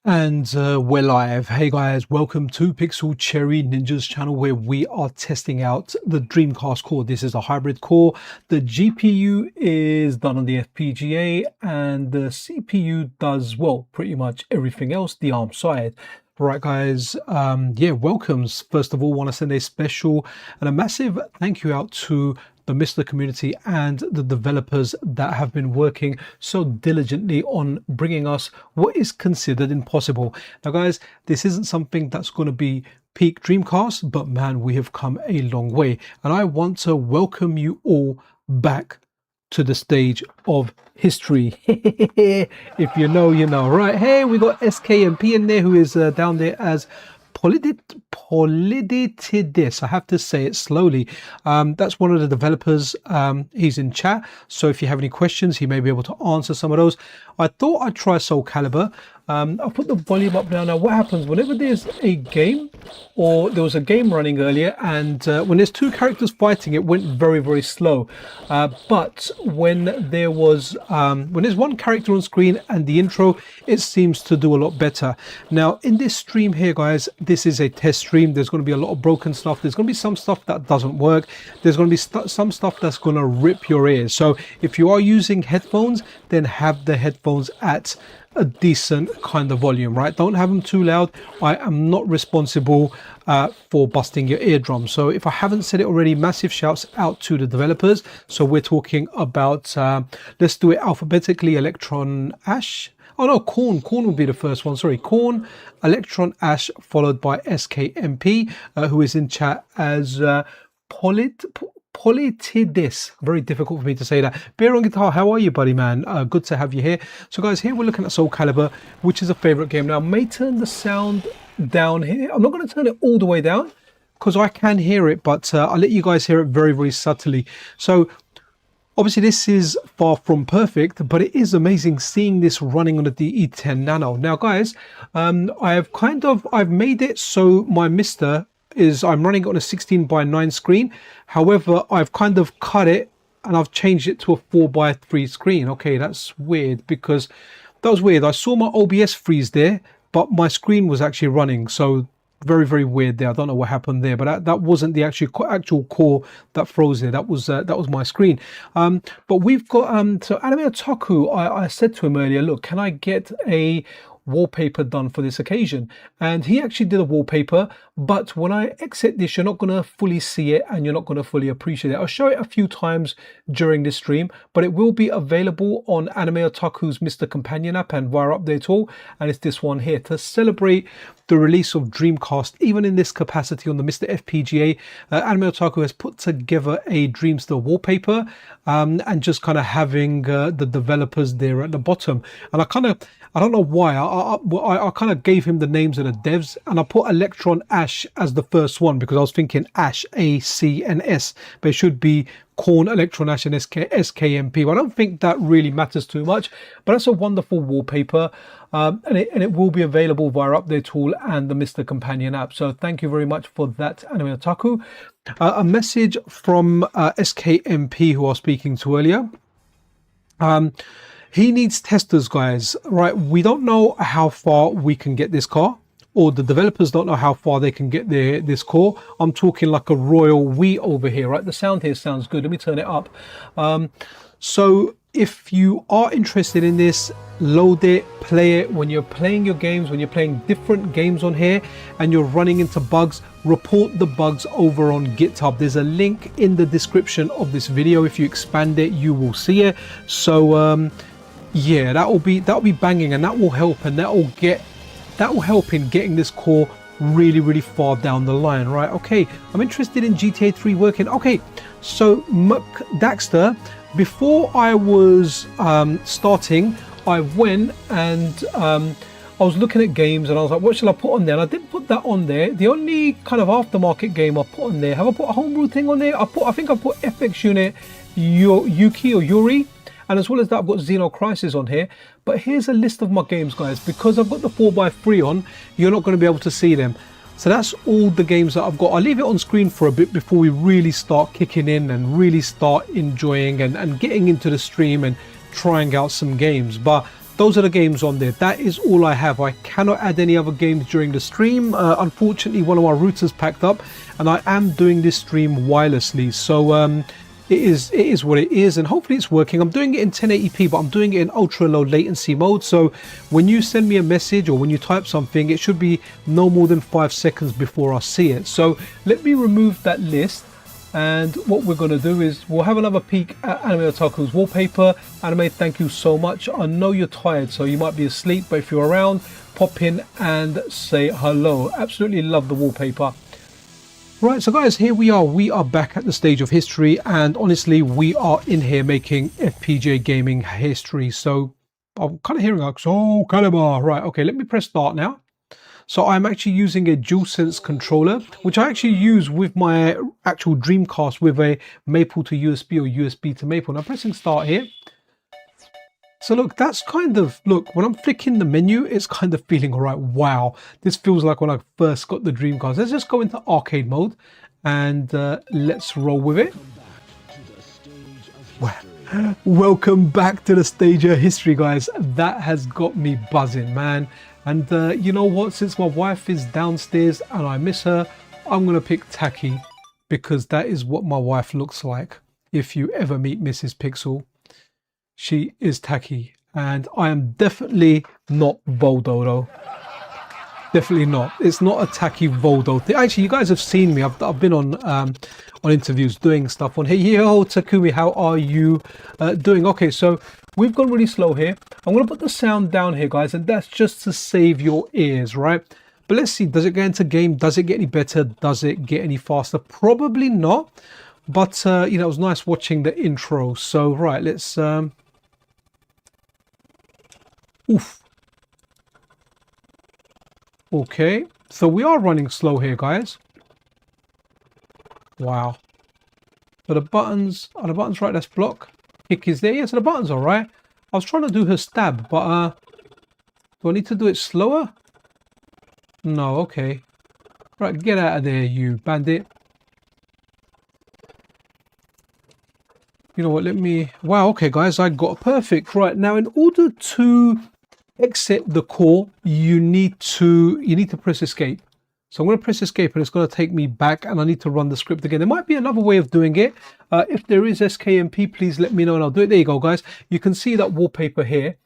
And we're live. Hey guys, welcome to PixelCherryNinja's channel where we are testing out the Dreamcast core. This is a hybrid core. The GPU is done on the FPGA and the CPU does, well, pretty much everything else, the ARM side. Right guys, yeah, welcomes. First of all, want to send a special and a massive thank you out to the MiSTer community and the developers that have been working so diligently on bringing us what is considered impossible. Now guys, this isn't something that's going to be peak Dreamcast, but man, we have come a long way, and I want to welcome you all back to the stage of history. If you know, you know, right? Hey, we got SKMP in there, who is down there as Polyditidis. I have to say it slowly. That's one of the developers. He's in chat, so if you have any questions, he may be able to answer some of those. I thought I'd try Soul Calibur. I'll put the volume up now. Now, what happens whenever there's a game, or there was a game running earlier, and when there's two characters fighting, it went very, very slow. But when there's one character on screen and the intro, it seems to do a lot better. Now, in this stream here, guys, this is a test stream. There's going to be a lot of broken stuff. There's going to be some stuff that doesn't work. There's going to be some stuff that's going to rip your ears. So if you are using headphones, then have the headphones at a decent kind of volume, right? Don't have them too loud. I am not responsible for busting your eardrum. So if I haven't said it already, massive shouts out to the developers. So we're talking about, let's do it alphabetically, Electron Ash. Oh no, Corn would be the first one. Sorry, Corn, Electron Ash, followed by SKMP, who is in chat as Polytidis. Very difficult for me to say that. Bear on Guitar, how are you, buddy, man? Good to have you here. So guys, here we're looking at Soul Calibur, which is a favorite game. Now, I may turn the sound down here. I'm not going to turn it all the way down because I can hear it, but I'll let you guys hear it very, very subtly. So obviously this is far from perfect, but it is amazing seeing this running on the DE10 Nano. Now guys, I've made it so my MiSTer I'm running it on a 16:9 screen. However, I've kind of cut it and I've changed it to a 4:3 screen. Okay, that's weird, because that was weird. I saw my OBS freeze there, but my screen was actually running. So very, very weird there. I don't know what happened there, but that wasn't the actual core that froze there. That was my screen. But we've got so Anime Otaku. I said to him earlier, look, can I get a wallpaper done for this occasion? And he actually did a wallpaper, but when I exit this, you're not going to fully see it and you're not going to fully appreciate it. I'll show it a few times during this stream, but it will be available on Anime Otaku's MiSTer companion app and via update tool. And it's this one here to celebrate the release of Dreamcast, even in this capacity on the MiSTerFPGA. Anime Otaku has put together a Dreamster wallpaper, and just kind of having the developers there at the bottom. And I don't know why, I kind of gave him the names of the devs, and I put Electron Ash as the first one because I was thinking Ash, A-C-N-S, but it should be Corn, Electron Ash, and SKMP. Well, I don't think that really matters too much, but that's a wonderful wallpaper, and it will be available via update tool and the MiSTer companion app. So thank you very much for that, Anime Otaku. A message from SKMP, who I was speaking to earlier. He needs testers, guys, right? We don't know how far we can get this car, or the developers don't know how far they can get this core. I'm talking like a royal we over here, right? The sound here sounds good. Let me turn it up. So if you are interested in this, load it, play it. When you're playing your games, when you're playing different games on here and you're running into bugs, report the bugs over on GitHub. There's a link in the description of this video. If you expand it, you will see it. So yeah, that'll be banging, and that will help, and that will help in getting this core really, really far down the line, right? Okay, I'm interested in GTA 3 working. Okay, so Daxter, before I was starting, I went and I was looking at games and I was like, what shall I put on there? And I didn't put that on there. The only kind of aftermarket game I put on there, have I put a homebrew thing on there? I think I put FX Unit, Yuki or Yuri. And as well as that, I've got Xeno Crisis on here. But here's a list of my games, guys. Because I've got the 4x3 on, you're not going to be able to see them. So that's all the games that I've got. I'll leave it on screen for a bit before we really start kicking in and really start enjoying and getting into the stream and trying out some games. But those are the games on there. That is all I have. I cannot add any other games during the stream. Unfortunately, one of my routers packed up, and I am doing this stream wirelessly, so it is what it is, and hopefully it's working. I'm doing it in 1080p, but I'm doing it in ultra low latency mode, so when you send me a message or when you type something, it should be no more than 5 seconds before I see it. So let me remove that list, and what we're going to do is we'll have another peek at Anime Otaku's wallpaper. Anime, thank you so much. I know you're tired, so you might be asleep, but if you're around, pop in and say hello. Absolutely love the wallpaper. Right, so guys, here we are back at the stage of history, and honestly we are in here making FPGA gaming history. So I'm kind of hearing like, so Caliber, right? Okay, let me press start now. So I'm actually using a DualSense controller, which I actually use with my actual Dreamcast with a Maple to USB or USB to Maple. Now pressing start here. So look, that's kind of, look, when I'm flicking the menu, it's kind of feeling all right. Wow, this feels like when I first got the Dreamcast. Let's just go into arcade mode and let's roll with it. Well, welcome back to the stage of history, guys. That has got me buzzing, man. And you know what, since my wife is downstairs and I miss her, I'm gonna pick Tacky, because that is what my wife looks like. If you ever meet Mrs. Pixel, she is Tacky, and I am definitely not Voldo though. Definitely not. It's not a Tacky Voldo thing. Actually, you guys have seen me. I've been on interviews doing stuff on here. Yo, Takumi, how are you doing? Okay, so we've gone really slow here. I'm gonna put the sound down here, guys, and that's just to save your ears, right? But let's see, does it get into game? Does it get any better? Does it get any faster? Probably not. But you know, it was nice watching the intro. So right, let's oof. Okay, so we are running slow here, guys. Wow. So the buttons, are the buttons right? Let's block. Kick is there. Yeah, so the buttons are right. I was trying to do her stab, but do I need to do it slower? No, okay. Right, get out of there, you bandit. You know what, let me... Wow, okay, guys, I got perfect. Right, now in order to exit the core, you need to press escape. So I'm going to press escape and it's going to take me back, and I need to run the script again. There might be another way of doing it. If there is SKMP, please let me know and I'll do it. There you go, guys. You can see that wallpaper here,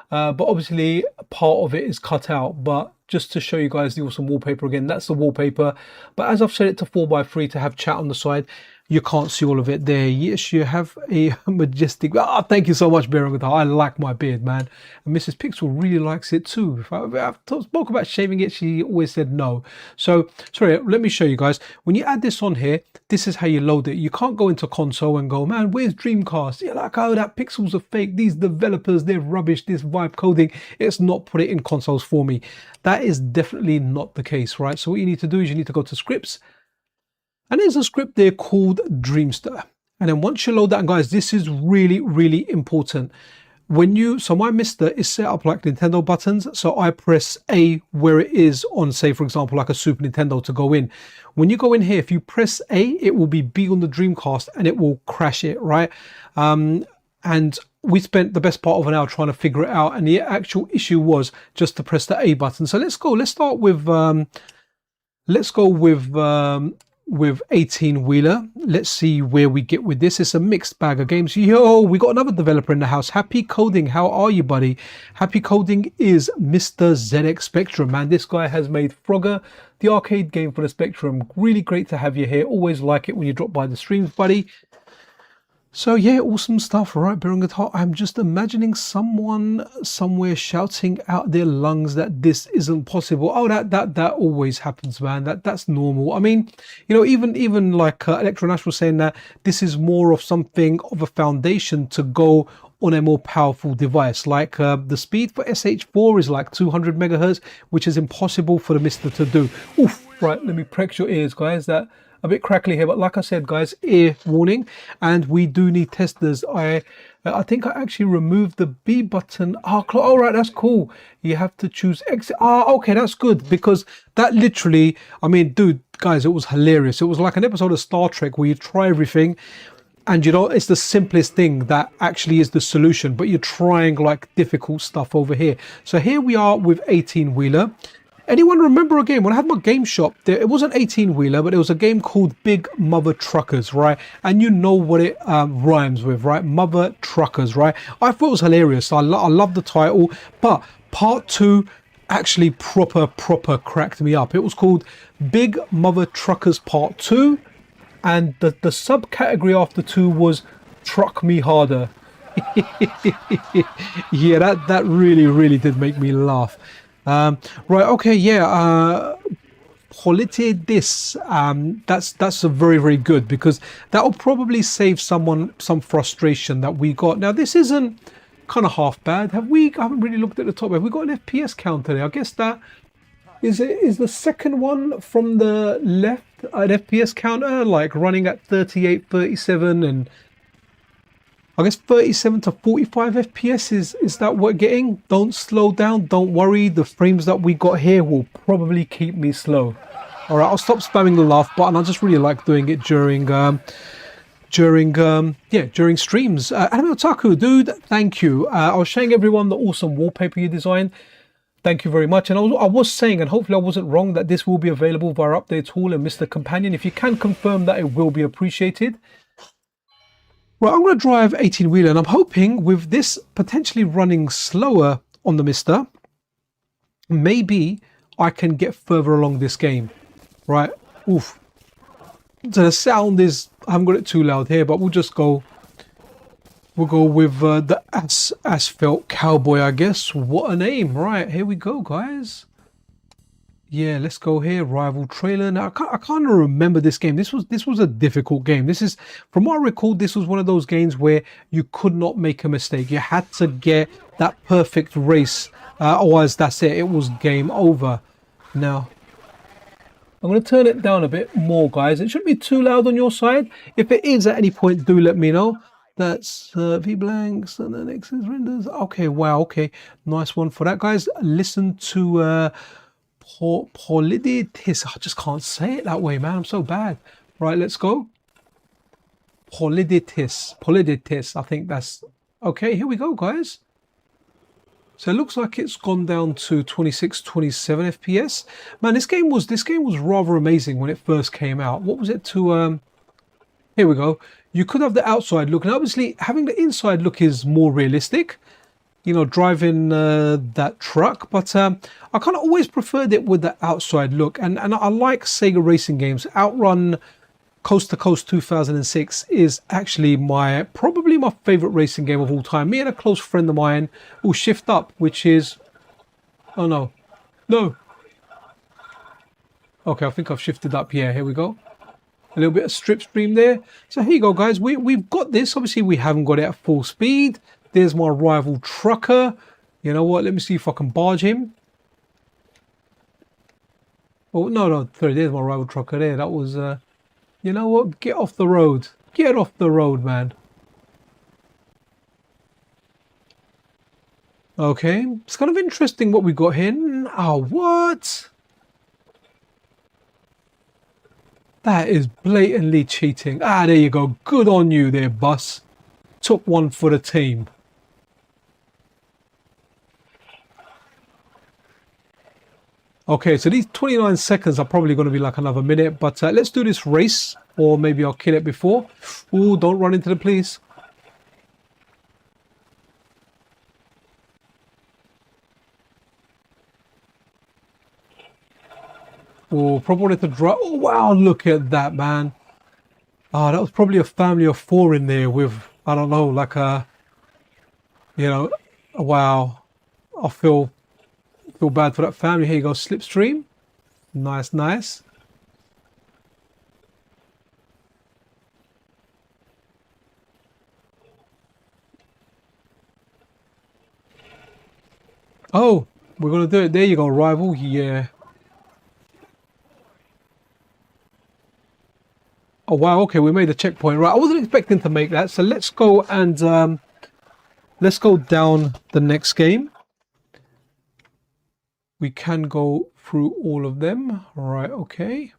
but obviously part of it is cut out. But just to show you guys the awesome wallpaper again, that's the wallpaper. But as I've set it to 4:3 to have chat on the side, you can't see all of it there. Yes, you have a majestic... Ah, thank you so much, Bearing. I like my beard, man. And Mrs. Pixel really likes it too. If I've spoke about shaving it, she always said no. So, sorry, let me show you guys. When you add this on here, this is how you load it. You can't go into console and go, man, where's Dreamcast? You're like, oh, that pixels are fake. These developers, they're rubbish. This vibe coding, it's not put it in consoles for me. That is definitely not the case, right? So what you need to do is you need to go to scripts. And there's a script there called DreamSter. And then once you load that, and guys, this is really, really important. So my MiSTer is set up like Nintendo buttons. So I press A where it is on, say, for example, like a Super Nintendo to go in. When you go in here, if you press A, it will be B on the Dreamcast and it will crash it, right? And we spent the best part of an hour trying to figure it out. And the actual issue was just to press the A button. So let's go. Let's start with, with 18-wheeler. Let's see where we get with this. It's a mixed bag of games. Yo, we got another developer in the house. Happy Coding, how are you, buddy? Happy Coding is Mr. ZX Spectrum, man. This guy has made Frogger, the arcade game for the Spectrum. Really great to have you here. Always like it when you drop by the streams, buddy. So yeah, awesome stuff, right? Beer on Guitar. I'm just imagining someone somewhere shouting out their lungs that this isn't possible. Oh, that always happens, man. That's normal. I mean, you know, even like Electronash was saying that this is more of something of a foundation to go on a more powerful device. Like the speed for SH4 is like 200 megahertz, which is impossible for the MiSTer to do. Oof, right, let me press your ears, guys. That a bit crackly here, but like I said, guys, ear warning, and we do need testers. I think I actually removed the B button. Oh, right, that's cool. You have to choose exit. Okay, that's good, because that literally, I mean, dude, guys, it was hilarious. It was like an episode of Star Trek where you try everything And you know, it's the simplest thing that actually is the solution, but you're trying like difficult stuff over here. So here we are with 18-wheeler. Anyone remember a game when I had my game shop there? It wasn't 18-wheeler, but it was a game called Big Mother Truckers, right? And you know what it rhymes with, right? Mother Truckers, right? I thought it was hilarious. I love the title, but part 2 actually proper cracked me up. It was called Big Mother Truckers Part 2, and the subcategory after 2 was Truck Me Harder. Yeah, that really did make me laugh. Right, okay, yeah, Polite this, that's a very good, because that will probably save someone some frustration that we got. Now this isn't kind of half bad. I haven't really looked at the top. Have we got an FPS counter there? I guess that is the second one from the left, an FPS counter, like running at 38, 37, and I guess 37 to 45 FPS is that what we're getting? Don't slow down, don't worry. The frames that we got here will probably keep me slow. All right, I'll stop spamming the laugh button. I just really like doing it during streams. Anime Otaku, dude, thank you. I was showing everyone the awesome wallpaper you designed. Thank you very much. And I was saying, and hopefully I wasn't wrong, that this will be available via Update Tool and MiSTer Companion. If you can confirm that, it will be appreciated. Right, I'm going to drive 18-wheeler, and I'm hoping with this potentially running slower on the MiSTer, maybe I can get further along this game. Right, oof. So the sound is, I haven't got it too loud here, but we'll just go. We'll go with the Asphalt Cowboy, I guess. What a name! Right, here we go, guys. Yeah, let's go here. Rival Trailer. Now I can't remember this game. This was a difficult game. This is, from what I recall, this was one of those games where you could not make a mistake. You had to get that perfect race, otherwise that's it. It was game over. Now I'm going to turn it down a bit more, guys. It shouldn't be too loud on your side. If it is at any point, do let me know. That's V blanks and then X's renders. Okay, wow. Okay, nice one for that, guys. Listen to. Poliditis. I just can't say it that way, man. I'm so bad. Right, let's go. Poliditis. I think that's okay. Here we go, guys. So it looks like it's gone down to 26, 27 FPS. Man, this game was rather amazing when it first came out. What was it to here we go. You could have the outside look, and obviously having the inside look is more realistic. You know, driving that truck, but I kind of always preferred it with the outside look, and I like Sega racing games. Outrun Coast to Coast 2006 is actually probably my favorite racing game of all time. Me and a close friend of mine will shift up, which is, oh no, okay, I think I've shifted up. Yeah, here we go. A little bit of strip stream there. So here you go, guys. We've got this. Obviously, we haven't got it at full speed. There's my rival trucker. You know what? Let me see if I can barge him. Oh, no. Sorry, there's my rival trucker there. That was, you know what? Get off the road. Get off the road, man. Okay. It's kind of interesting what we got here. Oh, what? That is blatantly cheating. Ah, there you go. Good on you there, boss. Took one for the team. Okay, so these 29 seconds are probably going to be like another minute, but let's do this race, or maybe I'll kill it before. Ooh, don't run into the police. Oh, probably wanted to drive. Oh, wow, look at that, man. Ah, that was probably a family of 4 in there with, I don't know, like a, you know, wow. I feel bad for that family. Here you go, slipstream. Nice, nice. Oh, we're gonna do it. There you go, rival. Yeah. Oh wow. Okay, we made a checkpoint. Right, I wasn't expecting to make that. So let's go and let's go down the next game. We can go through all of them. Right, okay.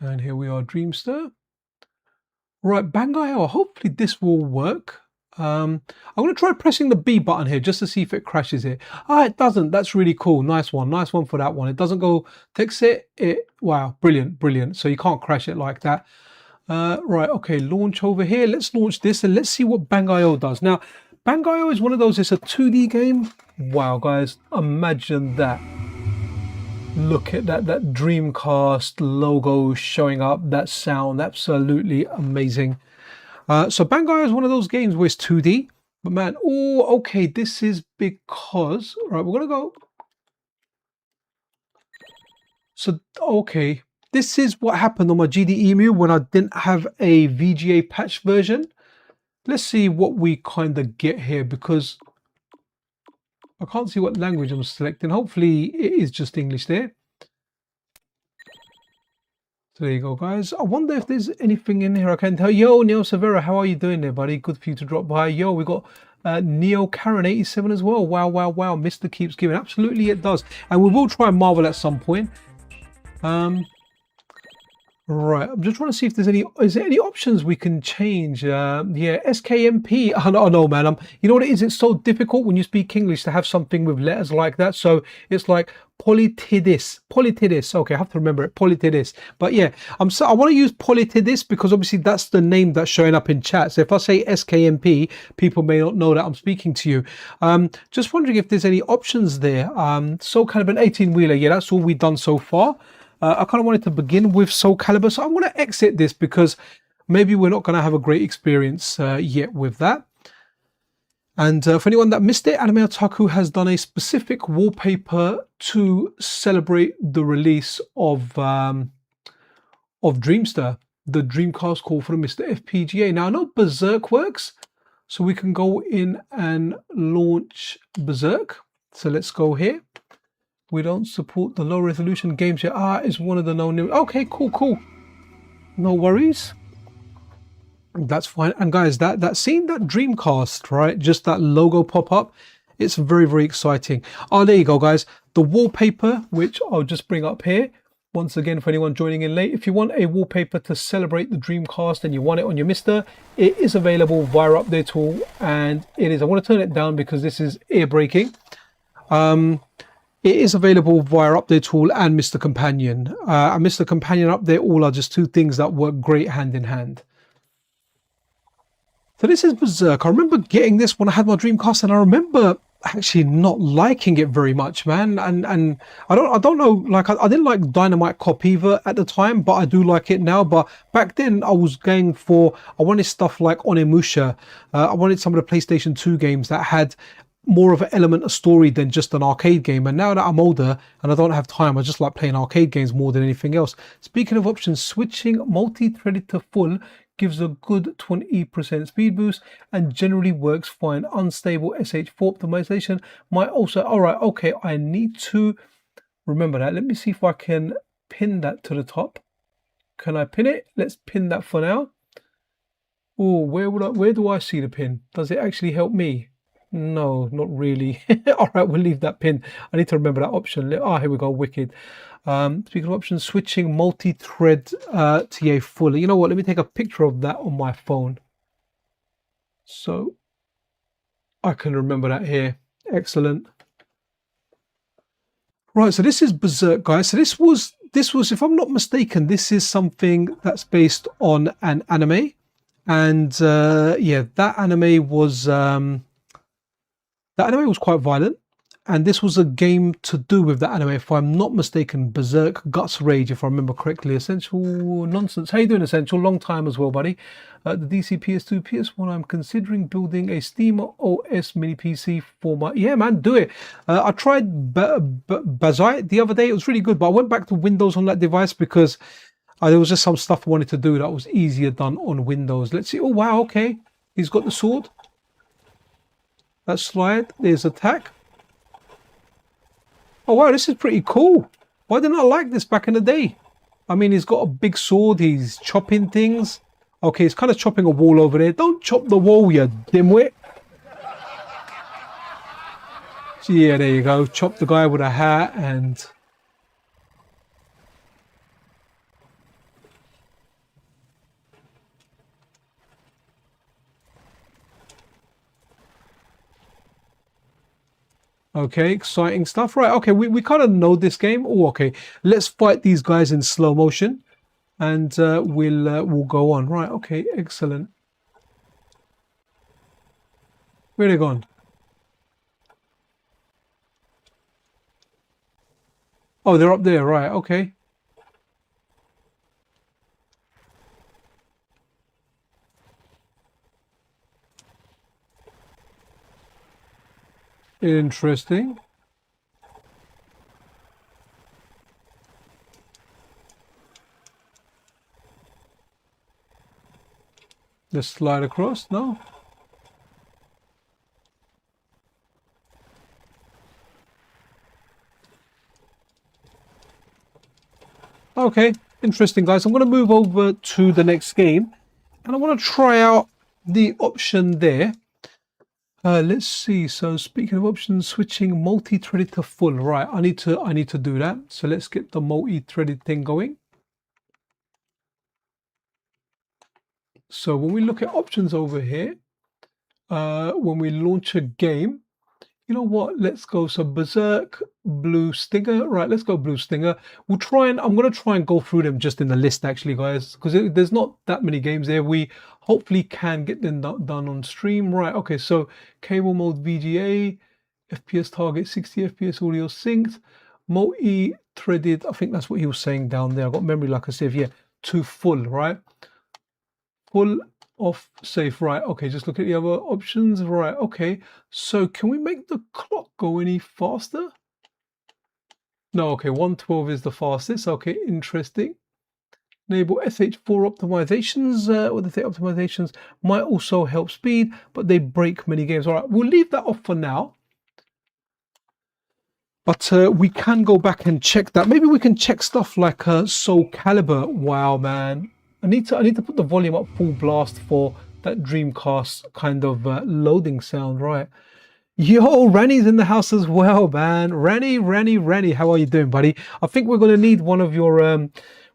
And here we are, Dreamster. Right, Bangai, hopefully this will work. I'm going to try pressing the B button here just to see if it crashes it. Ah, it doesn't. That's really cool. Nice one. Nice one for that one. It doesn't go fix it. Wow, brilliant, brilliant. So you can't crash it like that. Right, okay, launch over here. Let's launch this and let's see what Bangai does. Now, Bangai is one of those, it's a 2D game. Wow, guys, imagine that. Look at that Dreamcast logo showing up, that sound, absolutely amazing. So Bangai is one of those games where it's 2D, but man, oh, okay, this is because, right, we're gonna go. So, okay, this is what happened on my GDEMU when I didn't have a VGA patch version. Let's see what we kind of get here, because I can't see what language I'm selecting. Hopefully it is just English there. So there you go, guys. I wonder if there's anything in here I can tell. Yo, Neo Severa, how are you doing there, buddy? Good for you to drop by. Yo, we got Neo Karen 87 as well. Wow, wow, wow. MiSTer keeps giving. Absolutely, it does. And we will try Marvel at some point. Right, I'm just trying to see if there's any. Is there any options we can change? Yeah, SKMP. I know, man. You know what it is? It's so difficult when you speak English to have something with letters like that. So it's like Polytidis. Polytidis. Okay, I have to remember it. Polytidis. But yeah, I want to use Polytidis because obviously that's the name that's showing up in chat. So if I say SKMP, people may not know that I'm speaking to you. Just wondering if there's any options there. So kind of an 18-wheeler. Yeah, that's all we've done so far. I kind of wanted to begin with Soul Calibur, so I'm going to exit this because maybe we're not going to have a great experience yet with that. And for anyone that missed it, Anime Otaku has done a specific wallpaper to celebrate the release of Dreamster, the Dreamcast call for the MiSTerFPGA. Now I know Berserk works, so we can go in and launch Berserk. So let's go here. We don't support the low resolution games yet. Ah, it's one of the known. Okay, cool. No worries. That's fine. And guys, seeing that Dreamcast, right? Just that logo pop up, it's very, very exciting. Oh, there you go, guys. The wallpaper, which I'll just bring up here. Once again, for anyone joining in late, if you want a wallpaper to celebrate the Dreamcast and you want it on your MiSTer, it is available via Update Tool, and it is. I want to turn it down because this is ear breaking. It is available via Update Tool and MiSTer Companion. And MiSTer Companion Update All are just two things that work great hand in hand. So this is Berserk. I remember getting this when I had my Dreamcast, and I remember actually not liking it very much, man. And I don't know, like I didn't like Dynamite Cop either at the time, but I do like it now. But back then I was going for, I wanted stuff like Onimusha. I wanted some of the PlayStation 2 games that had more of an element of story than just an arcade game. And now that I'm older and I don't have time, I just like playing arcade games more than anything else. Speaking of options, switching multi-threaded to full gives a good 20% speed boost and generally works fine. Unstable SH4 optimization might also. All right, okay, I need to remember that. Let me see if I can pin that to the top. Can I pin it? Let's pin that for now. Oh, where do I see the pin? Does it actually help me? No, not really. All right, we'll leave that pin. I need to remember that option. Ah, here we go. Wicked. Speaking of options, switching multi-thread TA fully. You know what? Let me take a picture of that on my phone, so I can remember that here. Excellent. Right, so this is Berserk, guys. So this was, if I'm not mistaken, this is something that's based on an anime, and yeah, that anime was. That anime was quite violent, and this was a game to do with that anime, if I'm not mistaken. Berserk Guts Rage, if I remember correctly. Essential Nonsense. How you doing, Essential? Long time as well, buddy. The DC PS2, PS1, I'm considering building a Steam OS mini PC for my... Yeah, man, do it. I tried Bazite the other day. It was really good, but I went back to Windows on that device because there was just some stuff I wanted to do that was easier done on Windows. Let's see. Oh, wow, okay. He's got the sword. That slide, there's attack. Oh wow, this is pretty cool. Why didn't I like this back in the day? I mean, he's got a big sword, he's chopping things. Okay, he's kind of chopping a wall over there. Don't chop the wall, you dimwit. So yeah, there you go. Chop the guy with a hat and... Okay, exciting stuff. Right, okay, we kind of know this game. Oh, okay, let's fight these guys in slow motion, and we'll go on. Right, okay, excellent. Where they gone? Oh, they're up there. Right, okay. Interesting. Let's slide across. No. Okay, interesting, guys. I'm going to move over to the next game, and I want to try out the option there. Let's see. So speaking of options, switching multi-threaded to full. Right, I need to do that. So let's get the multi-threaded thing going. So when we look at options over here, when we launch a game, you know what? Let's go. So Berserk, Blue Stinger. Right, let's go Blue Stinger. I'm going to try and go through them just in the list, actually, guys, because there's not that many games there. We hopefully can get them done on stream. Right, okay, so cable mode VGA, FPS target 60 FPS audio synced, multi-threaded. I think that's what he was saying down there. I've got memory, like I said, yeah, to full, right? Full off safe. Right, okay, just look at the other options. Right, okay, so can we make the clock go any faster? No, okay, 112 is the fastest. Okay, interesting. Enable SH4 optimizations. What they say, optimizations might also help speed, but they break many games. All right, we'll leave that off for now, but we can go back and check that. Maybe we can check stuff like Soul Calibur. Wow, man, I need to put the volume up full blast for that Dreamcast kind of loading sound. Right. Yo, Ranny's in the house as well, man. Ranny, how are you doing, buddy? I think we're gonna need one of your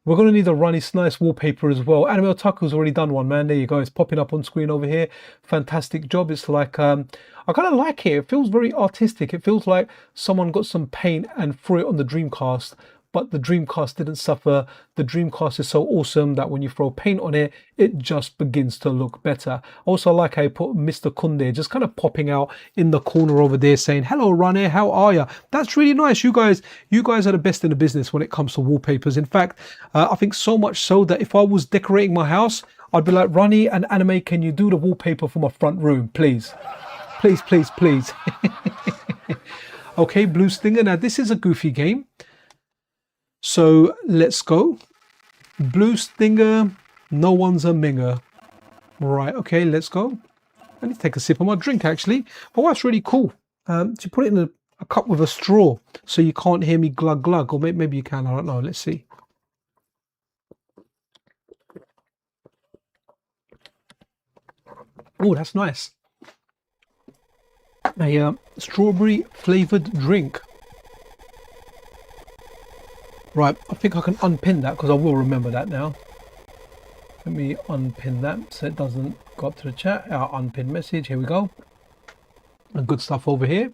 we're gonna need a Ranny Snice wallpaper as well. Anime Otaku's already done one, man. There you go. It's popping up on screen over here. Fantastic job. It's like I kind of like it. It feels very artistic. It feels like someone got some paint and threw it on the Dreamcast, but the Dreamcast didn't suffer. The Dreamcast is so awesome that when you throw paint on it, it just begins to look better. Also, I like how I put Mr. Kunde just kind of popping out in the corner over there saying, hello, Rane, how are you? That's really nice. You guys are the best in the business when it comes to wallpapers. In fact, I think so much so that if I was decorating my house, I'd be like, Rane and Anime, can you do the wallpaper for my front room, please? Please. Okay, Blue Stinger. Now, this is a goofy game. So let's go. Blue Stinger, no one's a minger. Right, okay, let's go. I need to take a sip of my drink, actually. Oh, that's really cool. To put it in a cup with a straw so you can't hear me glug glug, or maybe you can, I don't know. Let's see. Oh, that's nice. A strawberry flavored drink. Right, I think I can unpin that because I will remember that now. Let me unpin that so it doesn't go up to the chat. Our unpin message, here we go. And good stuff over here.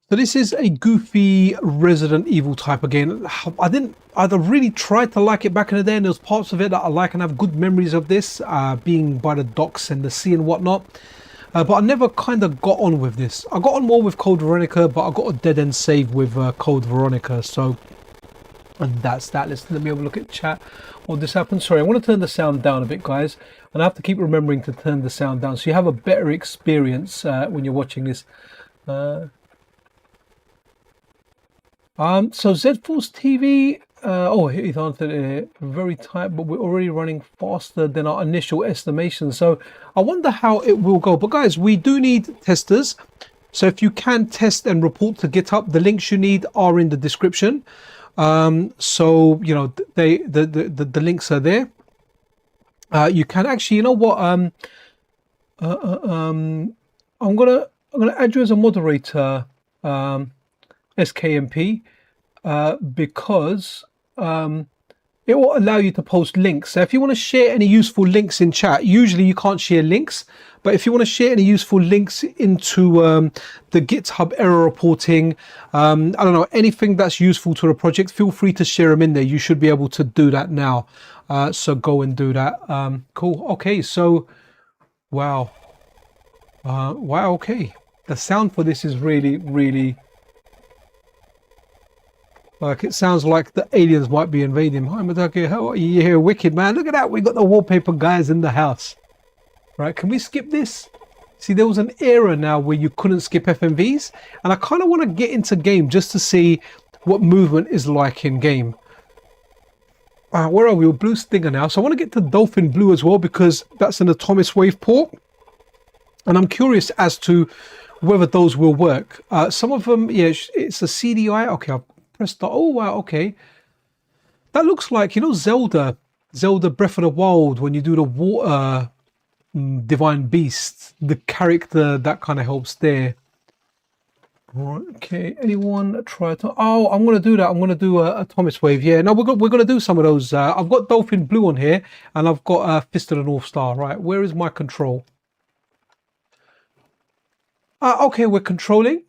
So this is a goofy Resident Evil type of game. I'd really tried to like it back in the day, and there's parts of it that I like and have good memories of this, being by the docks and the sea and whatnot. But I never kind of got on with this. I got on more with Code Veronica, but I got a dead end save with Code Veronica. So, and that's that. Let me have a look at chat. What this happened? Sorry, I want to turn the sound down a bit, guys. And I have to keep remembering to turn the sound down so you have a better experience when you're watching this. So Z-Force TV, he's answered it very tight, but we're already running faster than our initial estimation. So I wonder how it will go. But guys, we do need testers. So if you can test and report to GitHub, the links you need are in the description. So you know the links are there. You can actually, you know what? I'm gonna add you as a moderator. SKMP, because it will allow you to post links. So if you want to share any useful links in chat, usually you can't share links, but if you want to share any useful links into the GitHub error reporting, I don't know, anything that's useful to the project, feel free to share them in there. You should be able to do that now. So go and do that. Cool. Okay, so wow. Wow, okay. The sound for this is really, really, like, it sounds like the aliens might be invading. Hi, Matake, how are you here? Wicked, man. Look at that. We got the wallpaper guys in the house. Right, can we skip this? See, there was an era now where you couldn't skip FMVs, and I kind of want to get into game just to see what movement is like in game. Where are we? We're Blue Stinger now. So I want to get to Dolphin Blue as well, because that's an Atomic Wave port. And I'm curious as to whether those will work. Some of them, yeah, it's a CDI. Okay, I'll press the, oh, wow, okay. That looks like, you know, Zelda Breath of the Wild, when you do the water divine beast, the character that kind of helps there. Right, okay, anyone try to, oh, I'm going to do that. I'm going to do a Atomic Wave. Yeah, no, we're going to do some of those. I've got Dolphin Blue on here, and I've got Fist of the North Star. Right, where is my control? Okay, we're controlling,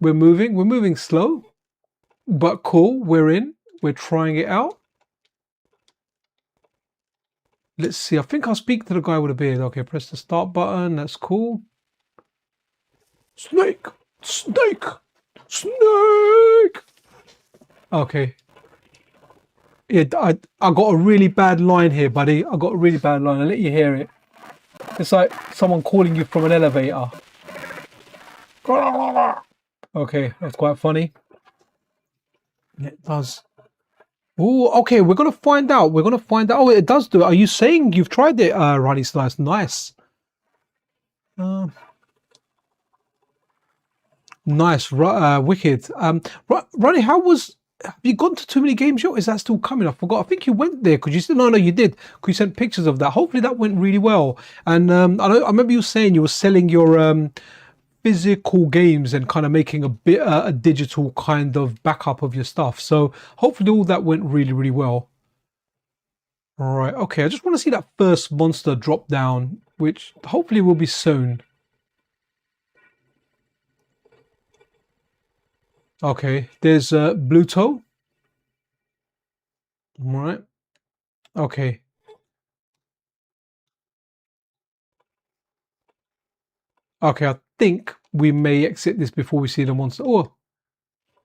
we're moving slow, but cool. We're trying it out. Let's see. I think I'll speak to the guy with a beard. Okay, press the start button. That's cool. Snake. Okay. Yeah, I got a really bad line here, buddy. I got a really bad line. I'll let you hear it. It's like someone calling you from an elevator. Okay, that's quite funny. It does. Oh, okay, we're gonna find out. Oh, it does do it. Are you saying you've tried it, Ronnie Slice? Nice. Nice, wicked. Ronnie, have you gone to too many games yet? Is that still coming? I forgot. I think you went there because you said, no, you did. Because you sent pictures of that. Hopefully that went really well. And I remember you saying you were selling your physical games and kind of making a bit a digital kind of backup of your stuff. So hopefully all that went really, really well. All right. Okay. I just want to see that first monster drop down, which hopefully will be soon. Okay. There's Blue Toe. All right. Okay. Okay. I think we may exit this before we see the monster. Oh,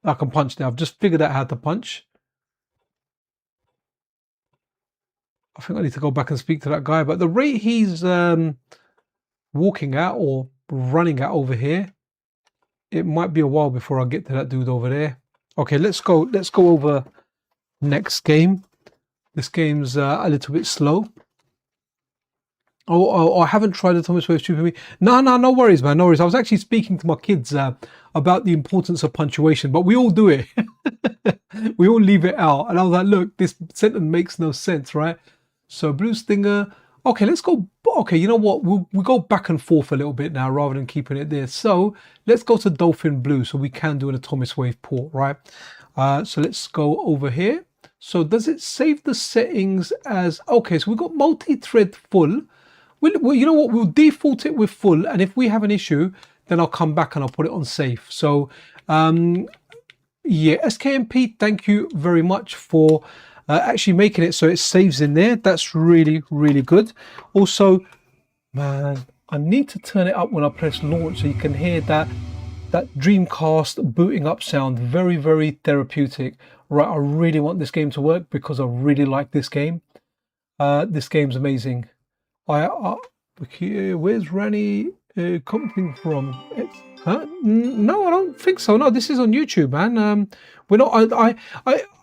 I can punch now. I've just figured out how to punch. I think I need to go back and speak to that guy. But the rate he's walking at or running at over here, it might be a while before I get to that dude over there. Okay, let's go over next game. This game's a little bit slow. Oh, I haven't tried the Atomic Wave Stupid Me. No worries, man. No worries. I was actually speaking to my kids about the importance of punctuation, but we all do it. We all leave it out. And I was like, look, this sentence makes no sense, right? So Blue Stinger. Okay, let's go. Okay, you know what? We'll go back and forth a little bit now rather than keeping it there. So let's go to Dolphin Blue so we can do an Atomic Wave port, right? So let's go over here. So does it save the settings as, okay, so we've got multi-thread full. Well, you know what? We'll default it with full. And if we have an issue, then I'll come back and I'll put it on safe. So yeah, SKMP, thank you very much for actually making it so it saves in there. That's really, really good. Also, man, I need to turn it up when I press launch so you can hear that Dreamcast booting up sound. Very, very therapeutic. Right, I really want this game to work because I really like this game. This game's amazing. Where's Rani coming from? Huh? No, I don't think so. No, this is on YouTube, man. We're not. I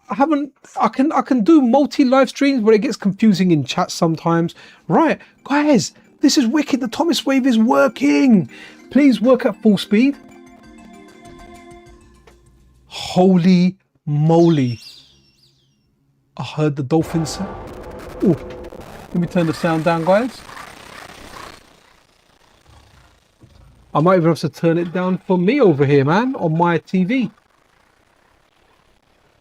haven't. I can do multi live streams, but it gets confusing in chat sometimes. Right, guys, this is wicked. The Atomic Wave is working. Please work at full speed. Holy moly! I heard the dolphins. Oh. Let me turn the sound down, guys. I might even have to turn it down for me over here, man, on my TV.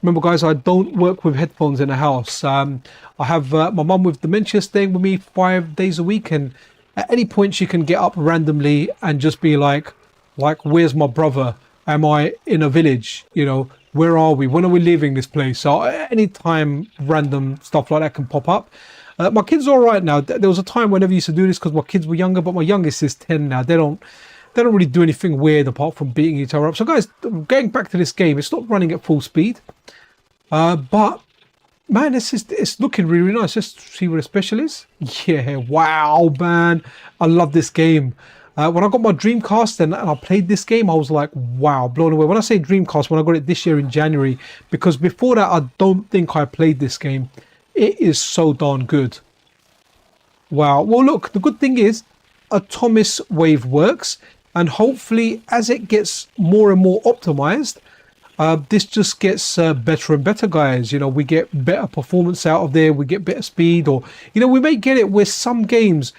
Remember, guys, I don't work with headphones in the house. I have my mum with dementia staying with me 5 days a week, and at any point she can get up randomly and just be like, where's my brother? Am I in a village? You know, where are we? When are we leaving this place? So any time random stuff like that can pop up. My kids are all right now. There was a time whenever I used to do this because my kids were younger, but my youngest is 10 now. They don't really do anything weird apart from beating each other up. So guys, going back to this game, it's not running at full speed. But man, it's looking really, really nice. Let's see what the special is. Yeah, wow, man. I love this game. When I got my Dreamcast and I played this game, I was like, wow, blown away. When I say Dreamcast, when I got it this year in January, because before that, I don't think I played this game. It is so darn good. Wow. Well, look, the good thing is Atomic Wave works, and hopefully as it gets more and more optimized, this just gets better and better, guys. You know, we get better performance out of there, we get better speed, or, you know, we may get it where some games,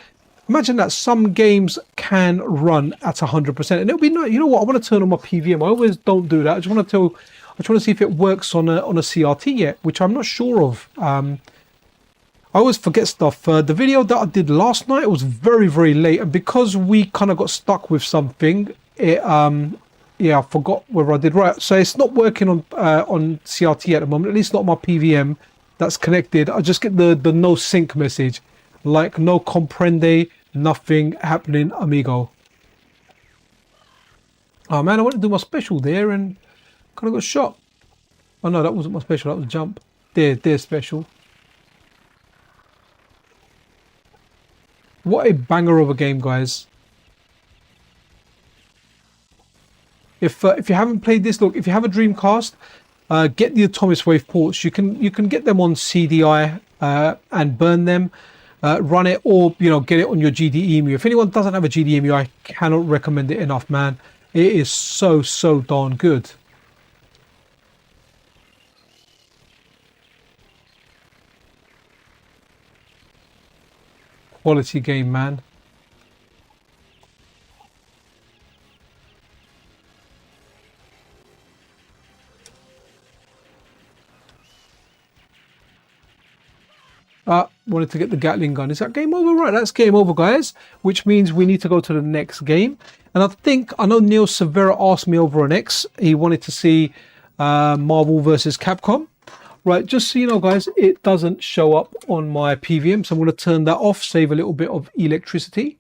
imagine that some games can run at 100%, and it'll be nice. You know what, I want to turn on my PVM. I always don't do that. I just want to see if it works on a CRT yet, which I'm not sure of. I always forget stuff. The video that I did last night was very, very late, and because we kind of got stuck with something, it yeah, I forgot whether I did right. So it's not working on CRT at the moment, at least not my PVM that's connected. I just get the no sync message, like no comprende, nothing happening, amigo. Oh man, I went to do my special there and kind of got shot. Oh no, that wasn't my special, that was jump. There's special. What a banger of a game, guys. If you haven't played this, look, if you have a Dreamcast, get the Atomic Wave ports. You can get them on CDI and burn them, run it, or, you know, get it on your GDEMU. If anyone doesn't have a GDEMU, I cannot recommend it enough, man. It is so darn good. Quality game, man. Wanted to get the Gatling gun. Is that game over? Right, that's game over, guys, which means we need to go to the next game. And I know Neil Severa asked me over on X. He wanted to see Marvel versus Capcom. Right, just so you know, guys, it doesn't show up on my PVM, so I'm going to turn that off, save a little bit of electricity.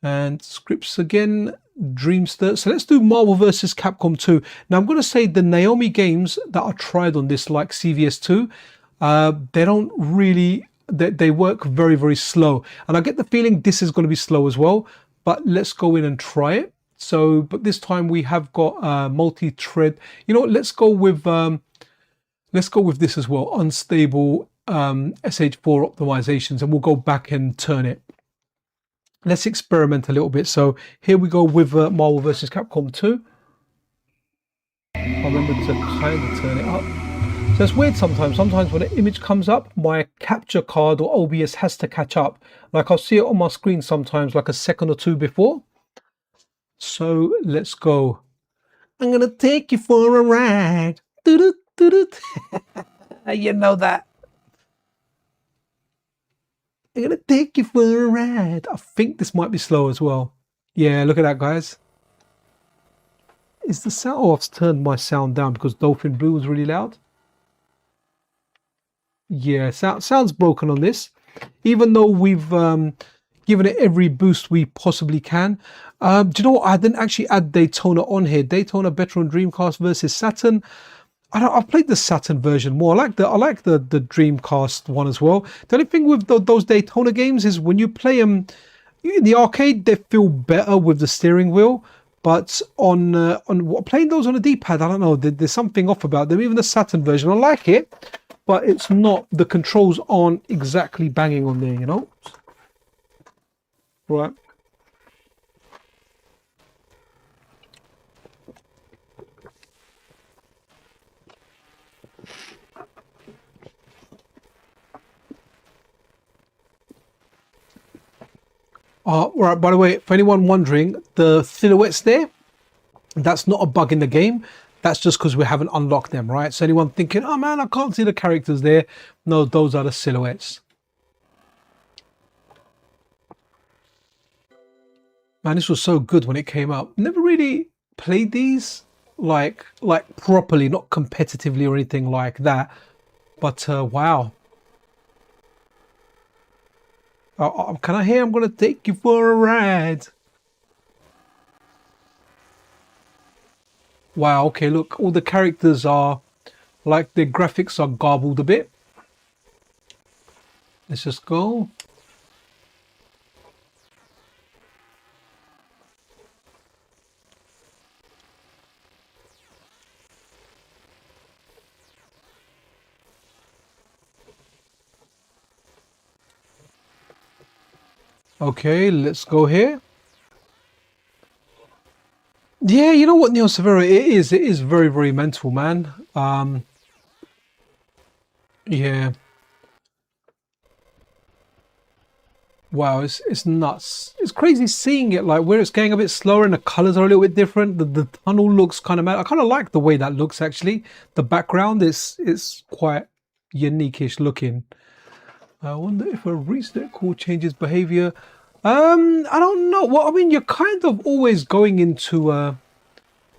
And scripts again, Dreamster. So let's do Marvel vs. Capcom 2. Now, I'm going to say the Naomi games that I tried on this, like CVS2, they don't really, they work very, very slow. And I get the feeling this is going to be slow as well, but let's go in and try it. So, but this time we have got multi-thread. You know what, let's go with this as well, unstable SH4 optimizations, and we'll go back and turn it. Let's experiment a little bit. So here we go with Marvel vs. Capcom 2. I remember to kind of turn it up. So it's weird sometimes. Sometimes when an image comes up, my capture card or OBS has to catch up. Like I'll see it on my screen sometimes like a second or two before. So let's go. I'm going to take you for a ride. You know that. I'm going to take you for a ride. I think this might be slow as well. Yeah, look at that, guys. Is the sound... Oh, I've turned my sound down because Dolphin Blue was really loud. Yeah, sounds broken on this. Even though we've given it every boost we possibly can. Do you know what? I didn't actually add Daytona on here. Daytona better on Dreamcast versus Saturn. I've played the Saturn version more. I like the Dreamcast one as well. The only thing with those Daytona games is when you play them in the arcade, they feel better with the steering wheel. But on playing those on a D-pad, I don't know. There's something off about them. Even the Saturn version, I like it, but it's not. The controls aren't exactly banging on there, you know. Right. Right, by the way, for anyone wondering, the silhouettes there, that's not a bug in the game. That's just because we haven't unlocked them, right? So anyone thinking, oh man, I can't see the characters there. No, those are the silhouettes. Man, this was so good when it came out. Never really played these like properly, not competitively or anything like that. But wow. Can I hear I'm gonna take you for a ride? Wow, okay, look, all the characters are like the graphics are garbled a bit. Let's just go. Okay, let's go here. Yeah, you know what, Neo Severo, it is very, very mental, man. Yeah. Wow, it's nuts. It's crazy seeing it, like where it's going a bit slower and the colors are a little bit different. The tunnel looks kind of mad. I kind of like the way that looks actually. The background is quite unique-ish looking. I wonder if a reset call changes behavior. I don't know. Well, I mean, you're kind of always going into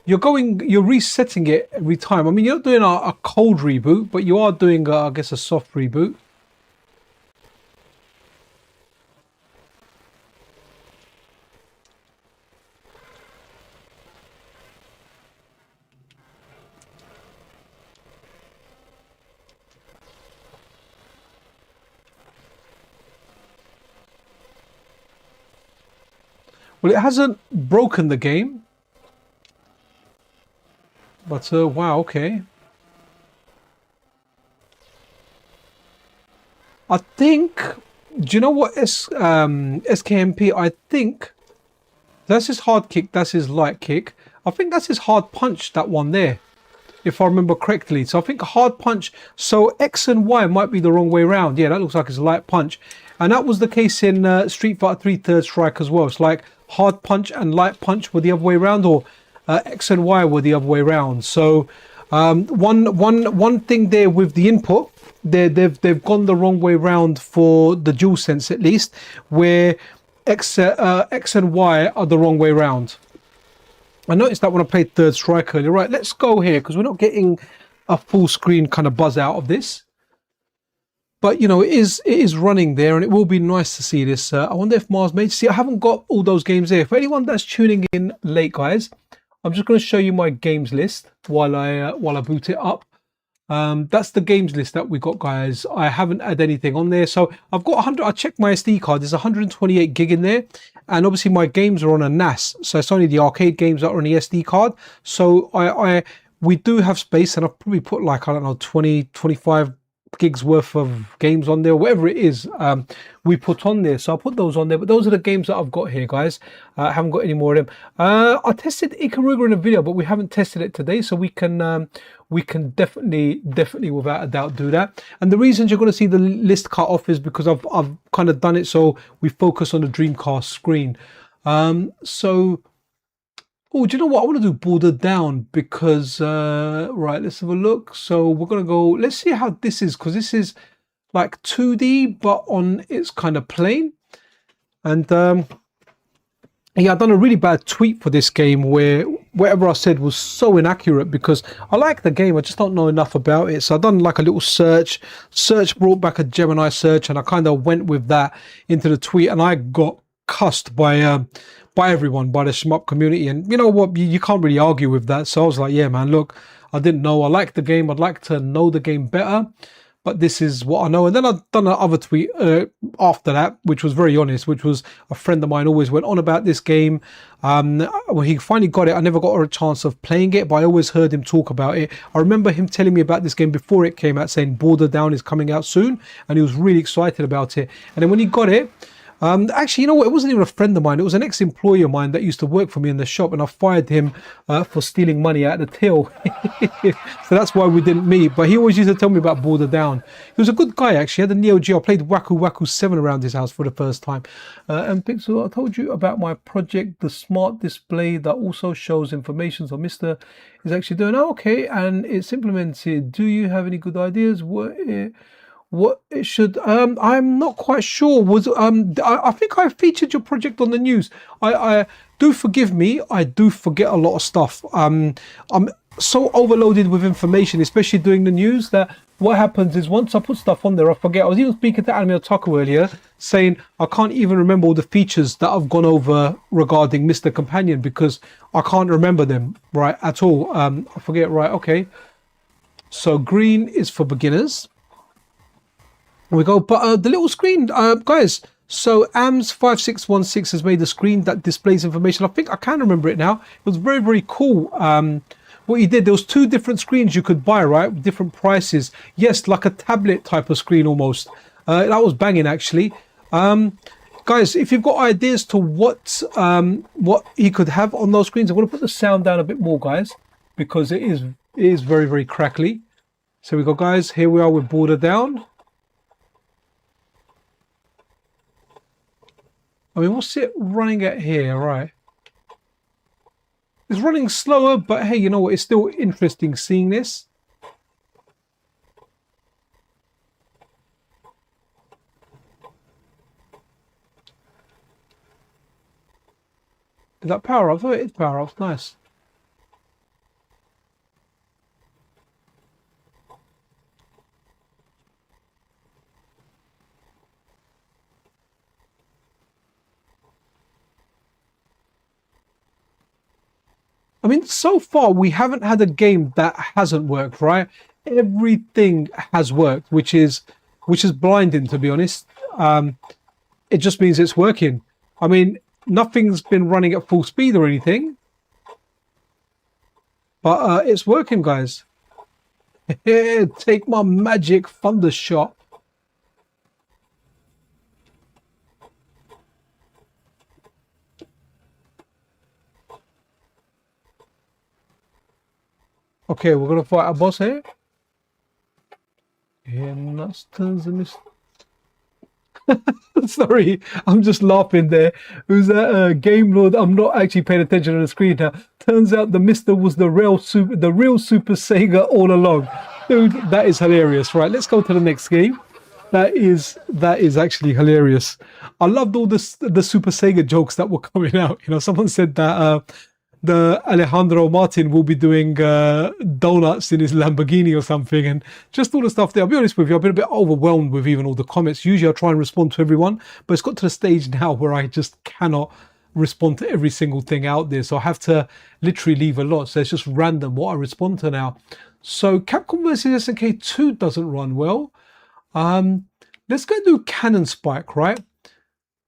you're resetting it every time. I mean, you're not doing a cold reboot, but you are doing, I guess, a soft reboot. Well, it hasn't broken the game, but wow, okay. I think, do you know what SKMP? I think that's his hard kick, that's his light kick. I think that's his hard punch, that one there, if I remember correctly. So I think hard punch, so X and Y might be the wrong way around. Yeah, that looks like it's a light punch. And that was the case in Street Fighter 3 Third Strike as well. It's like hard punch and light punch were the other way around, or X and Y were the other way around. So one thing there with the input, they've gone the wrong way around for the DualSense at least, where X and Y are the wrong way around. I noticed that when I played Third Strike earlier. Right, let's go here because we're not getting a full screen kind of buzz out of this. But you know, it is running there, and it will be nice to see this. I wonder if Mars made. See, I haven't got all those games there. For anyone that's tuning in late, guys, I'm just going to show you my games list while I boot it up. That's the games list that we got, guys. I haven't had anything on there, so I've got 100. I checked my SD card. There's 128 gig in there, and obviously my games are on a NAS, so it's only the arcade games that are on the SD card. So we do have space, and I've probably put like, I don't know, 25 gigs worth of games on there, whatever it is we put on there. So I'll put those on there, but those are the games that I've got here, guys. I haven't got any more of them. I tested Ikaruga in a video, but we haven't tested it today, so we can definitely without a doubt do that. And the reasons you're going to see the list cut off is because I've kind of done it so we focus on the Dreamcast screen. Oh, do you know what? I want to do Border Down because, right, let's have a look. So we're going to go, let's see how this is, because this is like 2D, but on its kind of plane. And yeah, I've done a really bad tweet for this game where whatever I said was so inaccurate because I like the game. I just don't know enough about it. So I've done like a little search. Search brought back a Gemini search, and I kind of went with that into the tweet, and I got cussed by everyone, by the shmup community. And you know what, you can't really argue with that. So I was like, yeah man, look, I didn't know. I like the game. I'd like to know the game better, but this is what I know. And then I've done another tweet after that, which was very honest, which was a friend of mine always went on about this game. When he finally got it, I never got a chance of playing it, but I always heard him talk about it. I remember him telling me about this game before it came out, saying Border Down is coming out soon, and he was really excited about it. And then when he got it, Actually, you know what? It wasn't even a friend of mine. It was an ex-employee of mine that used to work for me in the shop, and I fired him for stealing money out of the till. So that's why we didn't meet. But he always used to tell me about Border Down. He was a good guy, actually. He had a Neo Geo. I played Waku Waku 7 around his house for the first time. And Pixel, I told you about my project, the smart display that also shows information. So MiSTer is actually doing okay, and it's implemented. Do you have any good ideas? What it should I'm not quite sure. Was I think I featured your project on the news. I do forgive me, I do forget a lot of stuff. I'm so overloaded with information, especially doing the news, that what happens is once I put stuff on there I forget. I was even speaking to Anime Otaku earlier saying I can't even remember all the features that I've gone over regarding MiSTer Companion because I can't remember them right at all. I forget. Right, okay, so green is for beginners. We go, but the little screen, guys. So AMS5616 has made a screen that displays information. I think I can remember it now. It was very, very cool. What he did, there was 2 different screens you could buy, right? With different prices. Yes, like a tablet type of screen almost. That was banging, actually. Guys, if you've got ideas to what he could have on those screens, I'm going to put the sound down a bit more, guys, because it is very, very crackly. So we go, guys. Here we are with Border Down. I mean, what's it running at here? Right. It's running slower, but hey, you know what? It's still interesting seeing this. Is that power off? Oh, it is power off. Nice. I mean, so far we haven't had a game that hasn't worked, right? Everything has worked, which is blinding, to be honest. It just means it's working. I mean, nothing's been running at full speed or anything, but it's working, guys. Take my magic thunder shot. Okay, we're gonna fight a boss here. And that's turns in this. Sorry, I'm just laughing there. Who's that? Game Lord. I'm not actually paying attention to the screen now. Turns out the MiSTer was the real Super Sega all along. Dude, that is hilarious. Right, let's go to the next game. That is actually hilarious. I loved all the Super Sega jokes that were coming out. You know, someone said that the Alejandro Martin will be doing donuts in his Lamborghini or something, and just all the stuff there. I'll be honest with you, I've been a bit overwhelmed with even all the comments. Usually I try and respond to everyone, but it's got to the stage now where I just cannot respond to every single thing out there, so I have to literally leave a lot. So it's just random what I respond to now. So Capcom vs SNK 2 doesn't run well. Let's go do Cannon Spike, right?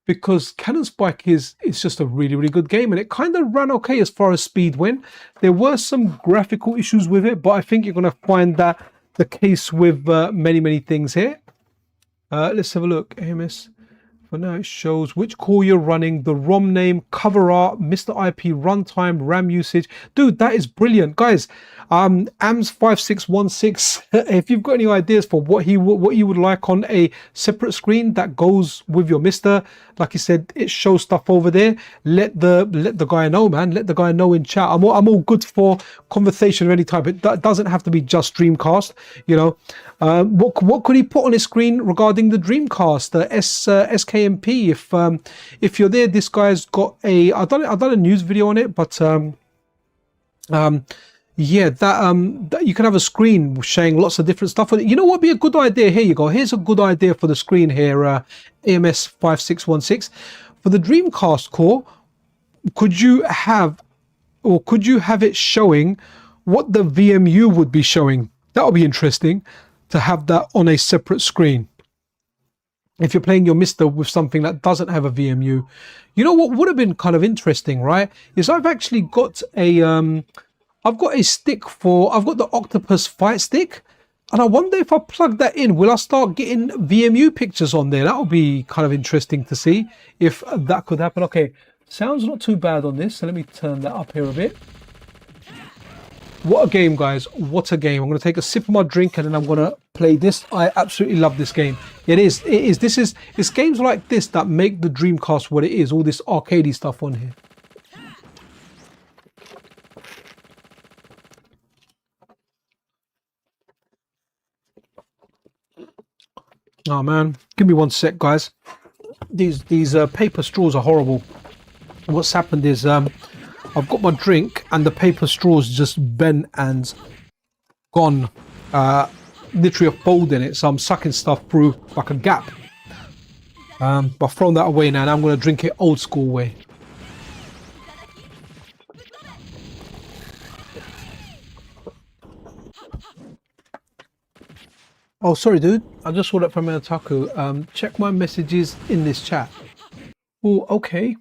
Because Cannon Spike is just a really, really good game, and it kind of ran okay as far as speed went. There were some graphical issues with it, but I think you're going to find that the case with many, many things here. Let's have a look. AMS. For now, it shows which core you're running, the ROM name, cover art, MiSTer IP, runtime, RAM usage. Dude, that is brilliant, guys. AMS5616. If you've got any ideas for what you would like on a separate screen that goes with your MiSTer, like I said, it shows stuff over there. Let the guy know, man. Let the guy know in chat. I'm all good for conversation of any type. It doesn't have to be just Dreamcast. You know, what could he put on his screen regarding the Dreamcast, the SKMP? If you're there, this guy's got a. I've done a news video on it, but yeah, that you can have a screen showing lots of different stuff on it. You know what would be a good idea? Here you go. Here's a good idea for the screen here. AMS5616 for the Dreamcast core. Could you have it showing what the VMU would be showing? That would be interesting to have that on a separate screen. If you're playing your MiSTer with something that doesn't have a VMU, you know what would have been kind of interesting, right? Is I've actually got a I've got the Octopus Fightstick. And I wonder if I plug that in, will I start getting VMU pictures on there? That would be kind of interesting to see if that could happen. Okay, sounds not too bad on this. So let me turn that up here a bit. What a game, guys. What a game. I'm going to take a sip of my drink and then I'm going to play this. I absolutely love this game. It is. It's games like this that make the Dreamcast what it is. All this arcadey stuff on here. Oh man, give me one sec, guys. These paper straws are horrible. What's happened is I've got my drink and the paper straws just bent and gone, literally a fold in it. So I'm sucking stuff through like a gap. But I've thrown that away now and I'm going to drink it old school way. Oh, sorry, dude. I just saw that from Otaku. Check my messages in this chat. Oh, okay.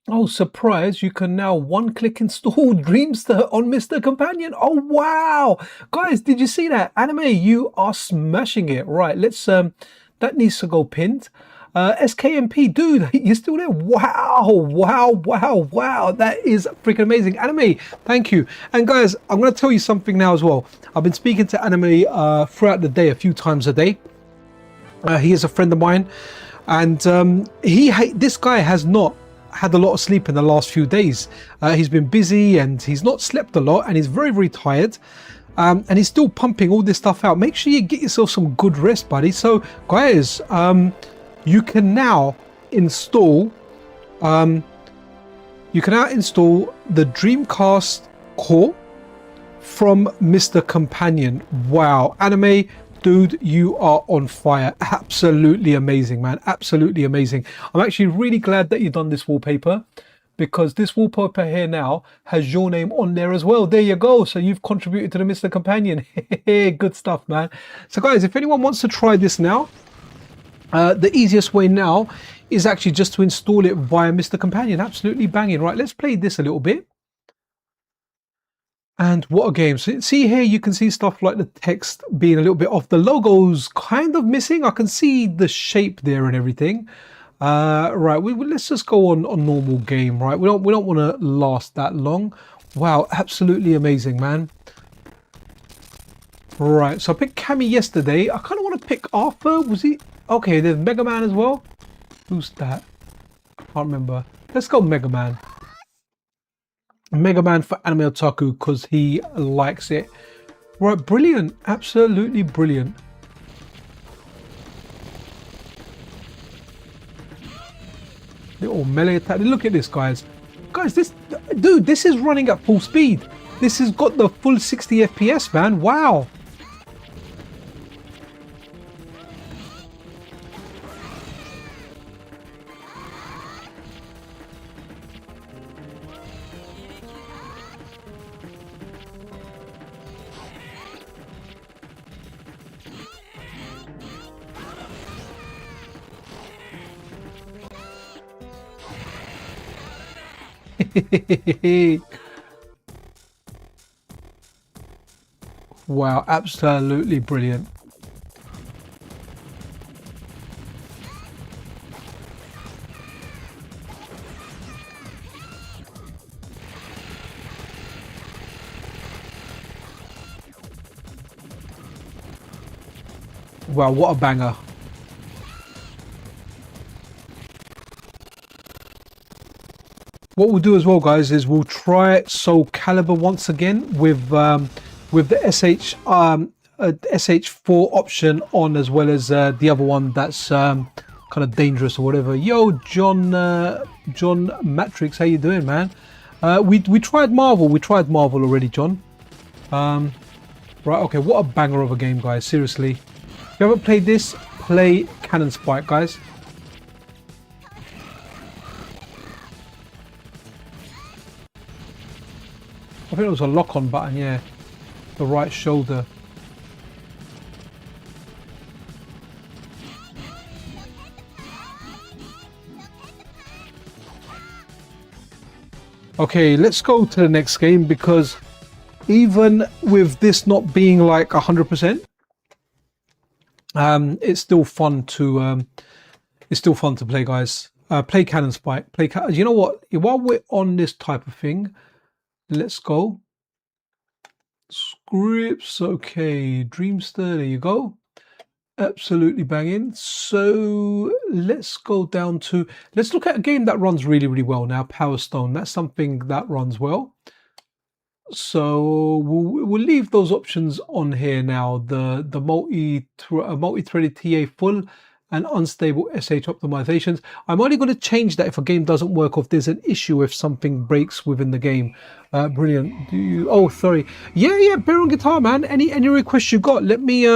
Oh, surprise. You can now one-click install Dreamster on MiSTer Companion. Oh, wow. Guys, did you see that? Anime, you are smashing it. Right, let's... that needs to go pinned. SKMP, dude, you're still there? Wow, wow, wow, wow. That is freaking amazing. Anime, thank you. And guys, I'm going to tell you something now as well. I've been speaking to Anime throughout the day, a few times a day. He is a friend of mine. And this guy has not had a lot of sleep in the last few days. He's been busy and he's not slept a lot and he's very, very tired. And he's still pumping all this stuff out. Make sure you get yourself some good rest, buddy. So, guys, you can now install the Dreamcast core from MiSTer Companion. Wow, Anime, dude, you are on fire. Absolutely amazing, man. Absolutely amazing. I'm actually really glad that you've done this wallpaper, because this wallpaper here now has your name on there as well. There you go. So you've contributed to the MiSTer Companion. Good stuff, man. So guys, if anyone wants to try this now, the easiest way now is actually just to install it via MiSTer Companion. Absolutely banging. Right, let's play this a little bit. And what a game. So see here, you can see stuff like the text being a little bit off. The logo's kind of missing. I can see the shape there and everything. Right, let's just go on normal game, right? We don't want to last that long. Wow, absolutely amazing, man. Right, so I picked Cammy yesterday. I kind of want to pick Arthur. Was he... Okay, there's Mega Man as well. Who's that? Can't remember. Let's go Mega Man. Mega Man for Anime Otaku because he likes it. Right, brilliant. Absolutely brilliant. Little melee attack. Look at this, guys. Guys, this is running at full speed. This has got the full 60 FPS, man. Wow. Wow, absolutely brilliant. Wow, what a banger. What we'll do as well, guys, is we'll try Soul Calibur once again with the SH4 option on, as well as the other one that's kind of dangerous or whatever. Yo, John Matrix, how you doing, man? We tried Marvel. We tried Marvel already, John. Right, okay, what a banger of a game, guys. Seriously, if you haven't played this, play Cannon Spike, guys. I think it was a lock-on button, yeah. The right shoulder. Okay, let's go to the next game, because even with this not being like 100%, it's still fun to play, guys. Play Cannon Spike. You know what? While we're on this type of thing, let's go. Scripts, okay. Dreamster, there you go. Absolutely banging. So let's go down to, let's look at a game that runs really, really well now. Power Stone. That's something that runs well. So we'll leave those options on here now. The multi-threaded TA full and unstable SH optimizations. I'm only going to change that if a game doesn't work or if there's an issue, if something breaks within the game. Brilliant. Oh, sorry. Yeah, Bear on Guitar, man. Any requests you got? Let me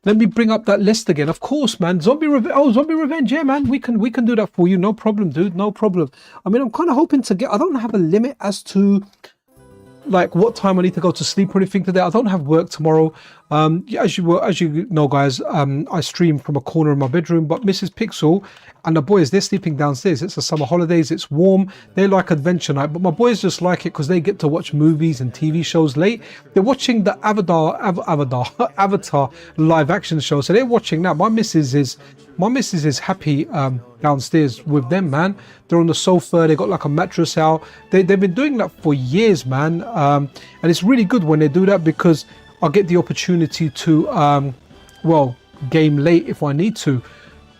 bring up that list again. Of course, man. Zombie Revenge. Yeah, man. We can do that for you. No problem, dude. No problem. I mean, I'm kind of hoping to get. I don't have a limit as to like what time I need to go to sleep or anything today. I don't have work tomorrow. As you know, guys, I stream from a corner of my bedroom, but Mrs. Pixel and the boys, they're sleeping downstairs. It's the summer holidays, it's warm, they like adventure night, but my boys just like it because they get to watch movies and TV shows late. They're watching the Avatar live action show, so they're watching that. My missus is happy downstairs with them, man. They're on the sofa, they got like a mattress out. They've been doing that for years, man. And it's really good when they do that because I get the opportunity to well, game late if I need to.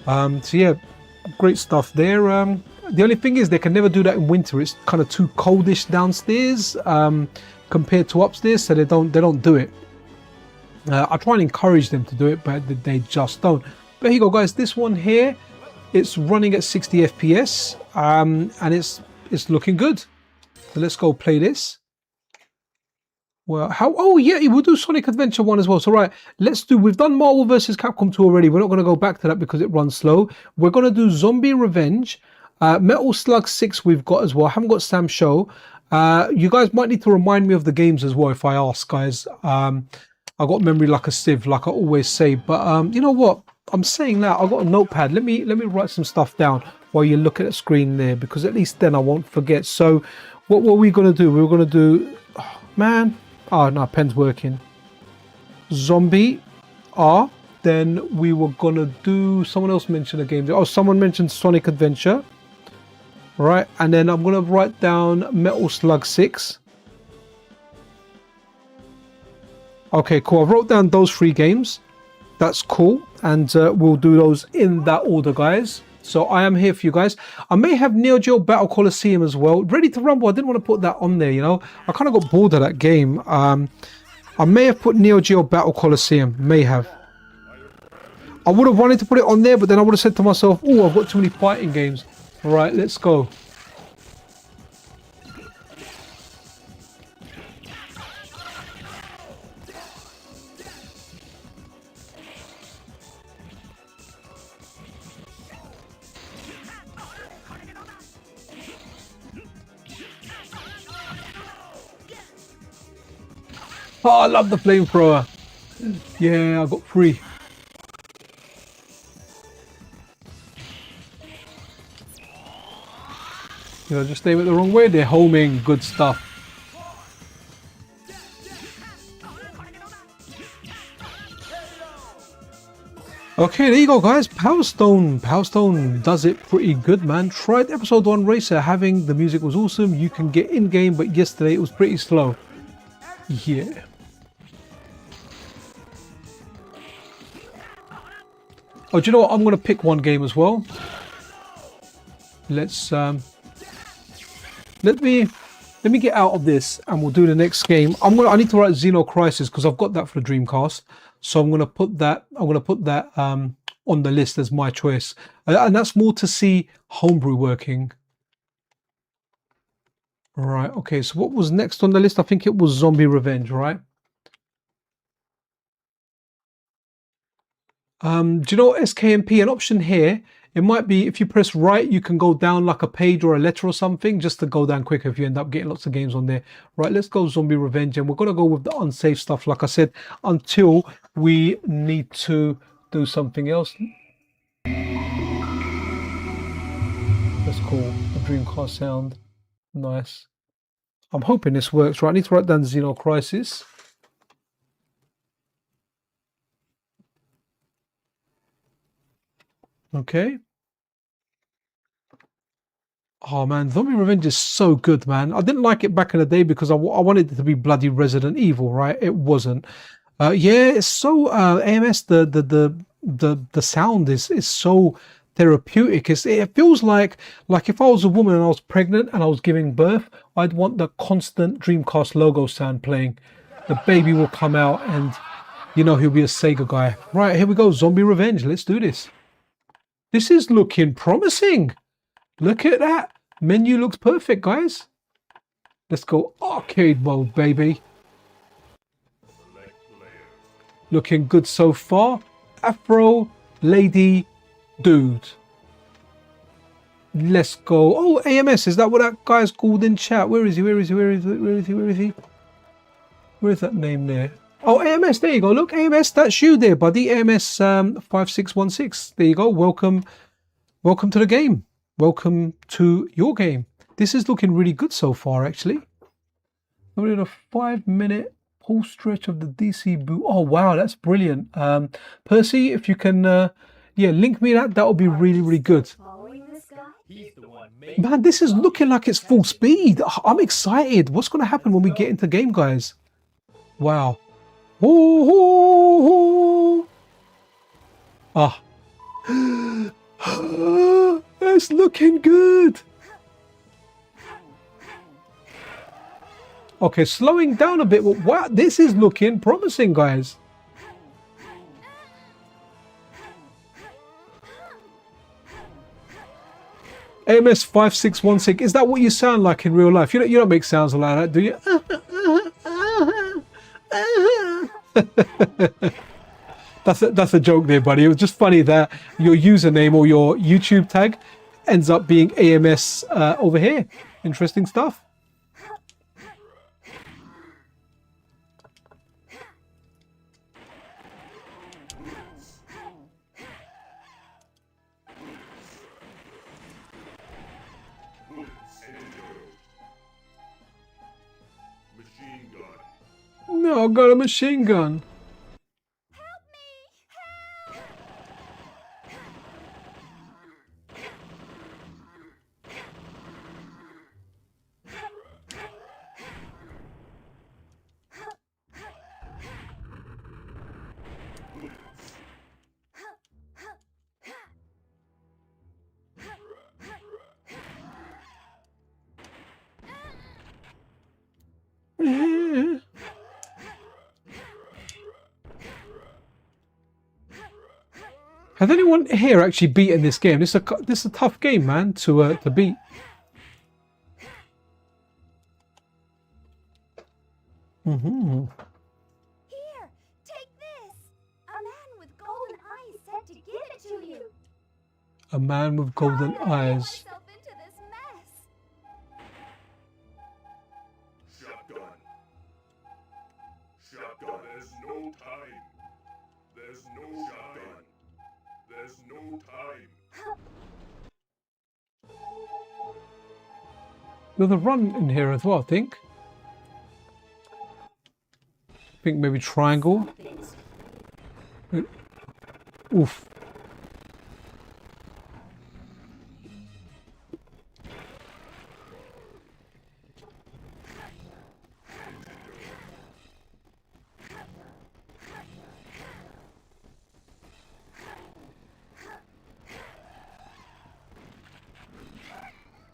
So yeah, great stuff there. The only thing is they can never do that in winter. It's kind of too coldish downstairs compared to upstairs, so they don't do it. I try and encourage them to do it, but they just don't. But here you go, guys. This one here, it's running at 60 FPS, and it's looking good. So let's go play this. Well, oh yeah, we'll do Sonic Adventure 1 as well. So right, we've done Marvel vs. Capcom 2 already. We're not going to go back to that because it runs slow. We're going to do Zombie Revenge. Metal Slug 6 we've got as well. I haven't got Sam Show. You guys might need to remind me of the games as well if I ask, guys. I got memory like a sieve, like I always say. But you know what? I'm saying that I've got a notepad. Let me write some stuff down while you look at the screen there, because at least then I won't forget. So what were we going to do? We were going to do, oh, man. Oh no, pen's working. Zombie R. Then we were gonna do, someone else mentioned a game. Oh, someone mentioned Sonic Adventure. Right, and then I'm gonna write down Metal Slug 6. Okay, cool. I wrote down those 3 games. That's cool, and we'll do those in that order, guys. So I am here for you guys. I may have Neo Geo Battle Coliseum as well. Ready to Rumble. I didn't want to put that on there, you know. I kind of got bored of that game. I may have put Neo Geo Battle Coliseum. May have. I would have wanted to put it on there, but then I would have said to myself, oh, I've got too many fighting games. All right, let's go. Oh, I love the flamethrower. Yeah, I got 3. Did I just aim it the wrong way? They're homing. Good stuff. Okay, there you go, guys. Power Stone does it pretty good, man. Tried episode 1 Racer. The music was awesome. You can get in game, but yesterday it was pretty slow. Yeah. Oh, do you know what? I'm going to pick one game as well. Let's let me get out of this and we'll do the next game. I need to write Xeno Crisis because I've got that for the Dreamcast. So I'm going to put that on the list as my choice. And that's more to see homebrew working. Right, okay, so what was next on the list? I think it was Zombie Revenge, right? Do you know SKMP? An option here, it might be if you press right, you can go down like a page or a letter or something, just to go down quicker if you end up getting lots of games on there. Right, let's go Zombie Revenge, and we're going to go with the unsafe stuff, like I said, until we need to do something else. That's cool, the Dreamcast sound. Nice. I'm hoping this works. Right, I need to write down Xeno Crisis. Okay. Oh man, Zombie Revenge is so good, man. I didn't like it back in the day because I wanted it to be bloody Resident Evil, right? It wasn't. Yeah, it's so AMS. The sound is so therapeutic. It feels like if I was a woman and I was pregnant and I was giving birth, I'd want the constant Dreamcast logo sound playing. The baby will come out and you know he'll be a Sega guy. Right, here we go. Zombie Revenge. Let's do this. This is looking promising. Look at that. Menu looks perfect, guys. Let's go arcade mode, baby. Looking good so far. Afro, lady, dude. Let's go. Oh, AMS. Is that what that guy's called in chat? Where is he? Where is he? Where is he? Where is he? Where is he? Where is that name there? Oh, AMS. There you go. Look, AMS. That's you there, buddy. AMS 5616. There you go. Welcome. Welcome to the game. Welcome to your game. This is looking really good so far, actually. We're in a 5-minute whole stretch of the DC boot. Oh, wow, that's brilliant. Percy, if you can, yeah, link me that would be really, really good. Man, this is looking like it's full speed. I'm excited. What's going to happen when we get into game, guys? Wow. Oh, ah. It's looking good. Okay, slowing down a bit. Wow, this is looking promising, guys. AMS 5616. Is that what you sound like in real life? You don't make sounds like that, do you? That's a joke there, buddy. It was just funny that your username or your YouTube tag ends up being AMS over here. Interesting stuff. No, I got a machine gun. Has anyone here actually beaten this game? This is a tough game, man, to beat. Here, take this. A man with golden eyes said to give it to you. A man with golden eyes. Into this mess. Shotgun. Shotgun. There's no time. There's no shotgun. There's no time. There's a run in here as well, I think. I think maybe triangle. Oof.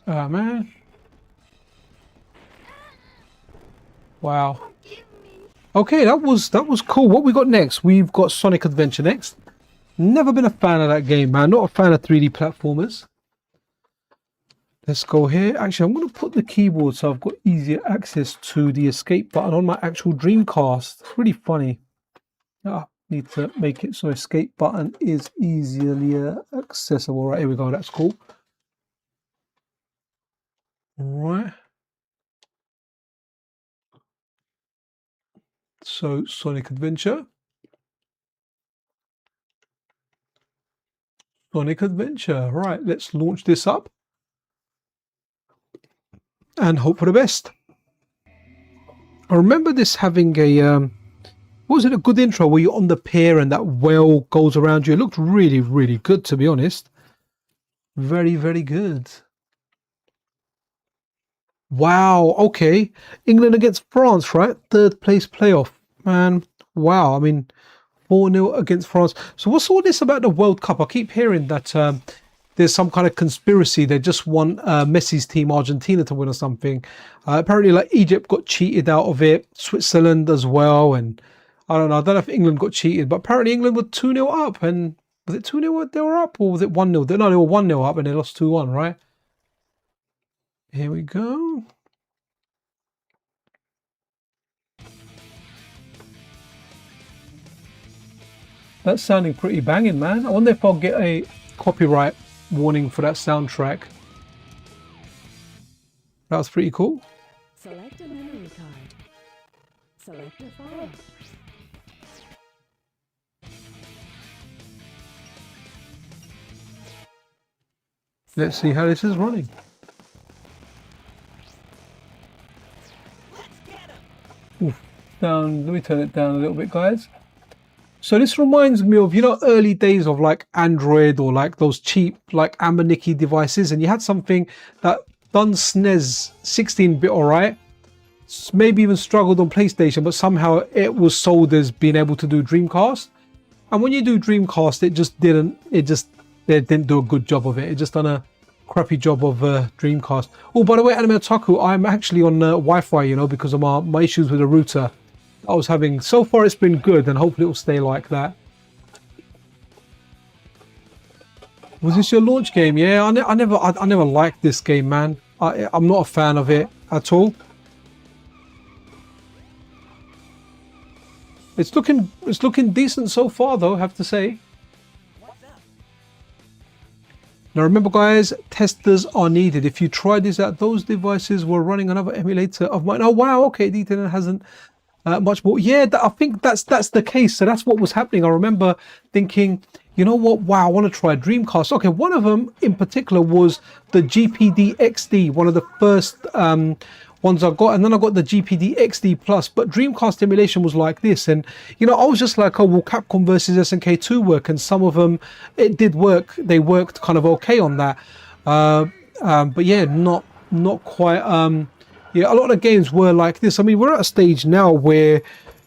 Oh man. Wow. Okay, that was cool. What we got next? We've got Sonic Adventure next. Never been a fan of that game, man. Not a fan of 3D platformers. Let's go here. Actually, I'm going to put the keyboard so I've got easier access to the escape button on my actual Dreamcast. It's really funny. Need to make it so escape button is easily accessible. Right, here we go. That's cool. All right. So Sonic Adventure. Sonic Adventure. Right, let's launch this up and hope for the best. I remember this having a what was it, a good intro where you're on the pier and that whale goes around you. It looked really, really good, to be honest. Very, very good. Wow, okay. England against France, right? Third place playoff. Man, wow. I mean, 4-0 against France. So what's all this about the World Cup? I keep hearing that there's some kind of conspiracy. They just want Messi's team, Argentina, to win or something. Apparently, like, Egypt got cheated out of it. Switzerland as well. And I don't know. I don't know if England got cheated. But apparently England were 2-0 up. And was it 2-0 they were up? Or was it 1-0? No, they were 1-0 up and they lost 2-1, right? Here we go. That's sounding pretty banging, man. I wonder if I'll get a copyright warning for that soundtrack. That was pretty cool. Select a memory card. Select a file. Let's see how this is running. Oof, down. Let me turn it down a little bit, guys. So this reminds me of, you know, early days of like Android or like those cheap like Amaniki devices, and you had something that done SNES 16-bit all right, maybe even struggled on PlayStation, but somehow it was sold as being able to do Dreamcast. And when you do Dreamcast, they didn't do a good job of it. It just done a crappy job of Dreamcast. Oh, by the way, Anime Otaku, I'm actually on Wi-Fi, you know, because of my issues with the router I was having. So far it's been good, and hopefully it will stay like that. Was this your launch game? Yeah, I never liked this game, man. I'm not a fan of it at all. It's looking decent so far, though, I have to say. Now remember, guys, testers are needed. If you try this out, those devices were running another emulator of mine. Oh wow, okay, D10 hasn't much more. Yeah, I think that's the case. So that's what was happening. I remember thinking, you know what? Wow, I want to try Dreamcast. Okay, one of them in particular was the GPD XD, one of the first ones I got, and then I got the GPD XD Plus. But Dreamcast emulation was like this, and you know, I was just like, oh, will Capcom versus SNK2 work? And some of them, it did work. They worked kind of okay on that, but yeah, not quite. Yeah, a lot of the games were like this. I mean, we're at a stage now where,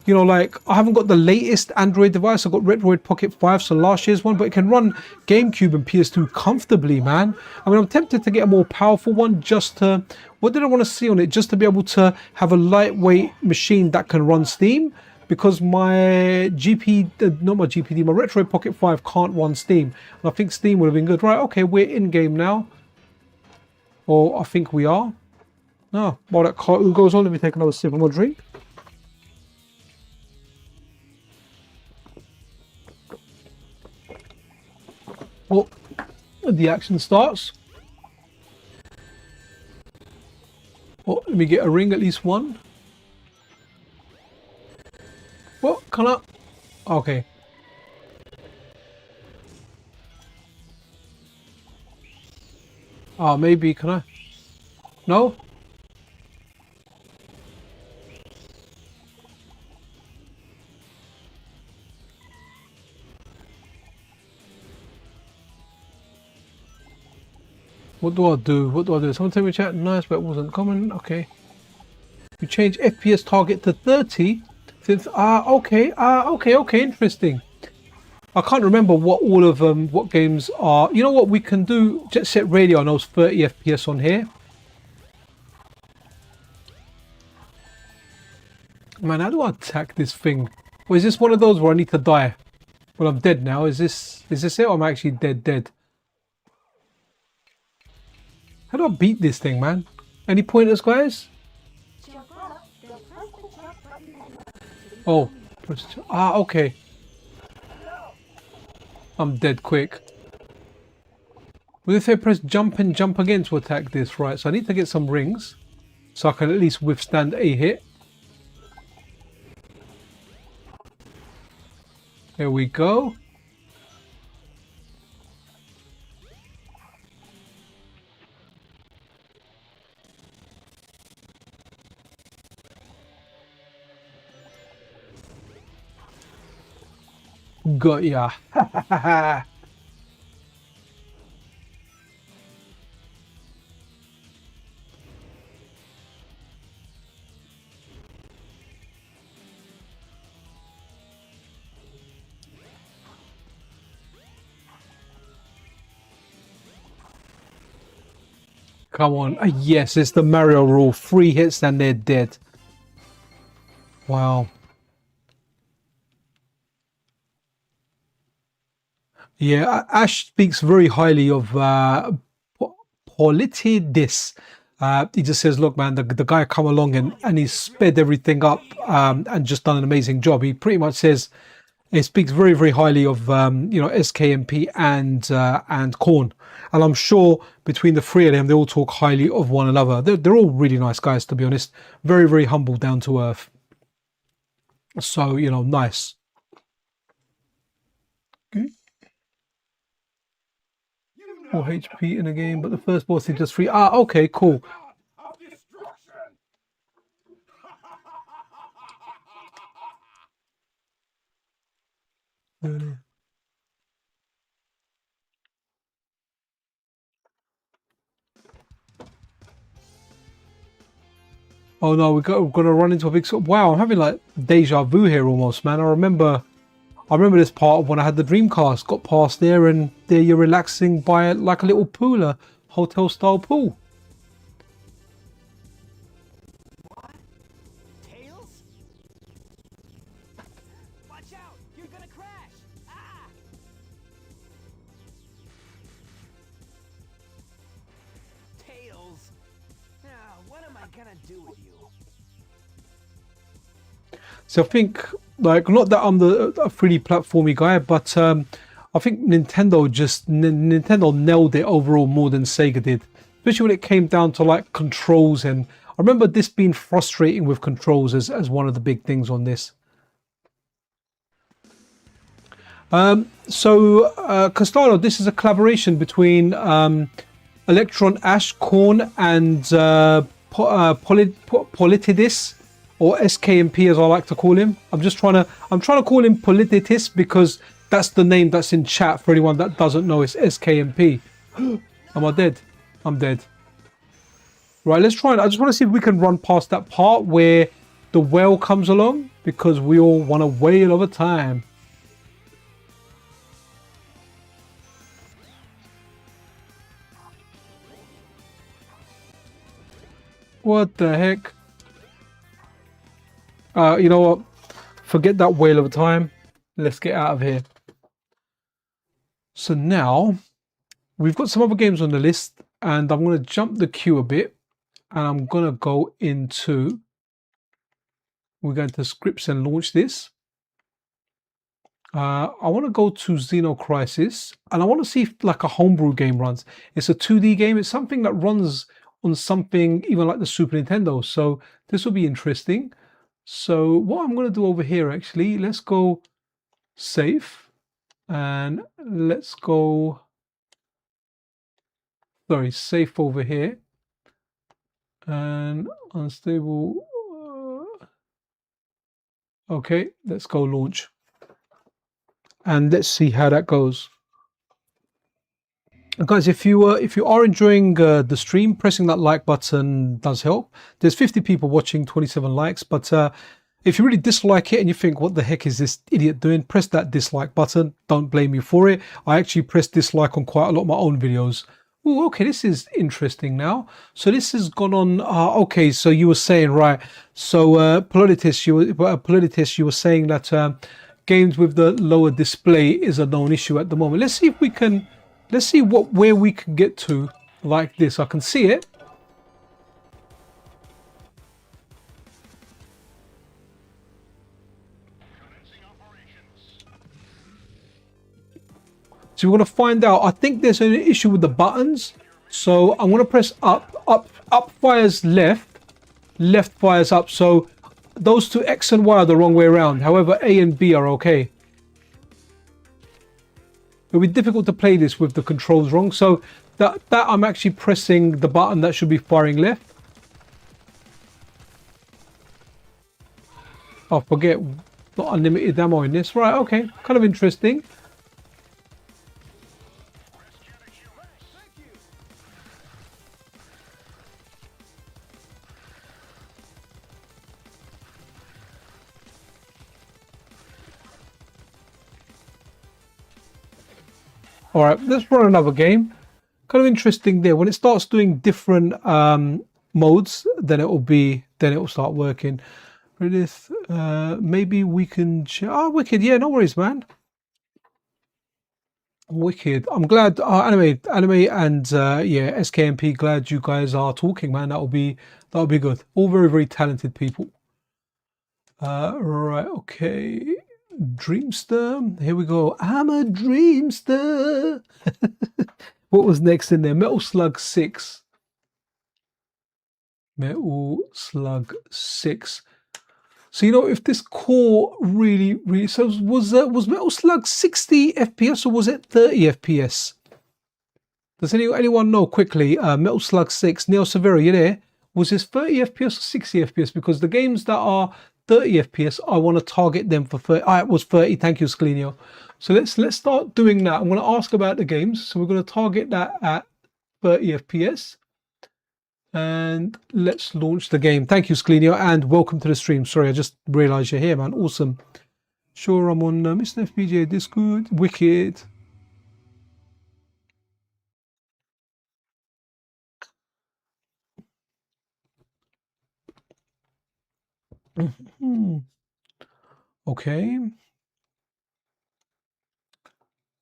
you know, like, I haven't got the latest Android device. I've got Retroid Pocket 5, so last year's one, but it can run GameCube and PS2 comfortably, man. I mean, I'm tempted to get a more powerful one just to, what did I want to see on it? Just to be able to have a lightweight machine that can run Steam, because my not my GPD, my Retroid Pocket 5 can't run Steam. And I think Steam would have been good. Right, okay, we're in-game now. Or I think we are. No, while that cartoon goes on, let me take another sip of my drink. Oh, the action starts. Oh, let me get a ring, at least one. What? Can I? Okay. Oh, maybe, can I? No? What do I do? What do I do? Someone tell me chat. Nice, but it wasn't common. Okay. You change FPS target to 30 since okay. Okay, interesting. I can't remember what all of what games are. You know what we can do? Jet Set Radio, I know it's 30 FPS on here. Man, how do I attack this thing? Or is this one of those where I need to die? Well, I'm dead now. Is this it? Or I'm actually dead. How do I beat this thing, man? Any pointers, guys? Oh, okay. I'm dead quick. Well, if I press jump and jump again to attack this, right? So I need to get some rings so I can at least withstand a hit. There we go. Got ya. Come on. Yes, it's the Mario rule. 3 hits and they're dead. Wow. Yeah, Ash speaks very highly of Politidis. He just says, look, man, the guy come along and he sped everything up and just done an amazing job. He pretty much says, he speaks very, very highly of, you know, SKMP and Korn. And I'm sure between the 3 of them, they all talk highly of one another. They're all really nice guys, to be honest. Very, very humble, down to earth. So, you know, nice. More HP in a game, but the first boss is just 3. Ah, okay, cool. Of destruction. Oh no, we're gonna run into a big sort of, wow, I'm having like deja vu here almost, man. I remember this part of when I had the Dreamcast, got past there and there you're relaxing by like a little pool, a hotel style pool. What? Tails? Watch out! You're gonna crash! Ah! Tails! Now, what am I gonna do with you? So I think, like, not that I'm a 3D platformy guy, but I think Nintendo nailed it overall more than Sega did, especially when it came down to like controls. And I remember this being frustrating with controls as one of the big things on this. Castano, this is a collaboration between Electron Ash, Korn, and Politidis, or SKMP as I like to call him. I'm trying to call him Polititis because that's the name that's in chat for anyone that doesn't know. It's SKMP. Am I dead? I'm dead. Right, let's try it. I just want to see if we can run past that part where the whale comes along, because we all want a whale of a time. What the heck? You know what? Forget that whale of a time. Let's get out of here. So now we've got some other games on the list, and I'm going to jump the queue a bit, and I'm going to go into, we're going to scripts and launch this. I want to go to Xeno Crisis, and I want to see if like a homebrew game runs. It's a 2D game. It's something that runs on something even like the Super Nintendo. So this will be interesting. So what I'm going to do over here, actually, let's go save, and let's go, sorry, safe over here, and unstable. Okay, let's go launch, and let's see how that goes. And guys, if you are enjoying the stream, pressing that like button does help. There's 50 people watching, 27 likes, but if you really dislike it and you think, what the heck is this idiot doing, press that dislike button. Don't blame me for it. I actually press dislike on quite a lot of my own videos. Oh, okay, this is interesting now. So this has gone on. Okay, so you were saying, right, so Polititis, you were saying that games with the lower display is a known issue at the moment. Let's see if we can, let's see where we can get to like this. I can see it. So we're going to find out. I think there's an issue with the buttons. So I'm going to press up fires left, left fires up. So those two X and Y are the wrong way around. However, A and B are okay. It'll be difficult to play this with the controls wrong. So that I'm actually pressing the button that should be firing left. Oh, forget Not unlimited ammo in this. Right, okay. Kind of interesting. Alright, let's run another game. Kind of interesting there. When it starts doing different modes, then it will start working. This, maybe we can. Oh, wicked! Yeah, no worries, man. Wicked. I'm glad. Anime, and yeah, SKMP. Glad you guys are talking, man. That'll be good. All very, very talented people. Right. Okay. Dreamster. Here we go. I'm a Dreamster. What was next in there? Metal Slug 6. Metal Slug 6. So, you know, if this core really so was Metal Slug 60 FPS or was it 30 FPS? Does anyone know quickly? Metal Slug 6, Neo Severa, you there? Was this 30 FPS or 60 FPS? Because the games that are 30 FPS, I want to target them for 30. It was 30. Thank you, Sclenio. So let's start doing that. I'm going to ask about the games. So we're going to target that at 30 FPS. And let's launch the game. Thank you, Sclenio, and welcome to the stream. Sorry, I just realized you're here, man. Awesome. Sure, I'm on MiSTerFPGA Discord. Wicked. Okay.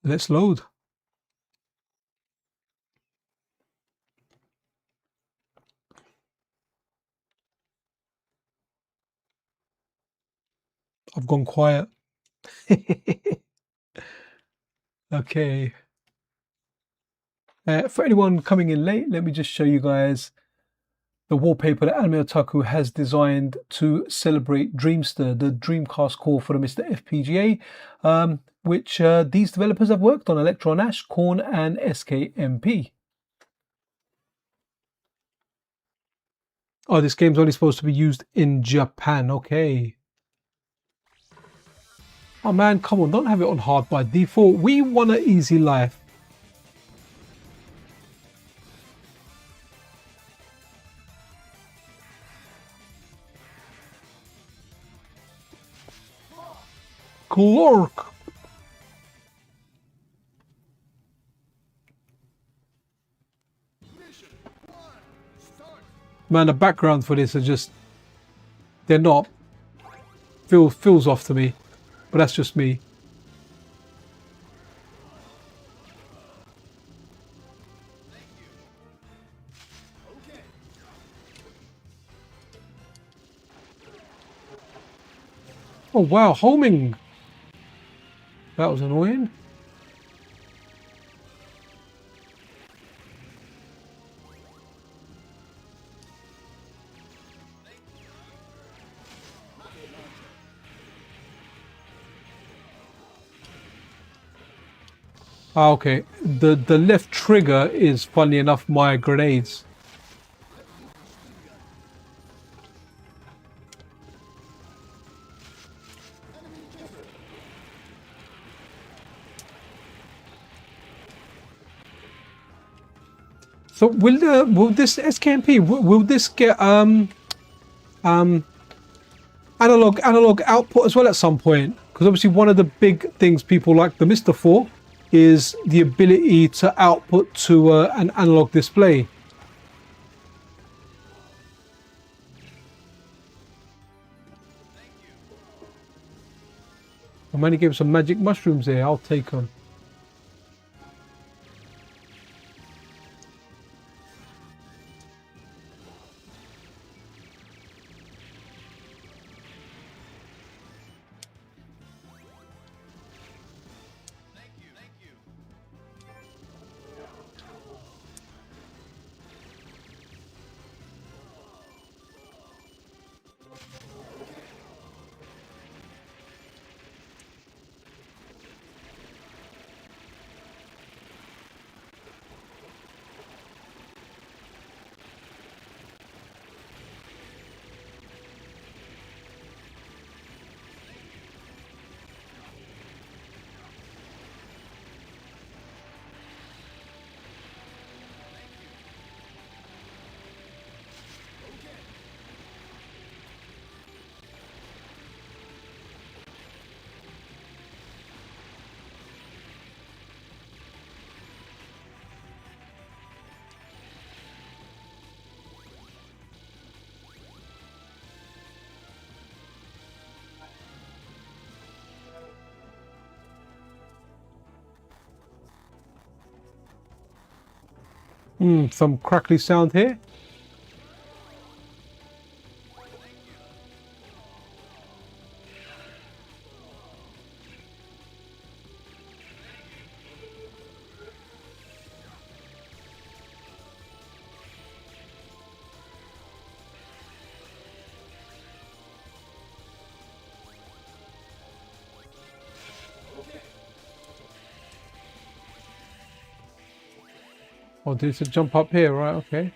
Let's load. I've gone quiet. Okay. For anyone coming in late, let me just show you guys the wallpaper that Anime Otaku has designed to celebrate Dreamster, the Dreamcast core for the MiSTerFPGA, which these developers have worked on: Electron Ash, Korn, and SKMP. Oh, this game's only supposed to be used in Japan. Okay. Oh man, come on, don't have it on hard by default. We want an easy life. Clark. Man, the background for this are just, they're not, feels off to me, but that's just me. Oh wow, homing. That was annoying. Ah, okay. The left trigger is, funny enough, my grenades. So will this SKMP will this get analog output as well at some point? Because obviously one of the big things people like the MiSTer for is the ability to output to an analog display. I managed to give some magic mushrooms there. I'll take them. Some crackly sound here. Oh, did it jump up here? Right, okay.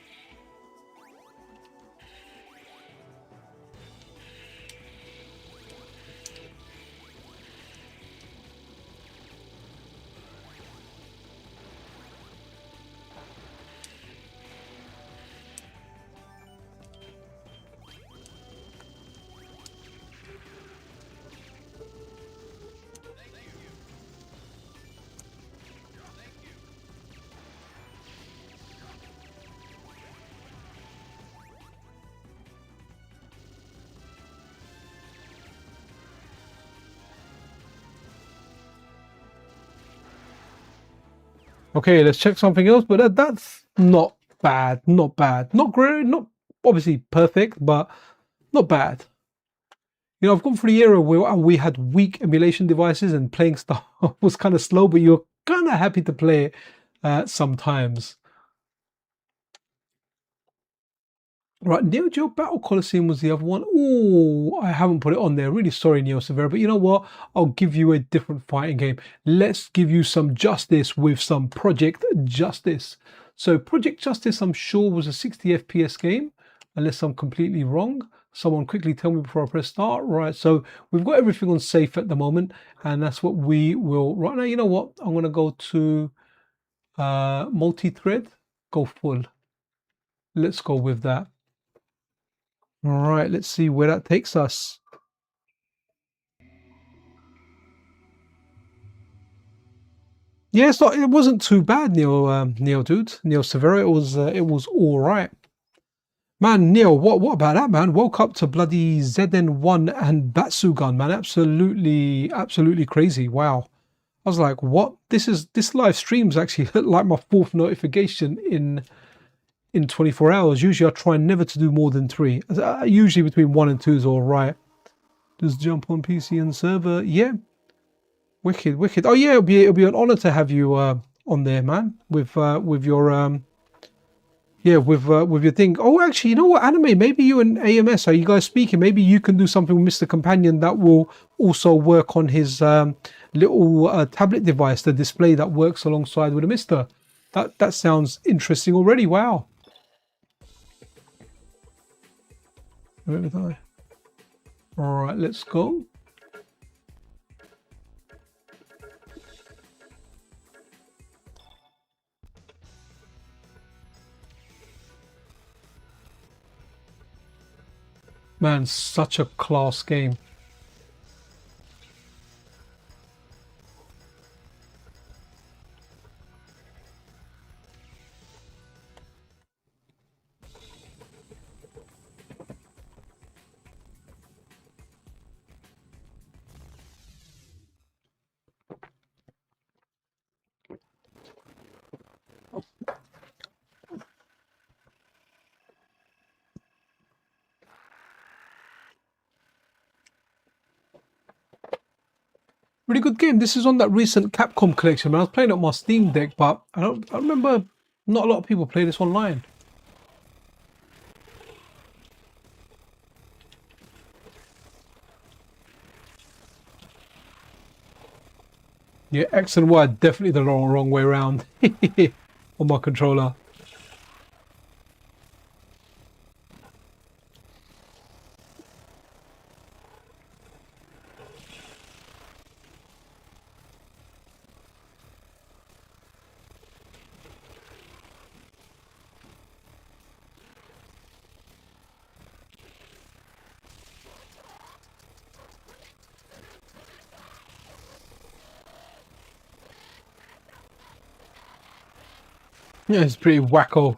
Okay, let's check something else, but that's not bad, not bad. Not great, not obviously perfect, but not bad. You know, I've gone through the era where we had weak emulation devices and playing stuff was kind of slow, but you're kind of happy to play it sometimes. Right, Neo Geo Battle Coliseum was the other one. Oh, I haven't put it on there. Really sorry, Neo Severa, but you know what? I'll give you a different fighting game. Let's give you some justice with some Project Justice. So Project Justice, I'm sure, was a 60 FPS game, unless I'm completely wrong. Someone quickly tell me before I press start. Right, so we've got everything on safe at the moment, and that's what we will. Right now, you know what? I'm going to go to multi-thread, go full. Let's go with that. All right, let's see where that takes us. Yeah, it wasn't too bad, Neil dude, Neil Severa. It was all right. Man, Neil, what about that, man? Woke up to bloody ZN1 and Batsugun, man. Absolutely crazy. Wow. I was like, what? This live stream's actually like my fourth notification in 24 hours. Usually I try never to do more than 3. Usually between 1 and 2 is all right. Just jump on PCN server. Yeah. Wicked. Oh yeah, it'll be an honor to have you on there, man. With your with your thing. Oh, actually, you know what, Anime? Maybe you and AMS, are you guys speaking? Maybe you can do something with Mr. Companion that will also work on his little tablet device, the display that works alongside with a MiSTer. That sounds interesting already. Wow. Where did I? All right, let's go. Man, such a class game. Really good game. This is on that recent Capcom collection. I was playing it on my Steam Deck, but I remember not a lot of people play this online. Yeah, X and Y are definitely the wrong way around on my controller. Yeah, it's pretty wacko.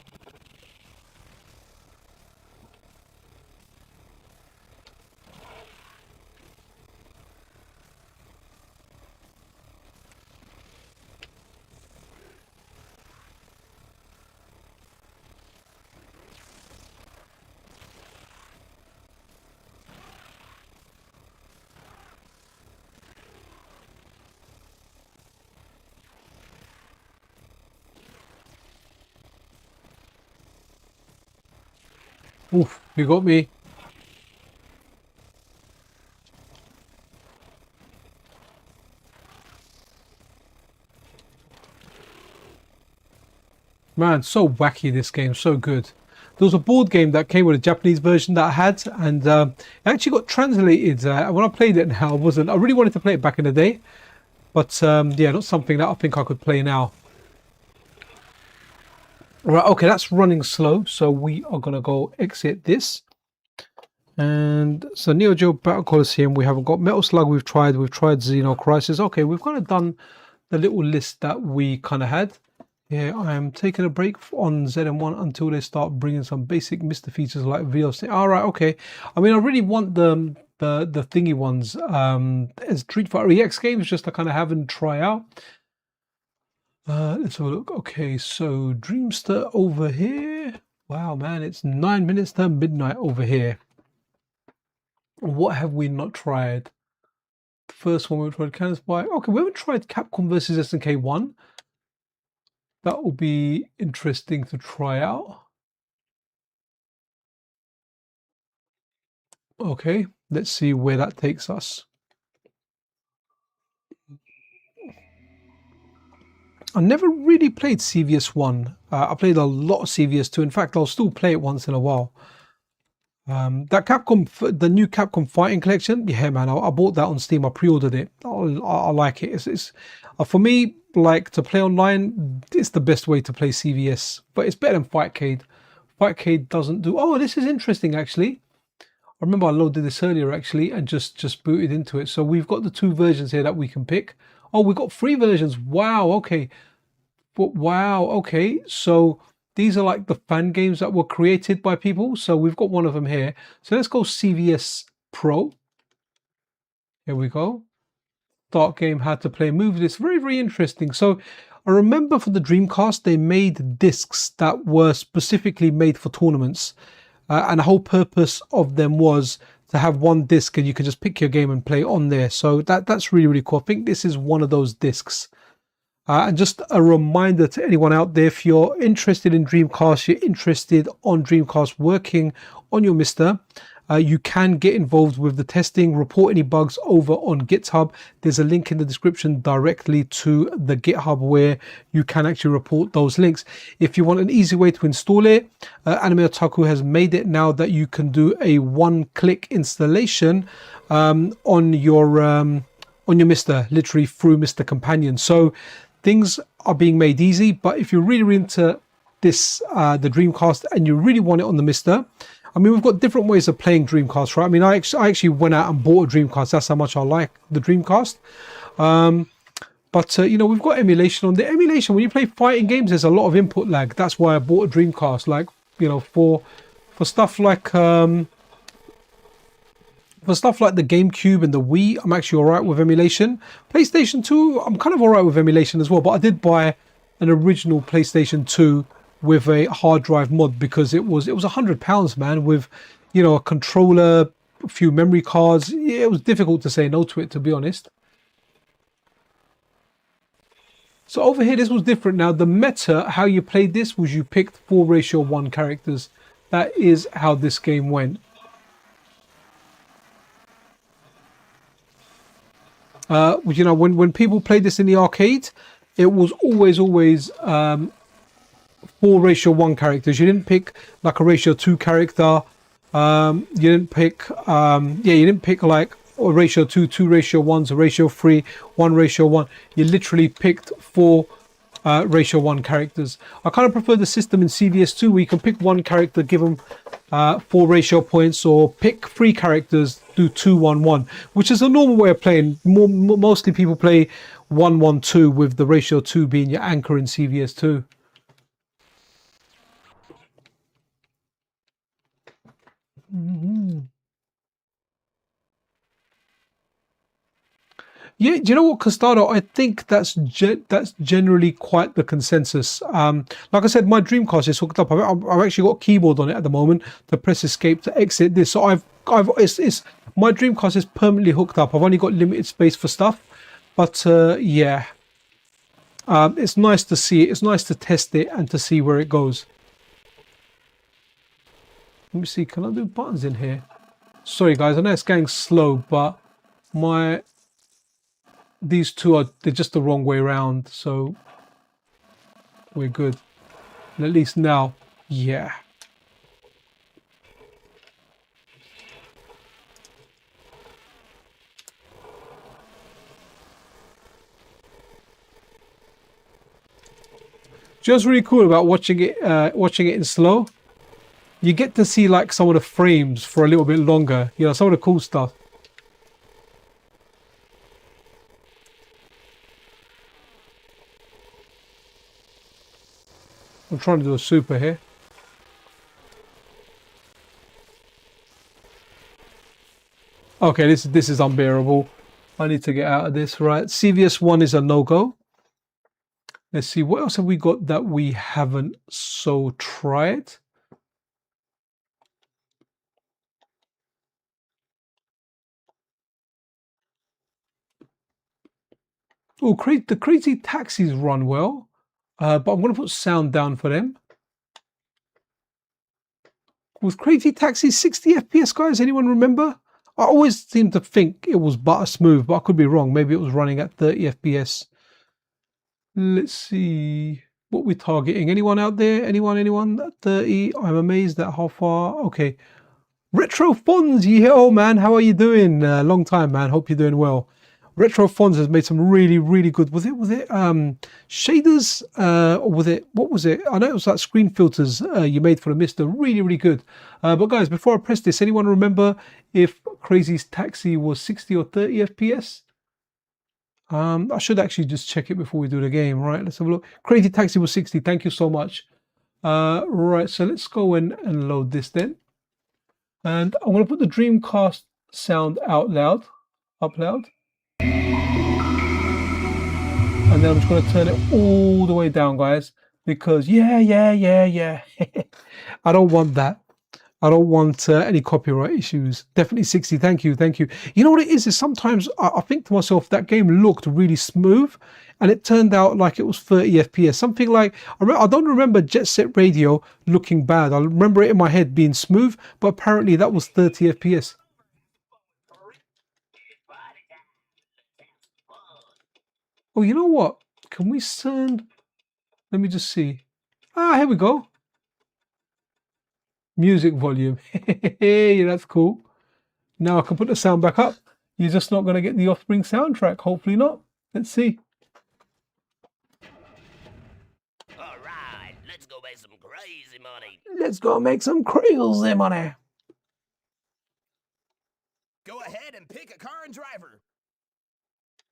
Oof, you got me. Man, so wacky this game, so good. There was a board game that came with a Japanese version that I had, and it actually got translated. When I played it now, I really wanted to play it back in the day, but yeah, not something that I think I could play now. Right, okay, that's running slow, so we are gonna go exit this. And so Neo Geo Battle Coliseum, we haven't got. Metal Slug, we've tried Xeno Crisis. Okay, we've kind of done the little list that we kind of had. Yeah, I am taking a break on ZM1 until they start bringing some basic MiSTer features like VLC. All right, okay. I mean, I really want the thingy ones as Street Fighter EX games just to kind of have and try out. Let's have a look. Okay, so Dreamster over here. Wow, man, it's 9 minutes to midnight over here. What have we not tried? The first one we tried Canvas by. Okay, we haven't tried Capcom versus SNK 1. That will be interesting to try out. Okay, let's see where that takes us. I never really played CVS 1. I played a lot of CVS 2. In fact, I'll still play it once in a while. That Capcom, the new Capcom Fighting Collection, yeah, man, I bought that on Steam. I pre-ordered it. I like it. It's for me, like, to play online, it's the best way to play CVS, but it's better than Fightcade. Fightcade doesn't do. Oh, this is interesting actually. I remember I loaded this earlier actually and just booted into it. So we've got the 2 versions here that we can pick. Oh, we've got 3 versions. Wow. Okay. But wow. Okay. So these are like the fan games that were created by people. So we've got one of them here. So let's go CVS Pro. Here we go. Start game, how to play, move this. Very, very interesting. So I remember for the Dreamcast, they made discs that were specifically made for tournaments. And the whole purpose of them was to have one disc and you can just pick your game and play on there. So that's really, really cool. I think this is one of those discs. And just a reminder to anyone out there, if you're interested in Dreamcast, you're interested on Dreamcast working on your MiSTer, you can get involved with the testing, report any bugs over on GitHub. There's a link in the description directly to the GitHub where you can actually report those links. If you want an easy way to install it, Anime Otaku has made it now that you can do a one-click installation on your MiSTer, literally through MiSTer Companion. So things are being made easy, but if you're really into this, the Dreamcast, and you really want it on the MiSTer, I mean, we've got different ways of playing Dreamcast, right? I mean, I actually went out and bought a Dreamcast. That's how much I like the Dreamcast. But you know, we've got emulation on the emulation. When you play fighting games, there's a lot of input lag. That's why I bought a Dreamcast. Like, you know, for stuff like the GameCube and the Wii, I'm actually all right with emulation. PlayStation 2, I'm kind of all right with emulation as well. But I did buy an original PlayStation 2 with a hard drive mod because it was £100, man, with, you know, a controller, a few memory cards. Yeah, it was difficult to say no to it, to be honest. So over here, this was different. Now the meta, how you played this was you picked 4:1 characters. That is how this game went. You know, when people played this in the arcade, it was always 4:1 characters. You didn't pick like a ratio 2 character. You didn't pick you didn't pick like a ratio 2, 2:1s, a ratio 3, 1:1. You literally picked 4:1 characters. I kind of prefer the system in CVS2 where you can pick one character, give them 4 ratio points, or pick 3 characters, do 2-1-1, which is a normal way of playing. Mostly people play 1-1-2 with the ratio 2 being your anchor in CVS2. Yeah, do you know what, Costado? I think that's generally quite the consensus. Like I said, my Dreamcast is hooked up. I've actually got a keyboard on it at the moment to press escape to exit this. So my Dreamcast is permanently hooked up. I've only got limited space for stuff, but yeah, it's nice to see it. It's nice to test it and to see where it goes. Let me see, can I do buttons in here? Sorry guys, I know it's going slow, but these two they're just the wrong way around, so we're good. And at least now, yeah. Just really cool about watching it in slow. You get to see like some of the frames for a little bit longer. You know, some of the cool stuff. I'm trying to do a super here. Okay, this is unbearable. I need to get out of this. Right, CVS1 is a no-go. Let's see, what else have we got that we haven't so tried? Oh, the Crazy Taxis run well, but I'm going to put sound down for them. Was Crazy Taxi 60 FPS, guys? Anyone remember? I always seem to think it was butter smooth, but I could be wrong. Maybe it was running at 30 FPS. Let's see what we're targeting. Anyone out there? Anyone at 30? I'm amazed at how far. Okay. Retro Fonz, oh man, how are you doing? Long time, man. Hope you're doing well. Retro Fonz has made some really good. Was it shaders? Or what was it? I know it was like screen filters you made for the MiSTer. Really good. But guys, before I press this, anyone remember if Crazy Taxi was 60 or 30 FPS? I should actually just check it before we do the game. Right, let's have a look. Crazy Taxi was 60. Thank you so much. Right, so let's go and load this then. And I'm going to put the Dreamcast sound up loud. And then I'm just going to turn it all the way down, guys. Because, yeah. I don't want that. I don't want any copyright issues. Definitely 60. Thank you. You know what it is sometimes I think to myself, that game looked really smooth and it turned out like it was 30 FPS. Something like, I don't remember Jet Set Radio looking bad. I remember it in my head being smooth, but apparently that was 30 FPS. Oh, you know what? Can we send... Let me just see. Here we go. Music volume. Hey, that's cool. Now I can put the sound back up. You're just not going to get the Offspring soundtrack. Hopefully not. Let's see. All right, let's go make some crazy money. Let's go make some crazy money. Go ahead and pick a car and driver.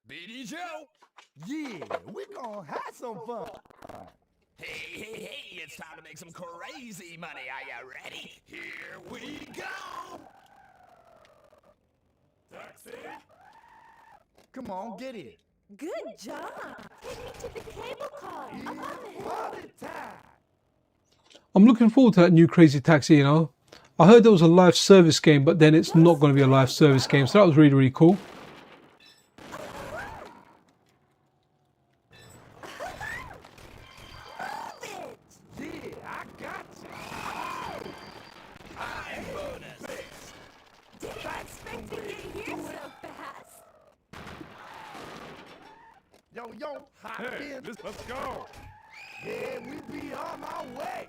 BD Joe. Yeah, we're gonna have some fun. Hey, it's time to make some crazy money. Are you ready? Here we go. Taxi! Come on, get it. Good job. Heading to the cable car. Above it. I'm looking forward to that new Crazy Taxi, you know. I heard there was a live service game, but then it's not going to be a live service game. So that was really cool. Yo, hop Hey, in. let's go! Yeah, we be on our way.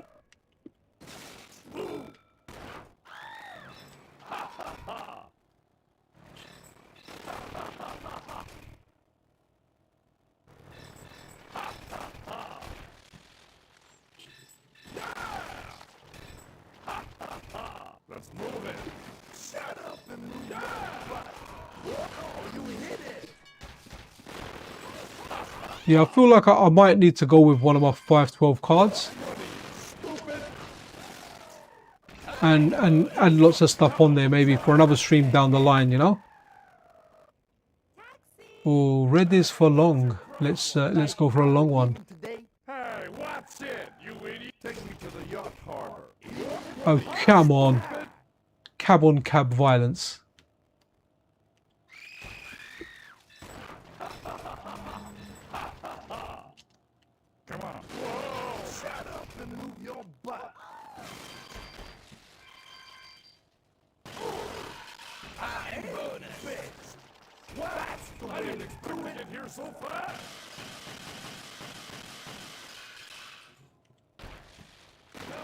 Let's move it! Shut up and move your butt. Oh, you hit it. Yeah, I feel like I might need to go with one of my 512 cards. And add lots of stuff on there, maybe for another stream down the line, you know. Oh, red is for long. Let's go for a long one. Hey, watch it! You idiot! Take me to the yacht harbor. Oh, come on. Cab on cab violence. Come on. Shut up and move your butt. What? I didn't expect to get here so fast.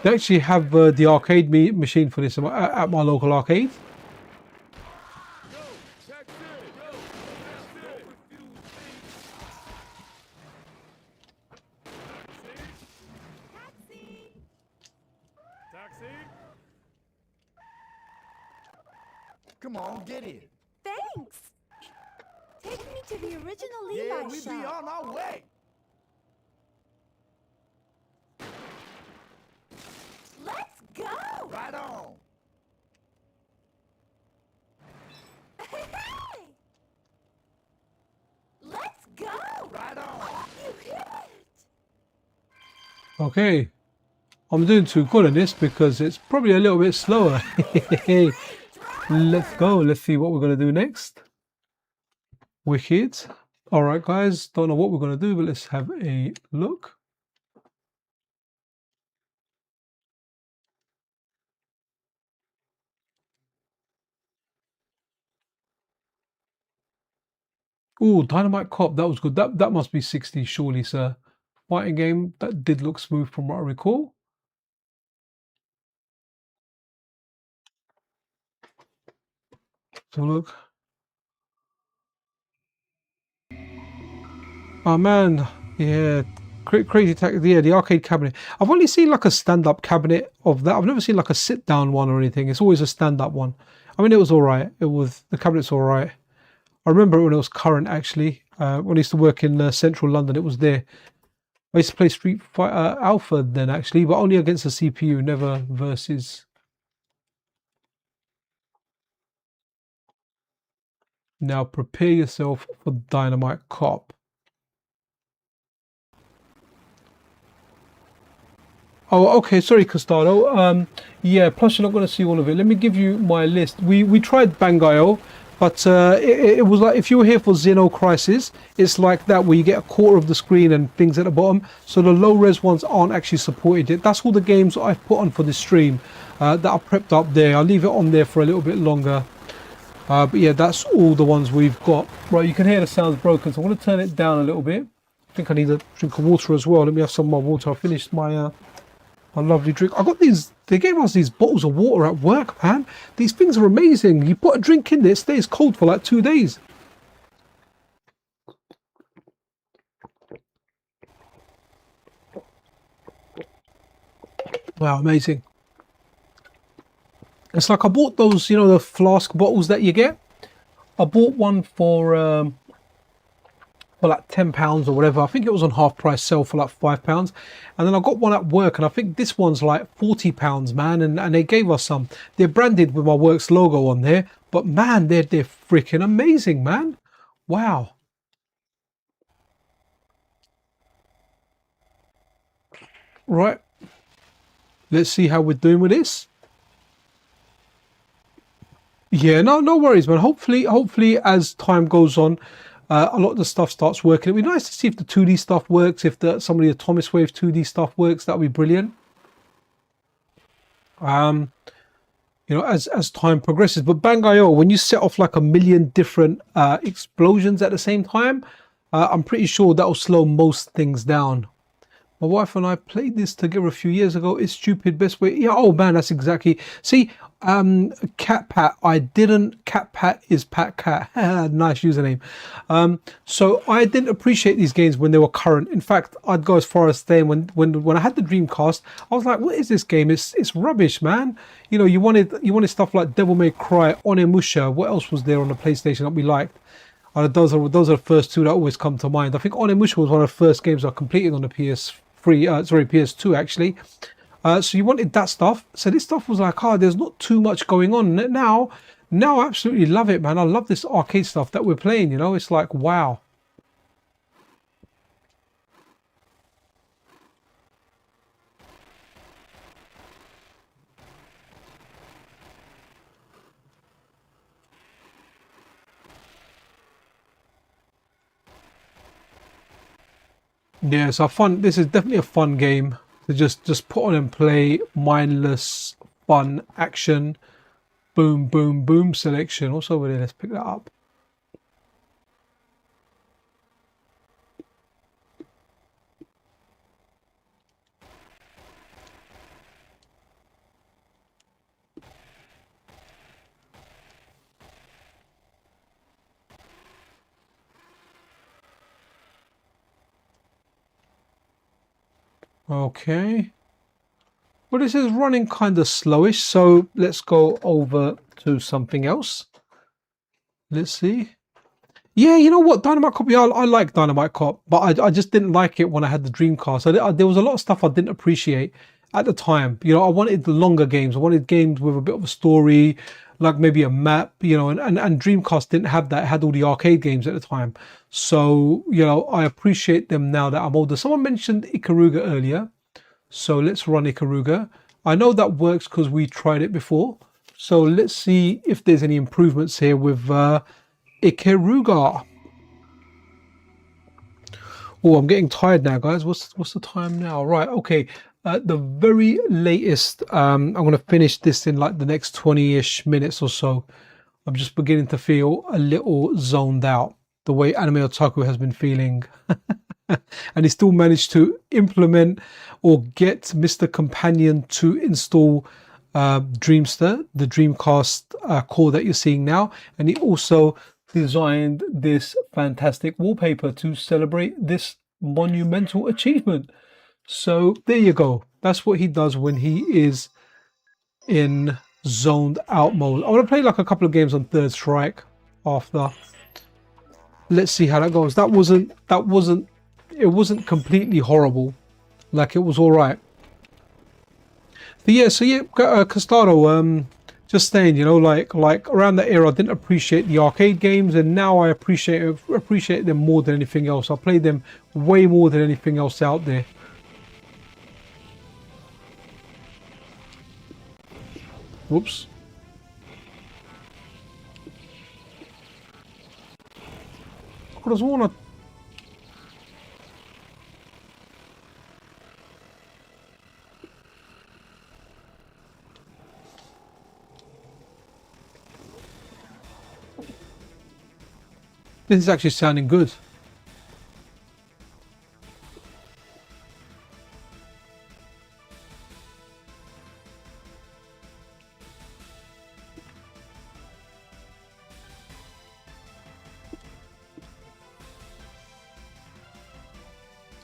They actually have the arcade machine for this at my local arcade. Taxi? Come on, get in. Thanks. Take me to the original Yeah, Levi we be shop. on our way. Let's go. Right on. Hey! Let's go. Right on. You hit it. Okay, I'm doing too good on this because it's probably a little bit slower. Let's go. Let's see what we're going to do next. Wicked. All right, guys. Don't know what we're going to do, but let's have a look. Oh, Dynamite Cop. That was good. That must be 60, surely, sir. Fighting game. That did look smooth from what I recall. So look. Oh man, yeah, crazy tech. Yeah, the arcade cabinet. I've only seen like a stand-up cabinet of that. I've never seen like a sit-down one or anything. It's always a stand-up one. I mean, it was all right. The cabinet's all right. I remember it when it was current actually. When I used to work in central London, it was there. I used to play Street Fighter Alpha then actually, but only against the CPU, never versus. Now prepare yourself for Dynamite Cop. Oh, okay. Sorry, Costado. Yeah, plus you're not going to see all of it. Let me give you my list. We tried Bang.io, but it was like if you were here for Xeno Crisis, it's like that where you get a quarter of the screen and things at the bottom. So the low res ones aren't actually supported yet. That's all the games I've put on for this stream that are prepped up there. I'll leave it on there for a little bit longer. But yeah, that's all the ones we've got. Right, you can hear the sounds broken, so I'm going to turn it down a little bit. I think I need a drink of water as well. Let me have some more water. I finished my lovely drink. I got these. They gave us these bottles of water at work, man. These things are amazing. You put a drink in there, it stays cold for like 2 days. Wow, amazing. It's like I bought those, you know, the flask bottles that you get. I bought one for like £10 or whatever. I think it was on half price sale for like £5, and then I got one at work, and I think this one's like £40, man. And they gave us some. They're branded with my works logo on there, but man, they're freaking amazing, man. Wow. Right, let's see how we're doing with this. Yeah, no worries, man. Hopefully as time goes on, a lot of the stuff starts working. It'd be nice to see if the 2D stuff works, if some of the Atomic Wave 2D stuff works. That'd be brilliant. You know, as time progresses. But Bang.io, when you set off like a million different explosions at the same time, I'm pretty sure that'll slow most things down. My wife and I played this together a few years ago. It's stupid, best way. Yeah, oh man, that's exactly. See, Cat Pat, I didn't. Cat Pat is Pat Cat. Nice username. So I didn't appreciate these games when they were current. In fact, I'd go as far as saying when I had the Dreamcast, I was like, what is this game? It's rubbish, man. You know, you wanted stuff like Devil May Cry, Onimusha. What else was there on the PlayStation that we liked? Those are the first two that always come to mind. I think Onimusha was one of the first games I completed on the PS2 actually. So you wanted that stuff. So this stuff was like, there's not too much going on. Now I absolutely love it, man. I love this arcade stuff that we're playing, you know. It's like, wow. Yeah, so fun. This is definitely a fun game to just put on and play. Mindless, fun action. Boom, boom, boom selection. What's over there? Let's pick that up. Okay. Well, this is running kind of slowish, so let's go over to something else. Let's see. Yeah, you know what, Dynamite Cop, yeah, I like Dynamite Cop, but I just didn't like it when I had the Dreamcast. There was a lot of stuff I didn't appreciate at the time. You know, I wanted the longer games. I wanted games with a bit of a story, like maybe a map, you know, and Dreamcast didn't have that. It had all the arcade games at the time. So, you know, I appreciate them now that I'm older. Someone mentioned Ikaruga earlier. So let's run Ikaruga. I know that works because we tried it before. So let's see if there's any improvements here with Ikaruga. Oh, I'm getting tired now, guys. What's the time now? Right, okay. The very latest, I'm going to finish this in like the next 20-ish minutes or so. I'm just beginning to feel a little zoned out, the way Anime Otaku has been feeling. And he still managed to implement or get Mr. Companion to install Dreamster, the Dreamcast core that you're seeing now. And he also designed this fantastic wallpaper to celebrate this monumental achievement. So there you go. That's what he does when he is in zoned out mode. I want to play like a couple of games on Third Strike after. Let's see how that goes. It wasn't completely horrible. Like, it was all right. But yeah, so yeah, Castado, just saying, you know, like around that era, I didn't appreciate the arcade games, and now I appreciate them more than anything else. I play them way more than anything else out there. Whoops. I just want to. This is actually sounding good.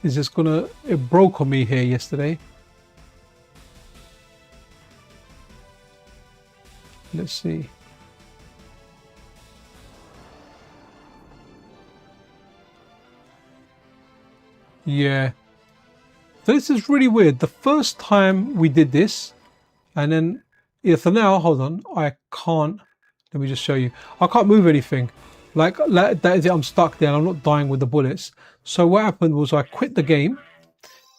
Is this gonna... It broke on me here yesterday. Let's see. Yeah. So this is really weird. The first time we did this, and then, yeah, so now, hold on, I can't, let me just show you. I can't move anything. Like that is it, I'm stuck there and I'm not dying with the bullets. So what happened was I quit the game,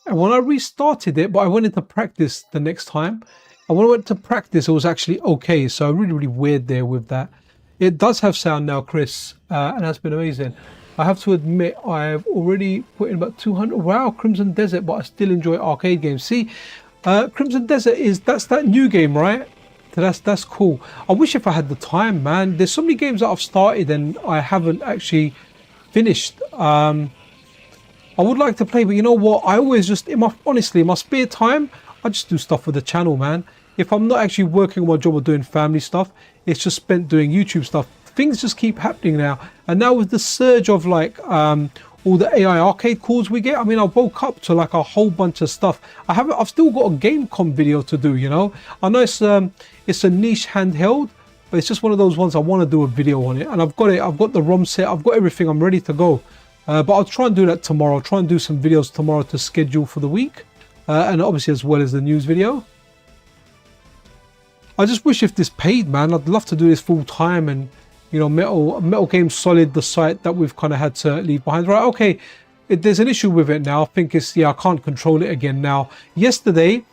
and when I restarted it, but I went into practice the next time, and when I went to practice, it was actually okay. So really weird there with that. It does have sound now, Chris, and that's been amazing. I have to admit, I've already put in about 200. Wow, Crimson Desert, but I still enjoy arcade games. See, Crimson Desert that's that new game, right? So that's cool. I wish if I had the time, man. There's so many games that I've started and I haven't actually finished. I would like to play, but you know what? I always just, honestly, in my spare time, I just do stuff for the channel, man. If I'm not actually working on my job or doing family stuff, it's just spent doing YouTube stuff. Things just keep happening now, and now with the surge of like all the AI arcade calls we get, I mean, I woke up to like a whole bunch of stuff. I've still got a Gamecom video to do, you know. I know it's a niche handheld, but it's just one of those ones I want to do a video on it, and I've got it. I've got the ROM set. I've got everything. I'm ready to go. But I'll try and do that tomorrow. I'll try and do some videos tomorrow to schedule for the week, and obviously as well as the news video. I just wish if this paid, man. I'd love to do this full time, and you know, Metal Game Solid, the site that we've kind of had to leave behind. Right, okay, there's an issue with it now. I think it's, yeah, I can't control it again now. Yesterday,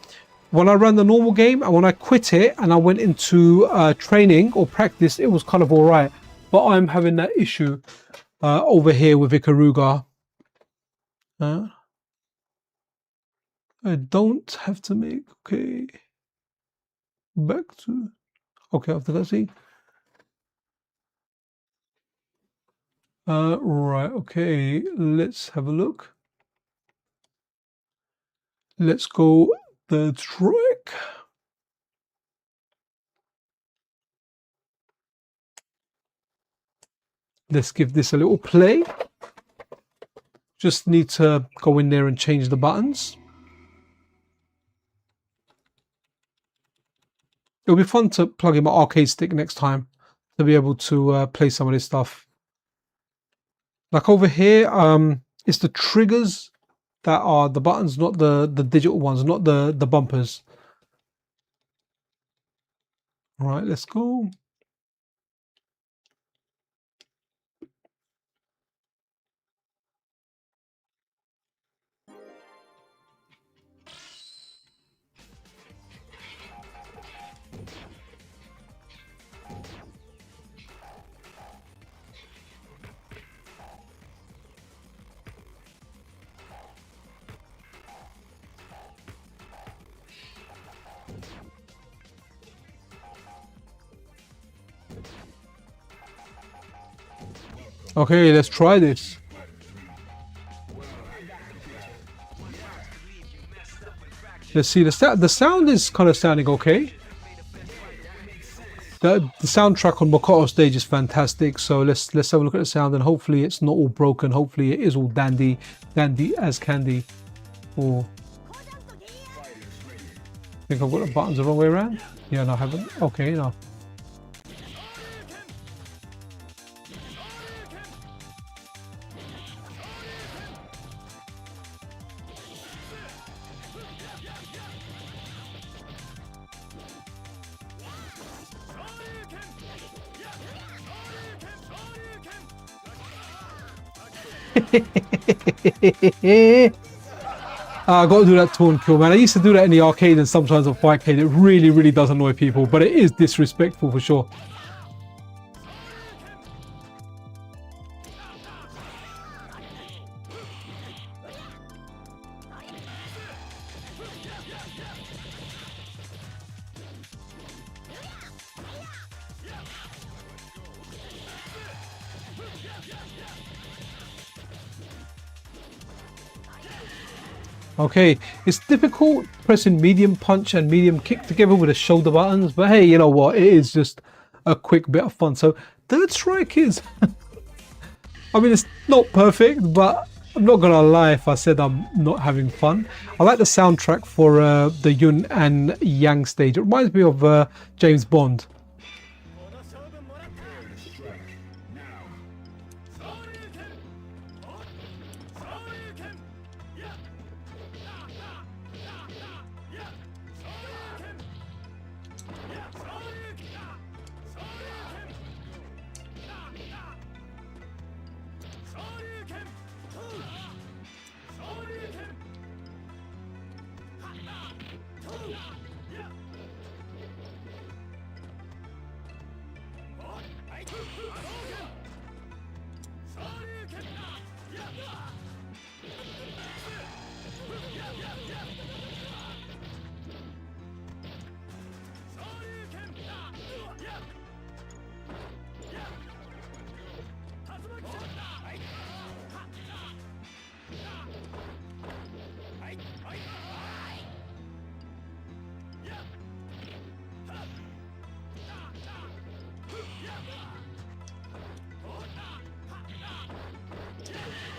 when I ran the normal game and when I quit it and I went into training or practice, it was kind of all right. But I'm having that issue over here with Ikaruga. I don't have to make, okay. Back to, okay, after that, see. Right, okay, let's have a look. Let's go the track. Let's give this a little play. Just need to go in there and change the buttons. It'll be fun to plug in my arcade stick next time to be able to play some of this stuff. Like over here, it's the triggers that are the buttons, not the digital ones, not the bumpers. All right, let's go. Okay, let's try this. Let's see, the sound is kind of sounding okay. The soundtrack on Makoto stage is fantastic, so let's have a look at the sound, and hopefully it's not all broken. Hopefully it is all dandy as candy. Or I think I've got the buttons the wrong way around. Yeah, no, I haven't. Okay, no. I got to do that taunt kill, man. I used to do that in the arcade and sometimes on Fightcade. It really does annoy people, but it is disrespectful for sure. Okay, it's difficult pressing medium punch and medium kick together with the shoulder buttons, but hey, you know what? It is just a quick bit of fun. So Third Strike is, I mean, it's not perfect, but I'm not gonna lie if I said I'm not having fun. I like the soundtrack for the Yun and Yang stage. It reminds me of James Bond.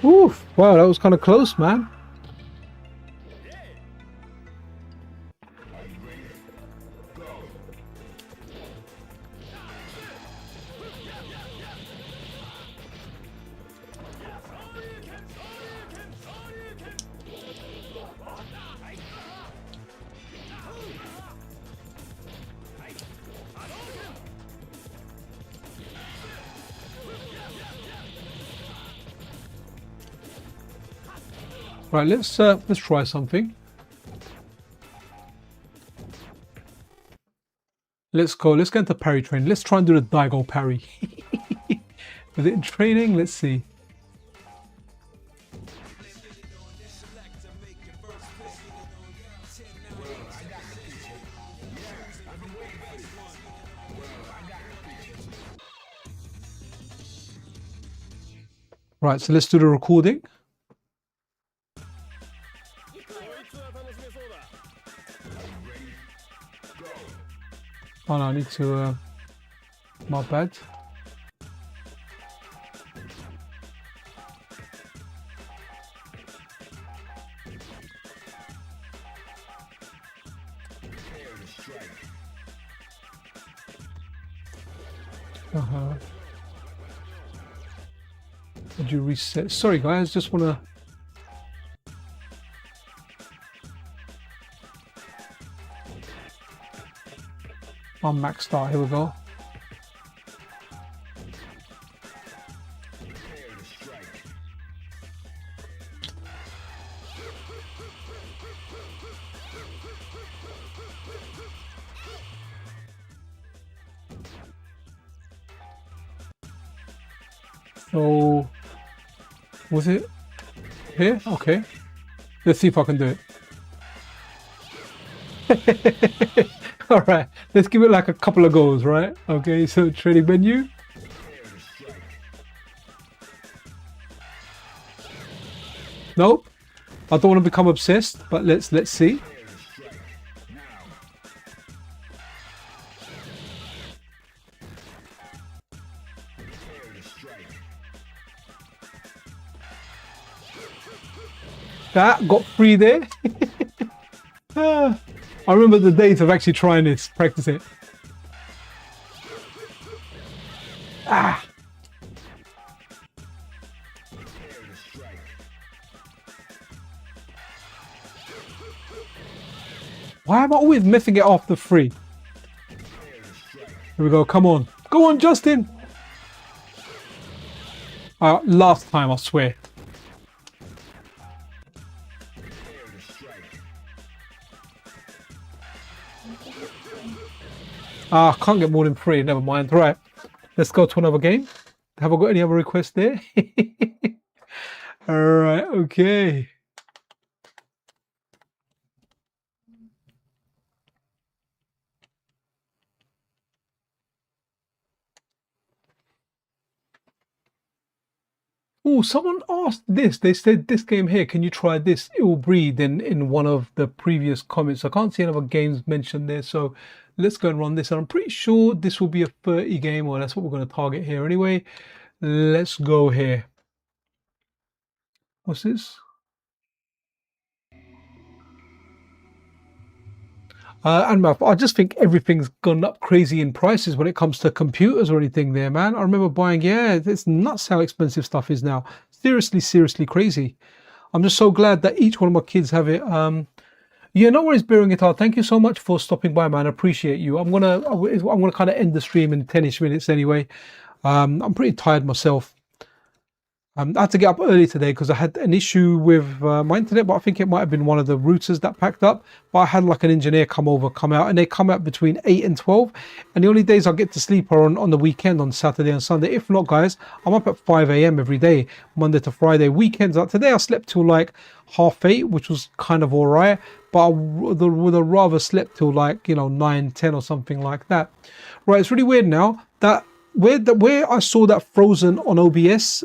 Oof, wow, that was kind of close, man. Right, let's try something. Let's go. Let's get into parry training. Let's try and do the Daigo parry. With it in training, let's see. Right, so let's do the recording. Oh no, I need to, my bad. Did you reset? Sorry guys, just wanna. On max start, here we go. So, was it here? Okay. Let's see if I can do it. All right, let's give it like a couple of goes, right? Okay, so trading menu. Nope. I don't want to become obsessed, but let's see. That got free there. I remember the days of actually trying this, practice it. Ah. Why am I always messing it off the free? Here we go, come on. Go on, Justin. Last time, I swear. Ah, can't get more than 3, never mind. Right, let's go to another game. Have I got any other requests there? All right, okay. Oh, someone asked this. They said this game here, can you try this? It will breed in one of the previous comments. I can't see any other games mentioned there, so let's go and run this. And I'm pretty sure this will be a 30 game, or that's what we're going to target here anyway. Let's go here. What's this? And I just think everything's gone up crazy in prices when it comes to computers or anything there, man. I remember buying, yeah, it's nuts how expensive stuff is now. Seriously crazy. I'm just so glad that each one of my kids have it. Yeah, no worries, Bearing Guitar. Thank you so much for stopping by, man. I appreciate you. I'm gonna kind of end the stream in 10ish minutes anyway. I'm pretty tired myself. I had to get up early today because I had an issue with my internet, but I think it might have been one of the routers that packed up. But I had like an engineer come out, and they come out between 8 and 12. And the only days I get to sleep are on the weekend, on Saturday and Sunday. If not, guys, I'm up at 5 a.m. every day, Monday to Friday. Weekends, like today, I slept till like 7:30, which was kind of all right. But I would have rather slept till like, 9, 10 or something like that. Right, it's really weird now that where I saw that frozen on OBS,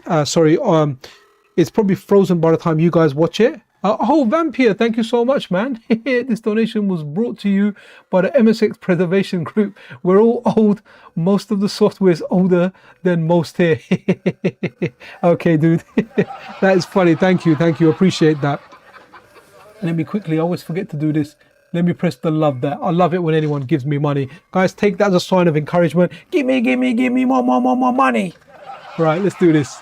it's probably frozen by the time you guys watch it. Vampire, thank you so much, man. This donation was brought to you by the MSX Preservation Group. We're all old. Most of the software is older than most here. Okay, dude. That is funny. Thank you. Appreciate that. Let me quickly, I always forget to do this. Let me press the love there. I love it when anyone gives me money. Guys, take that as a sign of encouragement. Give me more money. Right, let's do this.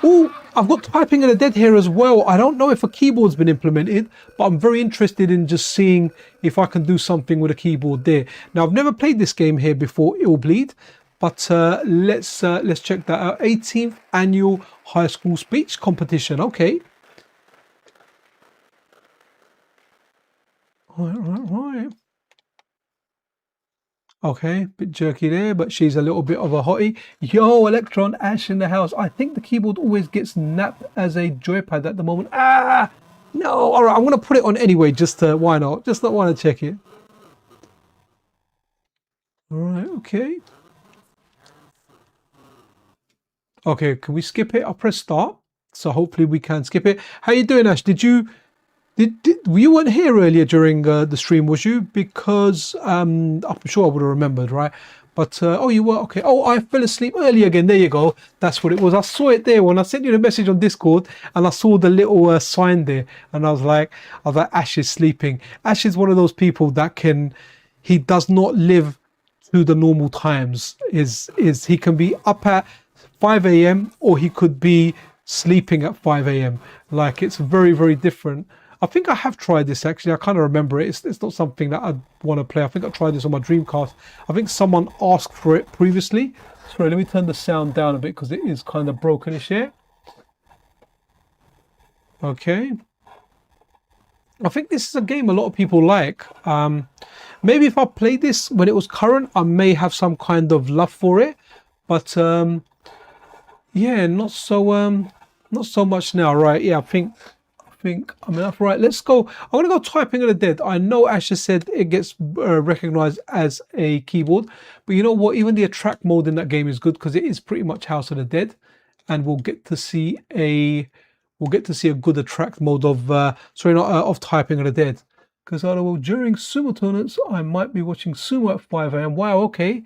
Oh, I've got typing in the dead here as well. I don't know if a keyboard's been implemented, but I'm very interested in just seeing if I can do something with a keyboard there. Now, I've never played this game here before, It'll Bleed, but let's check that out. 18th annual high school speech competition. Okay. Right. Okay, bit jerky there, but she's a little bit of a hottie. Yo, Electron, Ash in the house. I think the keyboard always gets napped as a joypad at the moment. Ah, no. All right, I'm going to put it on anyway, just to, why not? Just not want to check it. All right, okay. Okay, can we skip it? I'll press start. So hopefully we can skip it. How you doing, Ash? You weren't here earlier during the stream, was you? Because I'm sure I would have remembered, right? But oh, you were, okay. Oh, I fell asleep early again. There you go. That's what it was. I saw it there when I sent you the message on Discord, and I saw the little sign there, and I was like, Ash is sleeping. Ash is one of those people that he does not live to the normal times. He can be up at 5 a.m. or he could be sleeping at 5 a.m. Like, it's very, very different. I think I have tried this actually. I kind of remember it. It's not something that I want to play. I think I tried this on my Dreamcast. I think someone asked for it previously. Sorry, let me turn the sound down a bit because it is kind of brokenish here. Okay. I think this is a game a lot of people like. Maybe if I played this when it was current, I may have some kind of love for it. But yeah, not so much now. Right? Yeah, I think I'm enough. Right, let's go. I'm gonna go Typing of the Dead. I know Ash has said it gets recognized as a keyboard, but you know what? Even the attract mode in that game is good because it is pretty much House of the Dead, and we'll get to see a good attract mode of of Typing of the Dead. Because during sumo tournaments, I might be watching sumo at 5 a.m. Wow, okay.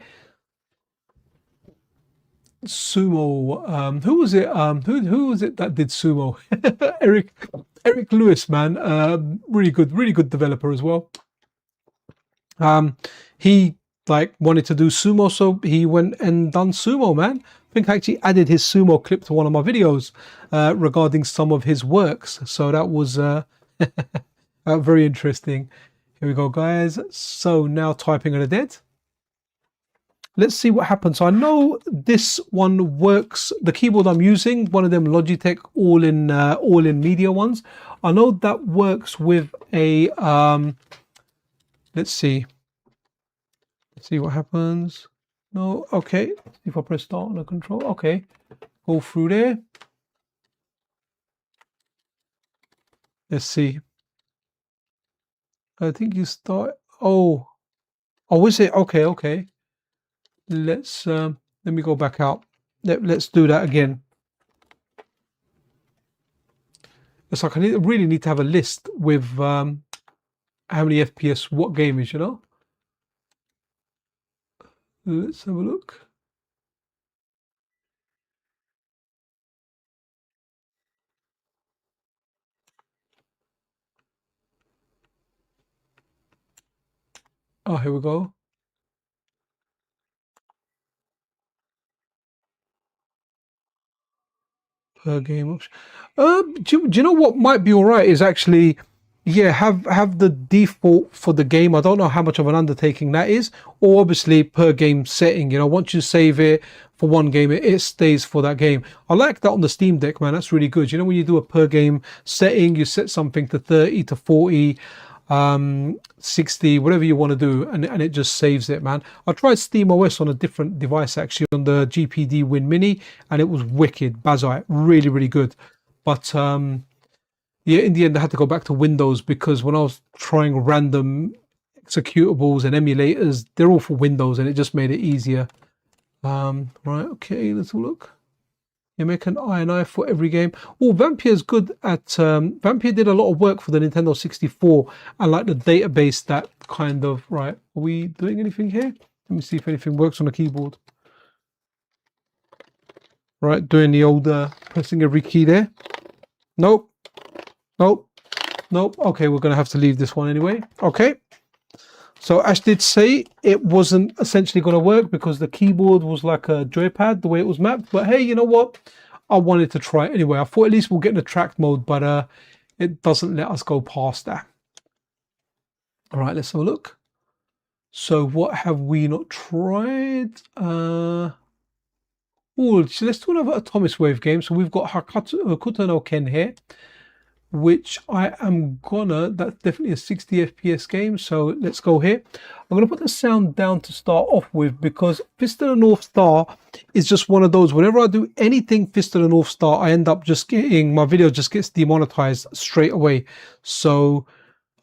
Sumo. Who was it? Who was it that did sumo? Eric Lewis, man. Really good developer as well. He like wanted to do sumo, so he went and done sumo, man. I think I actually added his sumo clip to one of my videos regarding some of his works. So that was very interesting. Here we go, guys. So now Typing of the Dead. Let's see what happens. So I know this one works. The keyboard I'm using, one of them Logitech all in media ones. I know that works with a let's see what happens. No, okay. If I press start on the control, okay. Go through there. Let's see. I think you start. Oh, is it? Okay. Let's let me go back out. Let's do that again. It's like I really need to have a list with how many FPS what game is, you know. Let's have a look. Oh, here we go. Per game option. Do you know what might be all right is actually, yeah, have the default for the game. I don't know how much of an undertaking that is, or obviously per game setting. You know, once you save it for one game, it stays for that game. I like that on the Steam Deck, man. That's really good. You know, when you do a per game setting, you set something to 30 to 40. 60, whatever you want to do, and it just saves it, man. I tried SteamOS on a different device actually, on the GPD Win Mini, and it was wicked. Bazite, really good. But yeah, in the end I had to go back to Windows because when I was trying random executables and emulators, they're all for Windows, and it just made it easier. Right, okay, let's look. You make an INI for every game. Oh, Vampire is good at Vampire did a lot of work for the Nintendo 64 and like the database that kind of. Right, are we doing anything here? Let me see if anything works on the keyboard. Right, doing the old pressing every key there. Nope. Okay, we're gonna have to leave this one anyway. Okay, so Ash did say it wasn't essentially going to work because the keyboard was like a joypad, the way it was mapped. But hey, you know what? I wanted to try it anyway. I thought at least we'll get in the track mode, but it doesn't let us go past that. All right, let's have a look. So what have we not tried? Oh, let's do another Atomic Wave game. So we've got Hokuto no Ken here, which I am gonna, that's definitely a 60 FPS game, so let's go here. I'm gonna put the sound down to start off with because Fist of the North Star is just one of those, whenever I do anything Fist of the North Star, I end up just getting, my video just gets demonetized straight away. So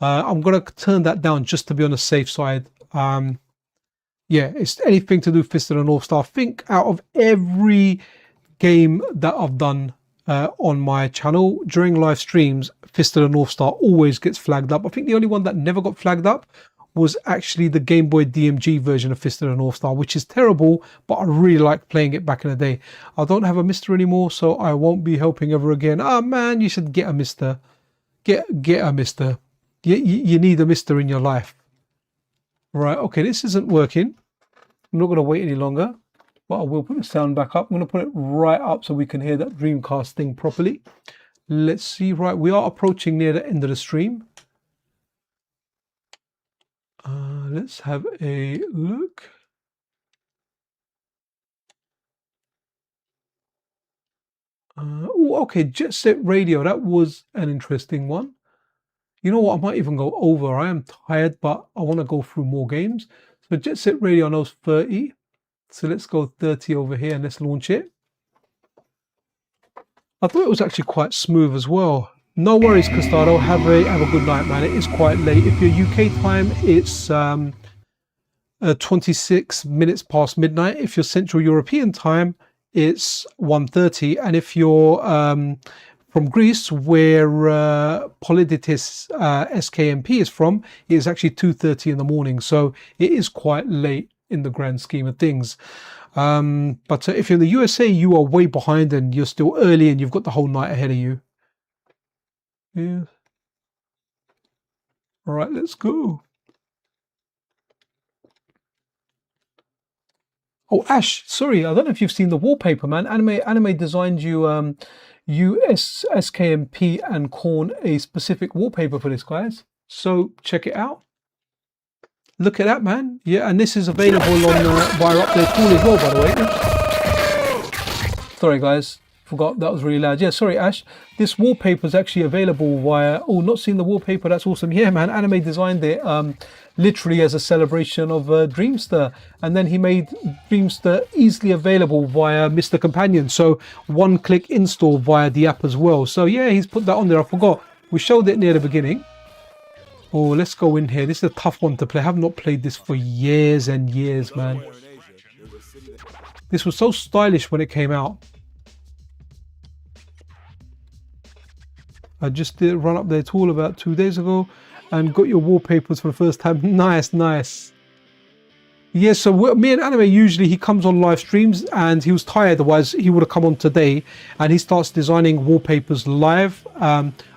I'm gonna turn that down just to be on the safe side. Yeah, it's anything to do Fist of the North Star. I think out of every game that I've done on my channel during live streams, Fist of the North Star always gets flagged up. I think the only one that never got flagged up was actually the Game Boy DMG version of Fist of the North Star, which is terrible, but I really liked playing it back in the day. I don't have a MiSTer anymore, so I won't be helping ever again. Ah, man, you should get a MiSTer. Get a MiSTer. You need a MiSTer in your life. Right, okay, this isn't working. I'm not going to wait any longer. but I will put the sound back up. I'm going to put it right up so we can hear that Dreamcast thing properly. Let's see. Right, we are approaching near the end of the stream. Let's have a look. Oh, okay, Jet Set Radio. That was an interesting one. You know what? I might even go over. I am tired, but I want to go through more games. So Jet Set Radio, I know is 30. So let's go 30 over here and let's launch it. I thought it was actually quite smooth as well. No worries, Costado. Have a good night, man. It is quite late. If you're UK time, it's 26 minutes past midnight. If you're Central European time, it's 1:30. And if you're from Greece, where Poliditis SKMP is from, it is actually 2:30 in the morning. So it is quite late in the grand scheme of things. But if you're in the USA, you are way behind and you're still early and you've got the whole night ahead of you. Yeah. All right, let's go. Oh, Ash, sorry, I don't know if you've seen the wallpaper, man. Anime designed you US SKMP and Korn a specific wallpaper for this, guys. So check it out. Look at that, man. Yeah, and this is available on via Update Tool as well, by the way. Sorry, guys. Forgot that was really loud. Yeah, sorry, Ash. This wallpaper is actually available via... Oh, not seen the wallpaper. That's awesome. Yeah, man. Anime designed it literally as a celebration of Dreamster. And then he made Dreamster easily available via MiSTer Companion. So one-click install via the app as well. So yeah, he's put that on there. I forgot. We showed it near the beginning. Oh, let's go in here. This is a tough one to play. I have not played this for years and years, man. This was so stylish when it came out. I just did run up their tool about 2 days ago and got your wallpapers for the first time. Nice, nice. Yeah, so me and Anime, usually he comes on live streams and he was tired, otherwise he would have come on today, and he starts designing wallpapers live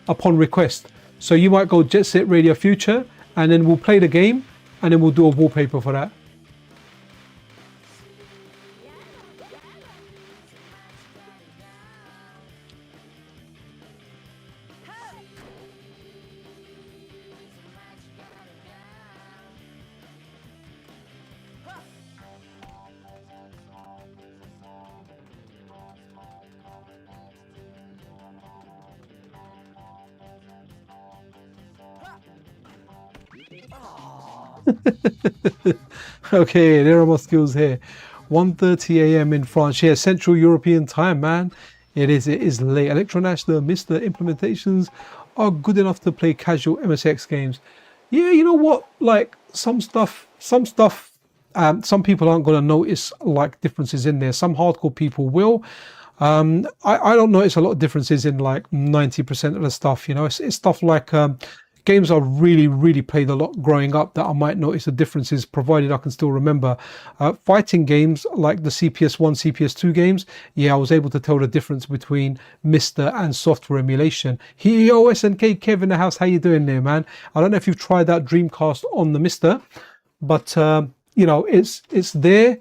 upon request. So you might go Jet Set Radio Future and then we'll play the game and then we'll do a wallpaper for that. Okay, there are my skills here. 1:30 a.m. in France. Yeah, Central European time, man. It is late. Electronash, the MiSTer implementations are good enough to play casual MSX games. Yeah, you know what? Like some stuff, some people aren't going to notice like differences in there. Some hardcore people will. I don't notice a lot of differences in like 90% of the stuff. You know, it's stuff like games I really played a lot growing up that I might notice the differences, provided I can still remember. Fighting games like the CPS1, CPS2 games, yeah, I was able to tell the difference between MiSTer and software emulation. Yo, SNK Kev in the house, how you doing there, man? I don't know if you've tried out Dreamcast on the MiSTer, but you know, it's there.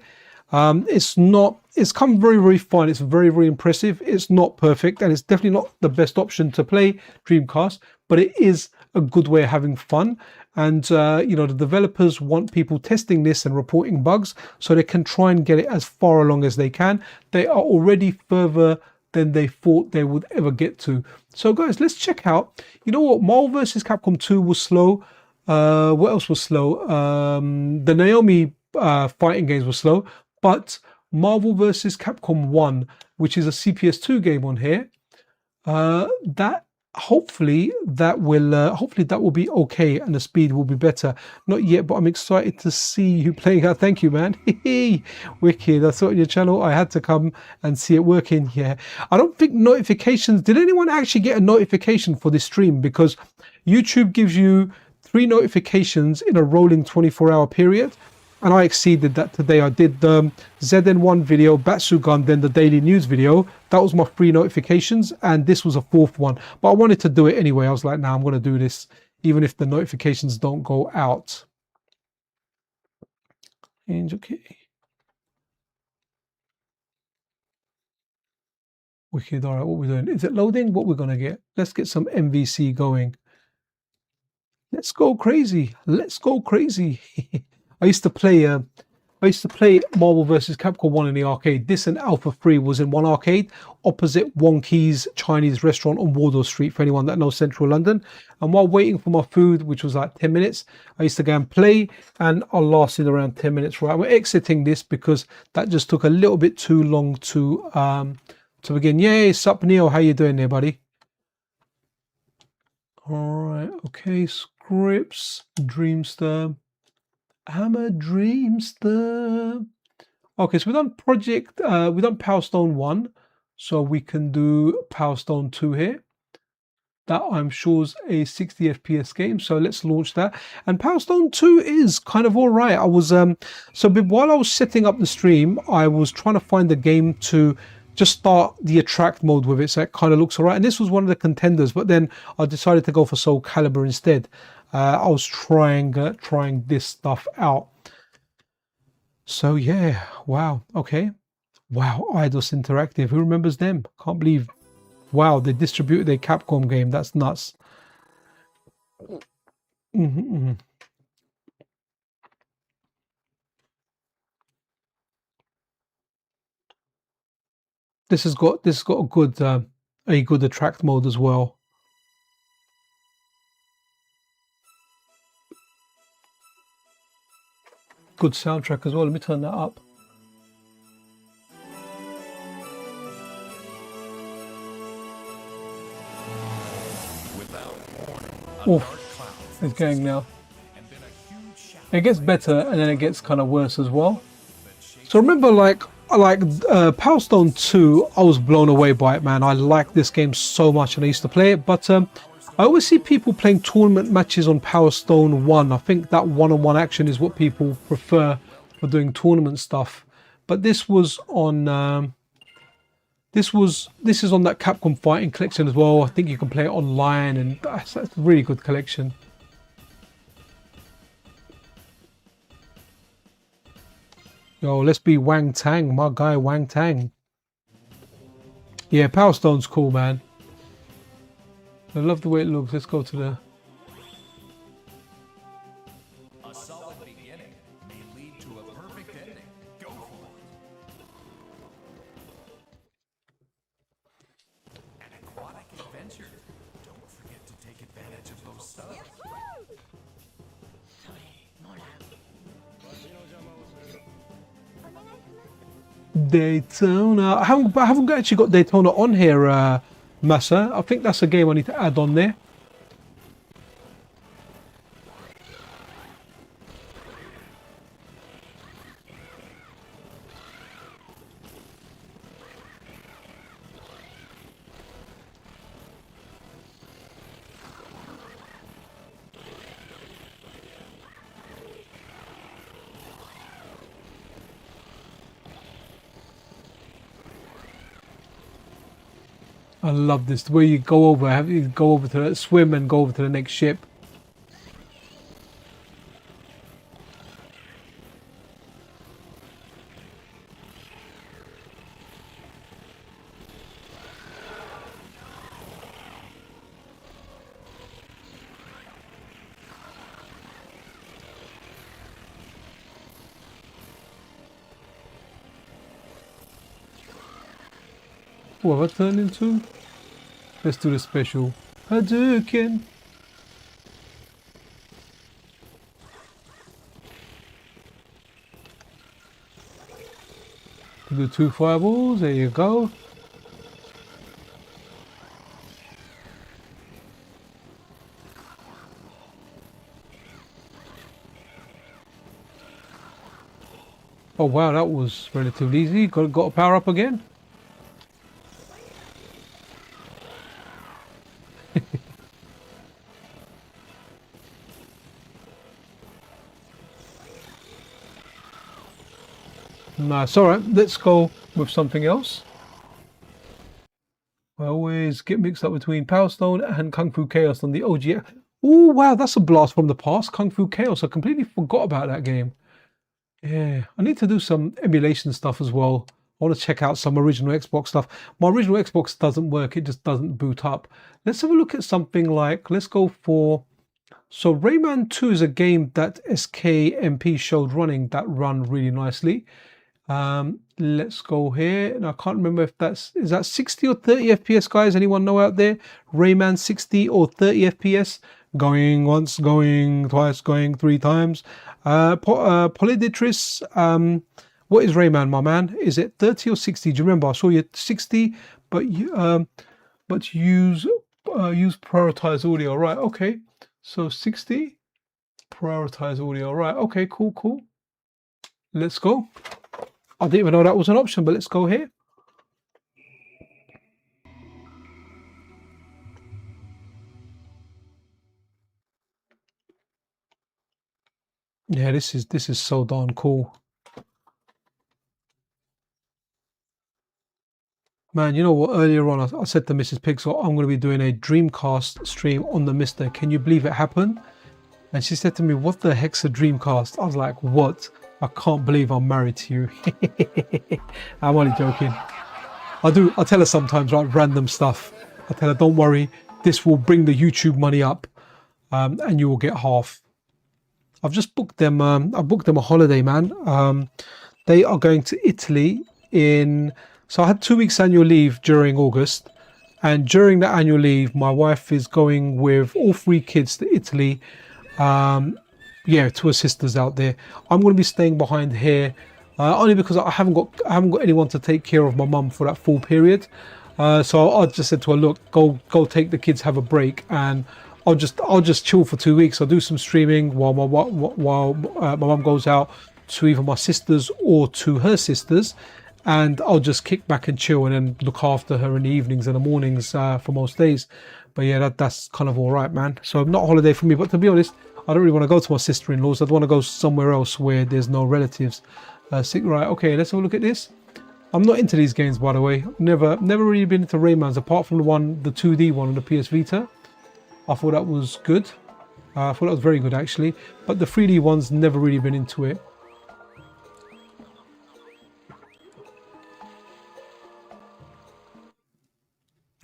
It's come very fun. It's very impressive. It's not perfect, and it's definitely not the best option to play Dreamcast, but it is a good way of having fun. And you know, the developers want people testing this and reporting bugs so they can try and get it as far along as they can. They are already further than they thought they would ever get to. So guys, let's check out, you know what, Marvel vs. Capcom 2 was slow. What else was slow? The Naomi fighting games were slow, but Marvel vs. Capcom 1, which is a CPS2 game on here, that hopefully that will be okay and the speed will be better. Not yet, but I'm excited to see you playing out. Thank you, man. Wicked. I saw it on your channel. I had to come and see it working. Yeah, I don't think notifications, did anyone actually get a notification for this stream? Because YouTube gives you 3 notifications in a rolling 24-hour period. And I exceeded that today. I did the ZN1 video, Batsugan, then the daily news video. That was my 3 notifications, and this was a 4th one. But I wanted to do it anyway. I was like, nah, I'm going to do this, even if the notifications don't go out. And okay. Wicked. All right, what we're doing? Is it loading? What we're gonna get? Let's get some MVC going. Let's go crazy. Let's go crazy. I used to play Marvel vs. Capcom 1 in the arcade. This and Alpha 3 was in one arcade opposite Wonky's Chinese restaurant on Wardour Street, for anyone that knows central London. And while waiting for my food, which was like 10 minutes, I used to go and play, and I lasted around 10 minutes. Right, we're exiting this because that just took a little bit too long to begin. Yay, sup Neil, how you doing there, buddy? All right, okay, scripts, Dreamster. Hammer Dreamster. Okay, so we've done we've done Power Stone 1, so we can do Power Stone 2 here. That I'm sure is a 60 FPS game, so let's launch that. And Power Stone 2 is kind of all right. I was while I was setting up the stream, I was trying to find the game to just start the attract mode with it, so it kind of looks all right. And this was one of the contenders, but then I decided to go for Soul Calibur instead. I was trying this stuff out. So yeah, wow, okay. Wow, Eidos Interactive, who remembers them? Can't believe, wow, they distributed a Capcom game. That's nuts. This has got a good attract mode as well. Good soundtrack as well. Let me turn that up. Oof, it's going now. It gets better and then it gets kind of worse as well. So remember, like Power Stone 2, I was blown away by it, man. I like this game so much and I used to play it, but I always see people playing tournament matches on Power Stone 1. I think that one-on-one action is what people prefer for doing tournament stuff. But this was on this is on that Capcom Fighting collection as well. I think you can play it online, and that's a really good collection. Yo, let's be Wang Tang, my guy Wang Tang. Yeah, Power Stone's cool, man. I love the way it looks. Let's go to the... A solid beginning may lead to a perfect ending. Go for it. An aquatic adventure. Don't forget to take advantage of those subs. Daytona. I haven't actually got Daytona on here, Massa. I think that's a game I need to add on there. I love this, the way you go over, to that swim and go over to the next ship. What have I turned into? Let's do the special Hadouken. Do 2 fireballs, there you go. Oh wow, that was relatively easy. Got to power up again. Nice. All right, let's go with something else. I always get mixed up between Power Stone and Kung Fu Chaos on the OG. Oh wow, that's a blast from the past. Kung Fu Chaos. I completely forgot about that game. Yeah, I need to do some emulation stuff as well want to check out some original Xbox stuff. My original Xbox doesn't work. It just doesn't boot up. Let's have a look at something like, let's go for, so Rayman 2 is a game that SKMP showed running that run really nicely. Let's go here, and I can't remember if is that 60 or 30 FPS, guys? Anyone know out there? Rayman 60 or 30 FPS? Going once, going twice, going three times. Polyditris, what is Rayman, my man? Is it 30 or 60? Do you remember? I saw you 60, but use prioritize audio, right? Okay, so 60, prioritize audio, right? Okay, cool. Let's go. I didn't even know that was an option, but let's go here. Yeah, this is so darn cool. Man, you know what? Earlier on, I said to Mrs. Pixel, I'm going to be doing a Dreamcast stream on the MiSTer. Can you believe it happened? And she said to me, what the heck's a Dreamcast? I was like, what? I can't believe I'm married to you. I'm only joking. I tell her sometimes, right, random stuff. I tell her, don't worry, this will bring the YouTube money up, and you will get half. I've just booked them. I booked them a holiday, man. They are going to Italy so I had 2 weeks annual leave during August, and during the annual leave, my wife is going with all 3 kids to Italy. Yeah, to her sisters out there. I'm going to be staying behind here, only because I haven't got anyone to take care of my mum for that full period. So I just said to her, look, go take the kids, have a break, and I'll just chill for 2 weeks. I'll do some streaming while my mum goes out to either my sisters or to her sisters, and I'll just kick back and chill and then look after her in the evenings and the mornings for most days. But yeah, that's kind of all right, man. So not a holiday for me, but to be honest, I don't really want to go to my sister-in-laws. I'd want to go somewhere else where there's no relatives. Right, okay, let's have a look at this. I'm not into these games, by the way. Never really been into Raymans, apart from the 2D one on the PS Vita. I thought that was good. I thought that was very good, actually. But the 3D ones, never really been into it.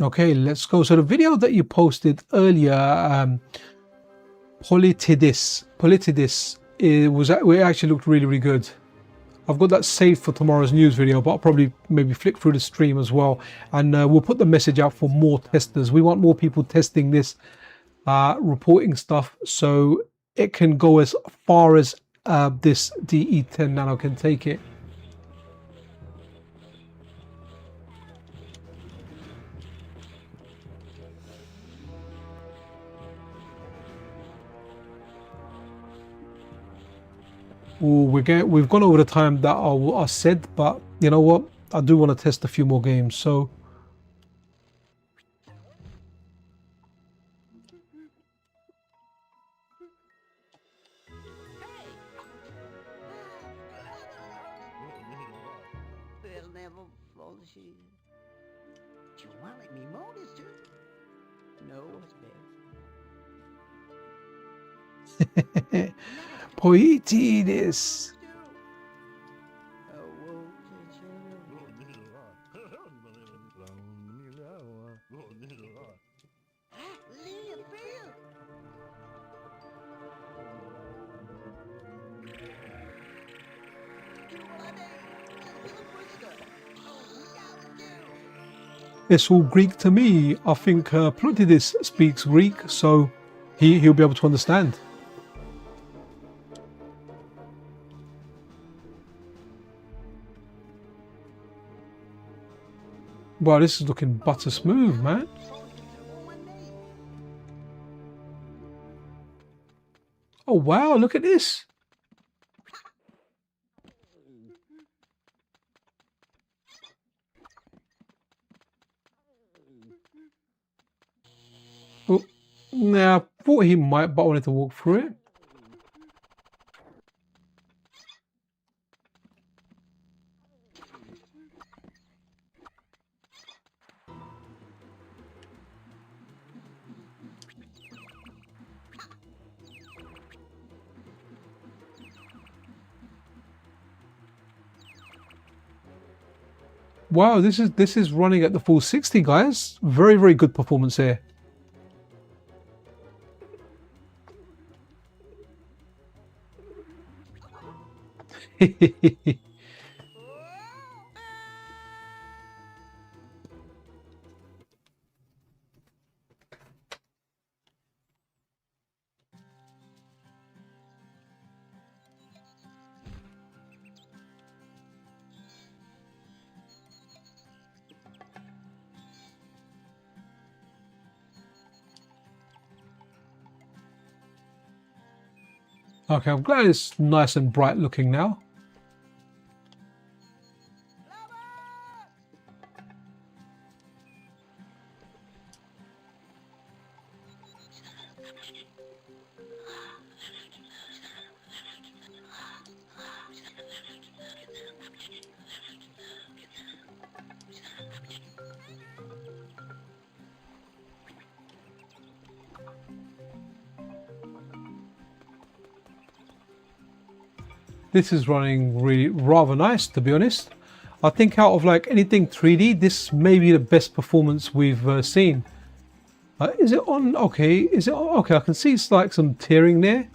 Okay, let's go. So the video that you posted earlier, Politidis, it actually looked really good. I've got that saved for tomorrow's news video, but I'll probably maybe flick through the stream as well, and we'll put the message out for more testers. We want more people testing this, reporting stuff, so it can go as far as this DE10 Nano can take it. Ooh, we've gone over the time that I said, but you know what? I do want to test a few more games, so. Do you want me more, mister? No, it's bad. Poetidis. It's all Greek to me. I think Plutidis speaks Greek, so he'll be able to understand. Wow, this is looking butter smooth, man. Oh wow, look at this. Oh, nah, I thought he might, but I wanted to walk through it. Wow, this is running at the full 60, guys. Very, very good performance here. Okay, I'm glad it's nice and bright looking now. This is running really rather nice, to be honest. I think out of like anything 3D, this may be the best performance we've seen. Is it on? Okay, is it on? Okay? I can see it's like some tearing there.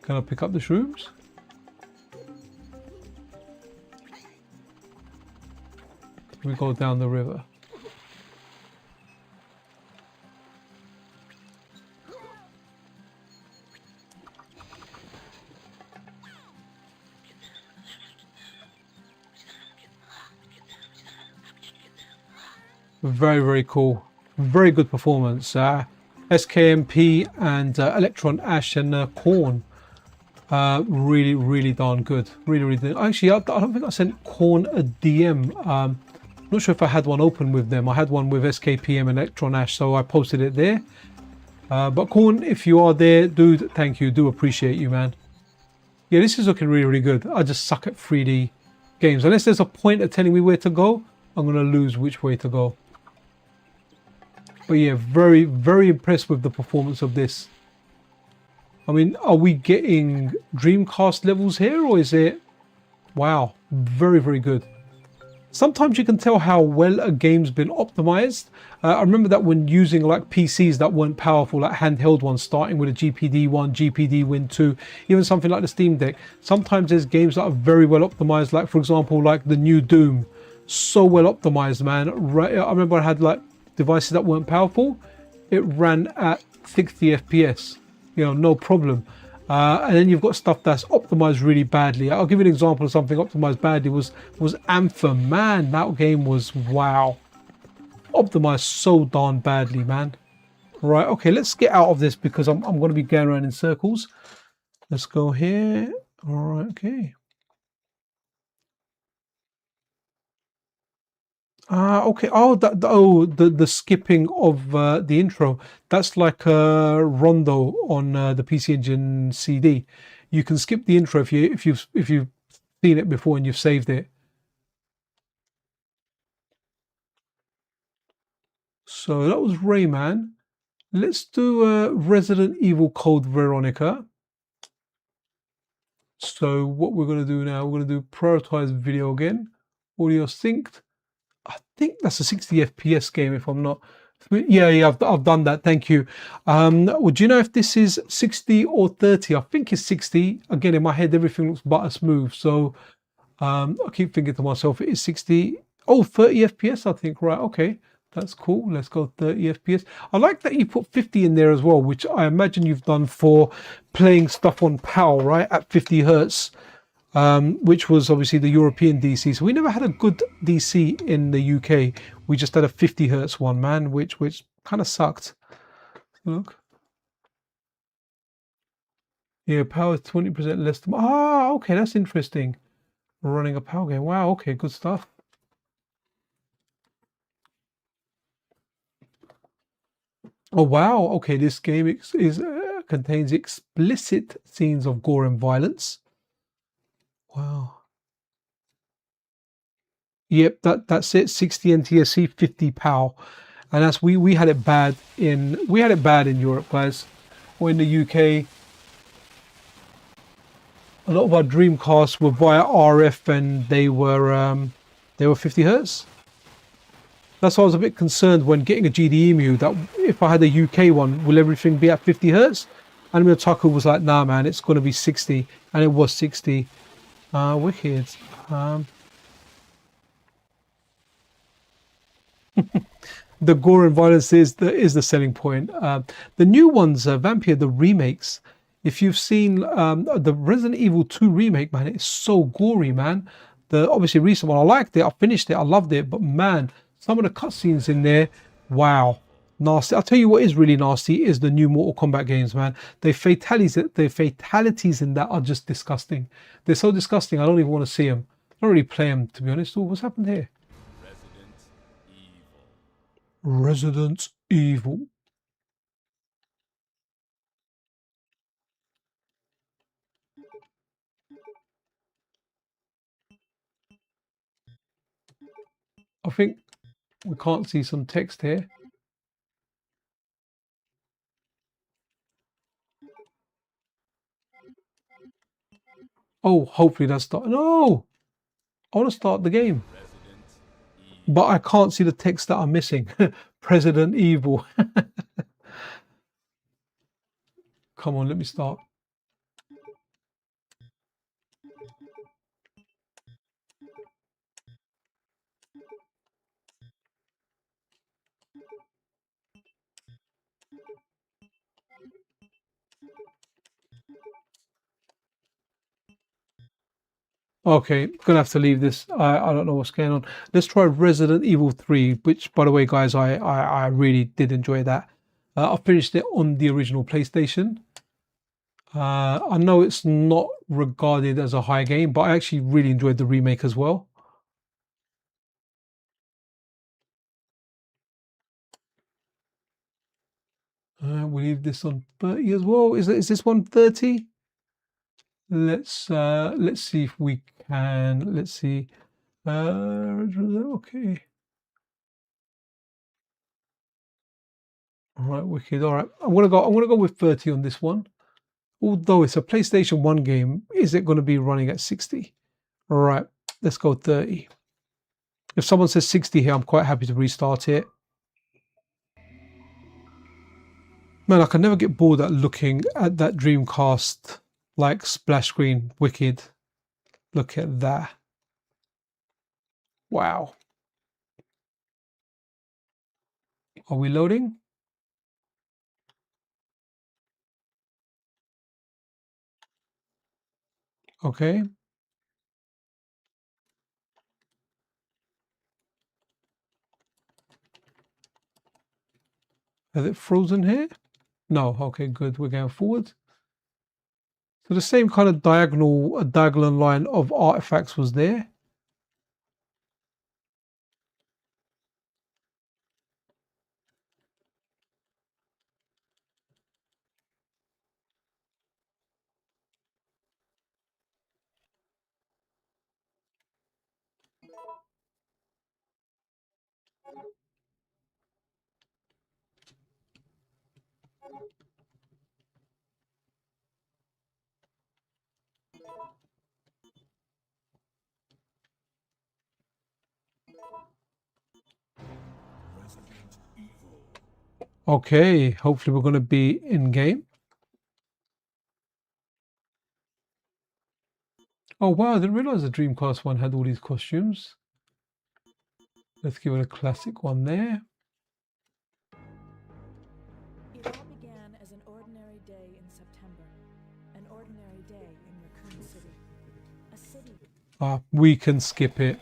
Can I pick up the shrooms? We go down the river. Very, very cool. Very good performance. SKMP and Electron Ash and Korn. Really, really darn good. Really, really good. Actually, I don't think I sent Korn a DM. Not sure if I had one open with them. I had one with SKPM and Electron Ash, so I posted it there. But Korn, if you are there, dude, thank you. Do appreciate you, man. Yeah, this is looking really, really good. I just suck at 3D games. Unless there's a pointer telling me where to go, I'm going to lose which way to go. But yeah, very, very impressed with the performance of this. I mean, are we getting Dreamcast levels here, or is it... Wow, very, very good. Sometimes you can tell how well a game's been optimized. I remember that when using like PCs that weren't powerful, like handheld ones, starting with a GPD1, GPD Win 2, even something like the Steam Deck. Sometimes there's games that are very well optimized, like for example, like the new Doom. So well optimized, man. I remember I had like devices that weren't powerful. It ran at 60 FPS, you know, no problem. And then you've got stuff that's optimized really badly. I'll give you an example of something optimized badly. Was Anthem. Man, that game was wow, optimized so darn badly, man. Right, okay, let's get out of this because I'm going to be going around in circles. Let's go here. All right, okay. Okay. Oh, the skipping of the intro. That's like a rondo on the PC Engine CD. You can skip the intro if you've seen it before and you've saved it. So that was Rayman. Let's do Resident Evil Code Veronica. So what we're going to do now, we're going to do prioritize video again. Audio synced. I think that's a 60 FPS game, if I'm not. Yeah, I've done that. Thank you. Would you know if this is 60 or 30? I think it's 60. Again, in my head, everything looks butter smooth. So I keep thinking to myself, it is 60. Oh, 30 FPS, I think. Right. Okay. That's cool. Let's go 30 FPS. I like that you put 50 in there as well, which I imagine you've done for playing stuff on PAL, right? At 50 Hertz. Which was obviously the European DC. So we never had a good DC in the UK. We just had a 50 Hertz one, man, which kind of sucked. Look. Yeah, power is 20% less. Okay, that's interesting. Running a PAL game. Wow, okay, good stuff. Oh, wow. Okay, this game contains explicit scenes of gore and violence. Wow. Yep, that's it. 60 NTSC, 50 PAL, and that's we had it bad in Europe, guys, or in the UK. a lot of our Dreamcasts were via RF and they were 50 hertz. That's why I was a bit concerned when getting a GDEMU that if I had a UK one, will everything be at 50 hertz? And Taku was like, nah, man, it's going to be 60, and it was 60. Wicked. The gore and violence is the selling point. The new ones, Vampire, the remakes. If you've seen the Resident Evil 2 remake, man, it's so gory, man. The obviously recent one, I liked it, I finished it, I loved it, but man, some of the cutscenes in there, wow, nasty. I'll tell you what is really nasty is the new Mortal Kombat games, man. The fatalities in that are just disgusting. They're so disgusting, I don't even want to see them. I don't really play them, to be honest. Oh, what's happened here? Resident Evil. I think we can't see some text here. Oh, hopefully that's start. No, I want to start the game, but I can't see the text that I'm missing. President Evil. Come on, let me start. Okay, gonna have to leave this. I don't know what's going on. Let's try Resident Evil 3, which, by the way, guys, I really did enjoy that. I finished it on the original PlayStation. I know it's not regarded as a high game, but I actually really enjoyed the remake as well. We'll leave this on 30 as well. Is this one 30? Let's see if we can. Let's see. Okay. All right, wicked. All right, I'm gonna go with 30 on this one. Although it's a PlayStation 1 game, is it going to be running at 60? All right, let's go 30. If someone says 60 here, I'm quite happy to restart it. Man, I can never get bored at looking at that Dreamcast like splash screen. Wicked. Look at that. Wow. Are we loading? Okay. Is it frozen here? No. Okay, good. We're going forward. So the same kind of diagonal line of artifacts was there. Okay, hopefully we're going to be in game. Oh wow, I didn't realize the Dreamcast one had all these costumes. Let's give it a classic one there. It all began as an ordinary day in September. An ordinary day in Raccoon City. A city. We can skip it.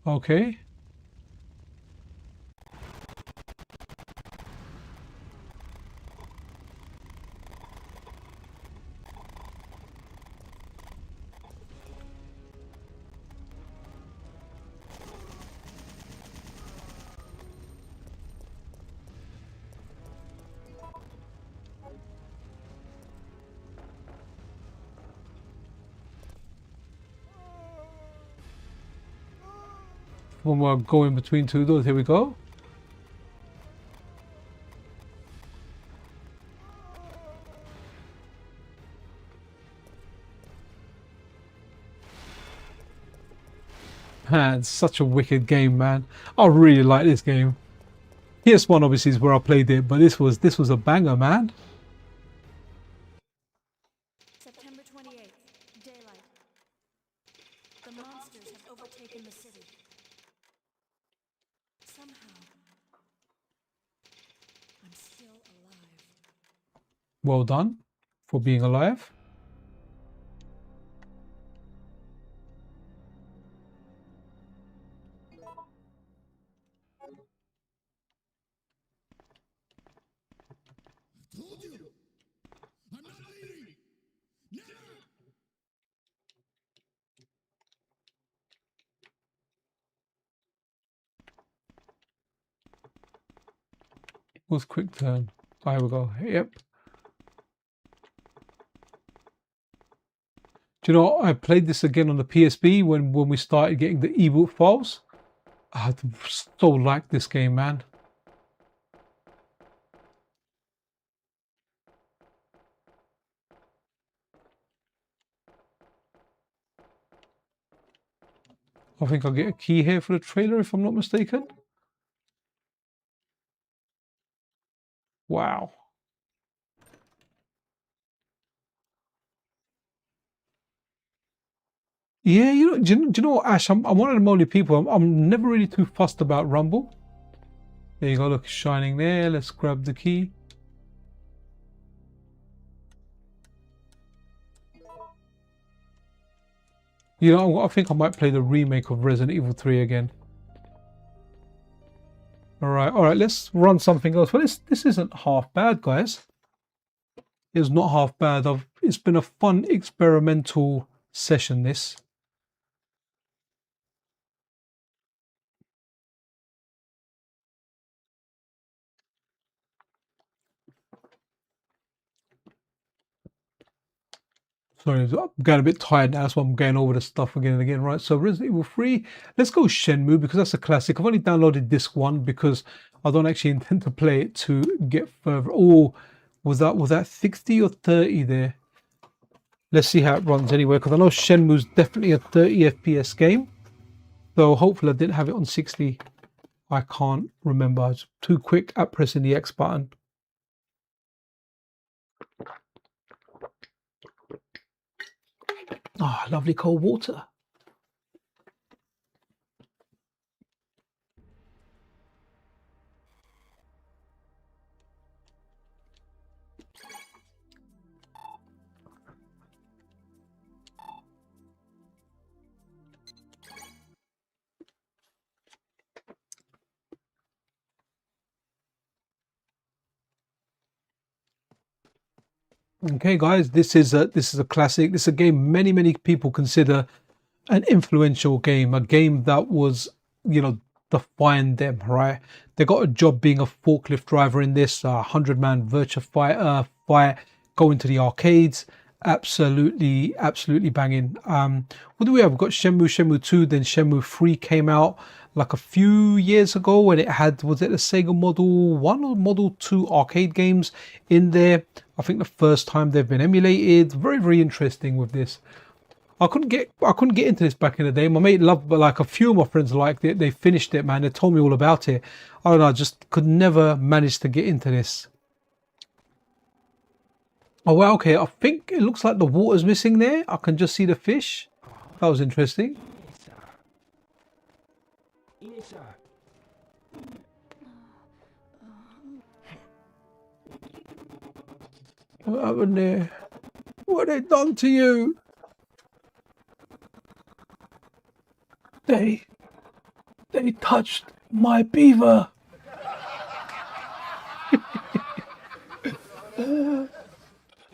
Okay. when we're going between two doors. Here we go. Man, it's such a wicked game, man. I really like this game. PS1 obviously is where I played it, but this was a banger, man. September 28th, daylight. The monsters have overtaken the city. Somehow, I'm still alive. Well done for being alive. Told you! I'm not leaving! Never! Was quick turn. Oh, here we go. Yep. Do you know, I played this again on the PSP when we started getting the ebook files. I so like this game, man. I think I'll get a key here for the trailer if I'm not mistaken. Wow. Yeah, do you know what, Ash? I'm one of the only people. I'm never really too fussed about Rumble. There you go. Look, shining there. Let's grab the key. You know, I think I might play the remake of Resident Evil 3 again. All right. Let's run something else. Well, this isn't half bad, guys. It's not half bad. It's been a fun experimental session, this. Sorry, I'm getting a bit tired now. That's why I'm going over the stuff again and again. Right, so Resident Evil 3. Let's go Shenmue because that's a classic. I've only downloaded disc 1 because I don't actually intend to play it to get further. Oh, was that 60 or 30 there? Let's see how it runs anyway, because I know Shenmue's definitely a 30 FPS game. So hopefully I didn't have it on 60. I can't remember. I was too quick at pressing the X button. Ah, oh, lovely cold water. Okay, guys, this is a classic. This is a game many people consider an influential game, a game that was, defined them, right? They got a job being a forklift driver in this 100-man virtua fight, going to the arcades. Absolutely banging. What do we have? We've got Shenmue 2, then Shenmue 3 came out like a few years ago, and it had, was it a SEGA Model 1 or Model 2 arcade games in there? I think the first time they've been emulated. Very interesting with this. I couldn't get into this back in the day. My mate loved, but like a few of my friends liked it. They finished it, man. They told me all about it. I don't know, I just could never manage to get into this. Oh well, okay. I think it looks like the water's missing there. I can just see the fish. That was interesting. What happened there? What have they done to you? They touched my beaver.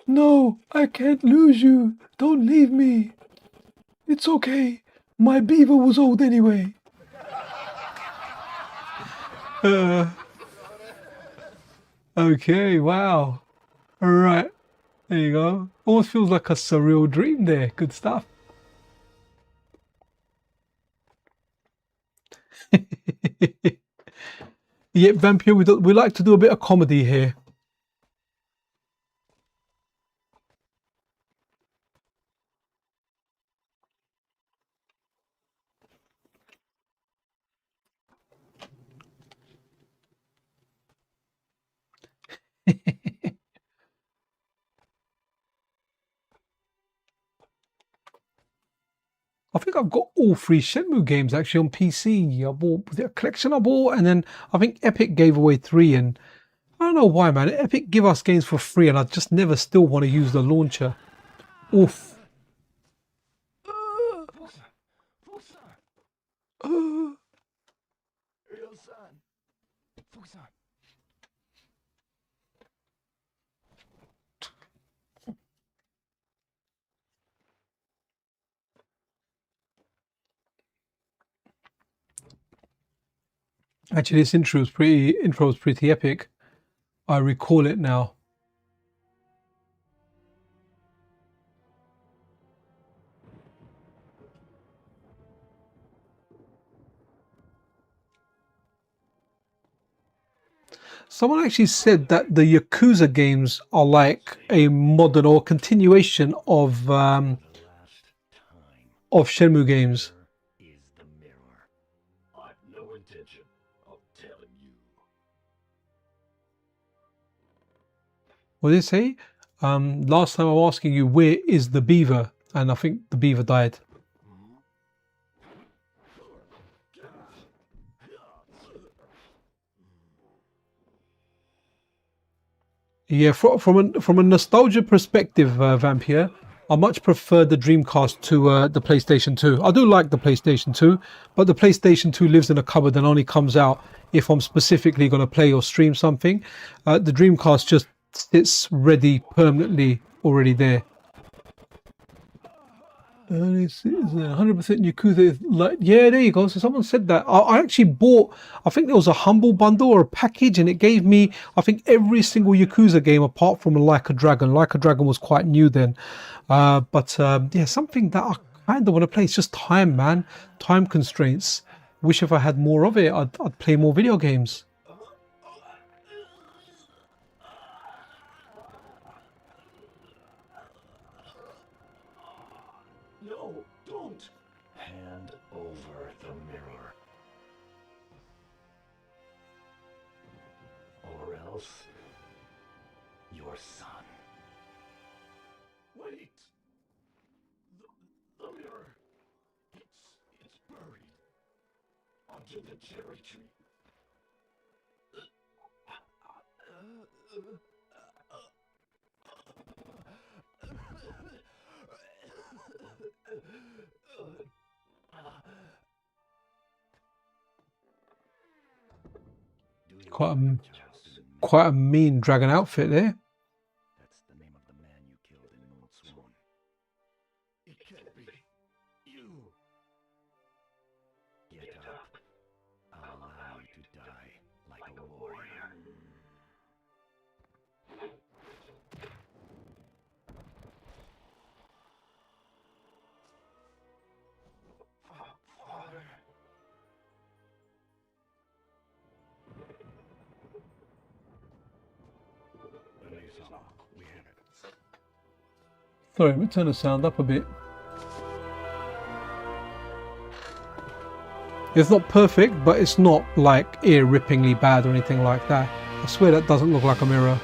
No, I can't lose you. Don't leave me. It's okay. My beaver was old anyway. Okay, wow. All right, there you go. Almost feels like a surreal dream there. Good stuff. Yeah, Vampire, we like to do a bit of comedy here. I think I've got all 3 Shenmue games actually on PC. I bought, was it a collection I bought? And then I think Epic gave away 3, and I don't know why, man. Epic give us games for free, and I just never still want to use the launcher. Oof. Actually, this intro is pretty epic. I recall it now. Someone actually said that the Yakuza games are like a modern or continuation of Shenmue games. Is the mirror. I've no intention of telling you. What did it say? Last time I was asking you, where is the beaver? And I think the beaver died. Yeah, from a nostalgia perspective, Vampire, I much prefer the Dreamcast to the PlayStation 2. I do like the PlayStation 2, but the PlayStation 2 lives in a cupboard and only comes out if I'm specifically going to play or stream something. The Dreamcast just sits ready, permanently already there. And it's 100% Yakuza. Is like, yeah, there you go. So someone said that. I actually bought, I think there was a Humble Bundle or a package, and it gave me, I think, every single Yakuza game apart from Like a Dragon. Like a Dragon was quite new then. But yeah, something that I kind of want to play. It's just time, man. Time constraints. Wish if I had more of it, I'd play more video games. No, don't. Hand over the mirror. Or else your son. Wait. The mirror. It's buried under the cherry tree. Quite a mean dragon outfit there. That's the name of the man you killed in Moon Swan. It can't be. You. Get up. I'll allow you to die like a warrior. Father. We have it. Sorry, let me turn the sound up a bit. It's not perfect, but it's not like ear-rippingly bad or anything like that. I swear that doesn't look like a mirror.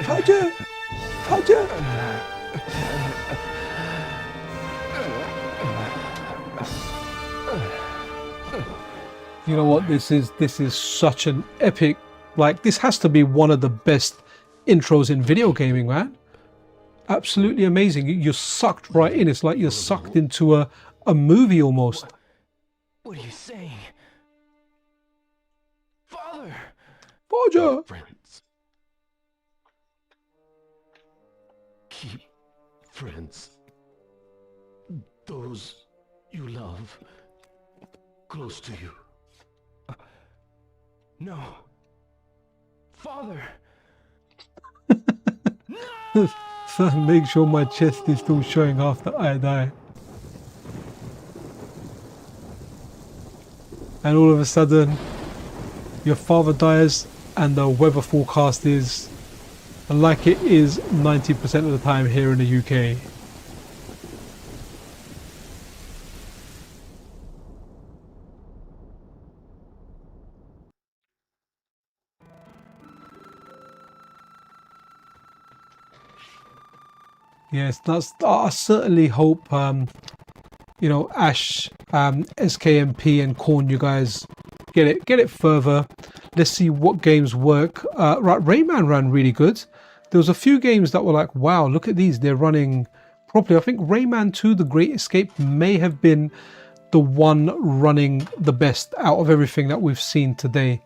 Roger! Roger! You know what, this is such an epic, like, this has to be one of the best intros in video gaming, man. Absolutely amazing. You're sucked right in. It's like you're sucked into a movie almost. What are you saying? Father! Roger! Friends. Keep friends those you love close to you. No. Father! So make sure my chest is still showing after I die. And all of a sudden, your father dies and the weather forecast is like it is 90% of the time here in the UK. Yes, that's. I certainly hope, you know, Ash, SKMP, and Korn, you guys get it further. Let's see what games work. Right, Rayman ran really good. There was a few games that were like, wow, look at these, they're running properly. I think Rayman 2: The Great Escape may have been the one running the best out of everything that we've seen today.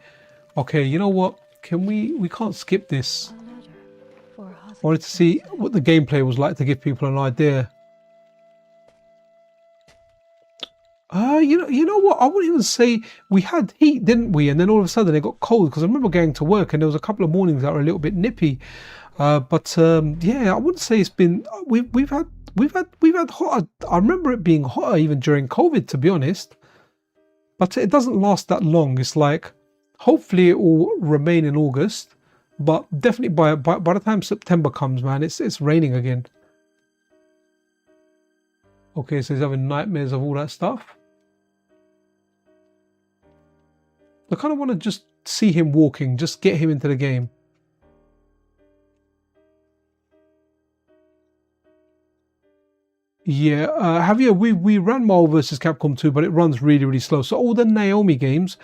Okay, you know what? Can we can't skip this. I wanted to see what the gameplay was like to give people an idea. You know what? I wouldn't even say we had heat, didn't we? And then all of a sudden it got cold, because I remember going to work and there was a couple of mornings that were a little bit nippy. Yeah, I wouldn't say it's been. We've had hotter. I remember it being hotter even during COVID, to be honest. But it doesn't last that long. It's like, hopefully it will remain in August. But definitely by the time September comes, man, it's raining again. Okay, so he's having nightmares of all that stuff. I kind of want to just see him walking, just get him into the game. Yeah, Javier, we ran Marvel vs. Capcom 2, but it runs really, really slow. So all the Naomi games,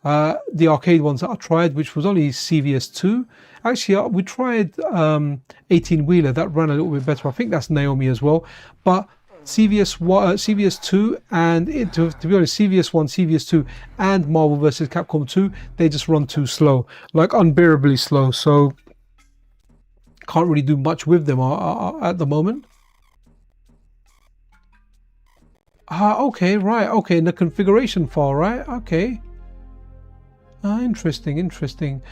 the arcade ones that I tried, which was only CVS 2. Actually, we tried 18-wheeler, that ran a little bit better. I think that's Naomi as well. But CVS 2 and to be honest, CVS 1, CVS 2 and Marvel vs. Capcom 2, they just run too slow, like unbearably slow. So can't really do much with them at the moment. Okay, right, okay, in the configuration file, right, okay. Interesting.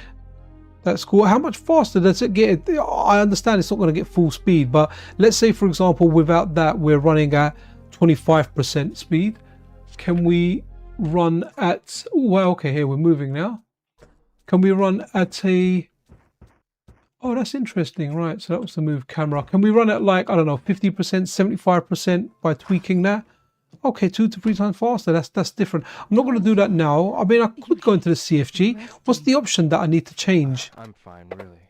That's cool. How much faster does it get? I understand it's not going to get full speed, but let's say, for example, without that, we're running at 25% speed. Can we run at... Well, okay, here we're moving now. Can we run at a... Oh, that's interesting. Right, so that was the move camera. Can we run at, like, I don't know, 50%, 75% by tweaking that? Okay, 2 to 3 times faster. That's different. I'm not going to do that now. I mean, I could go into the CFG. What's the option that I need to change? I'm fine, really.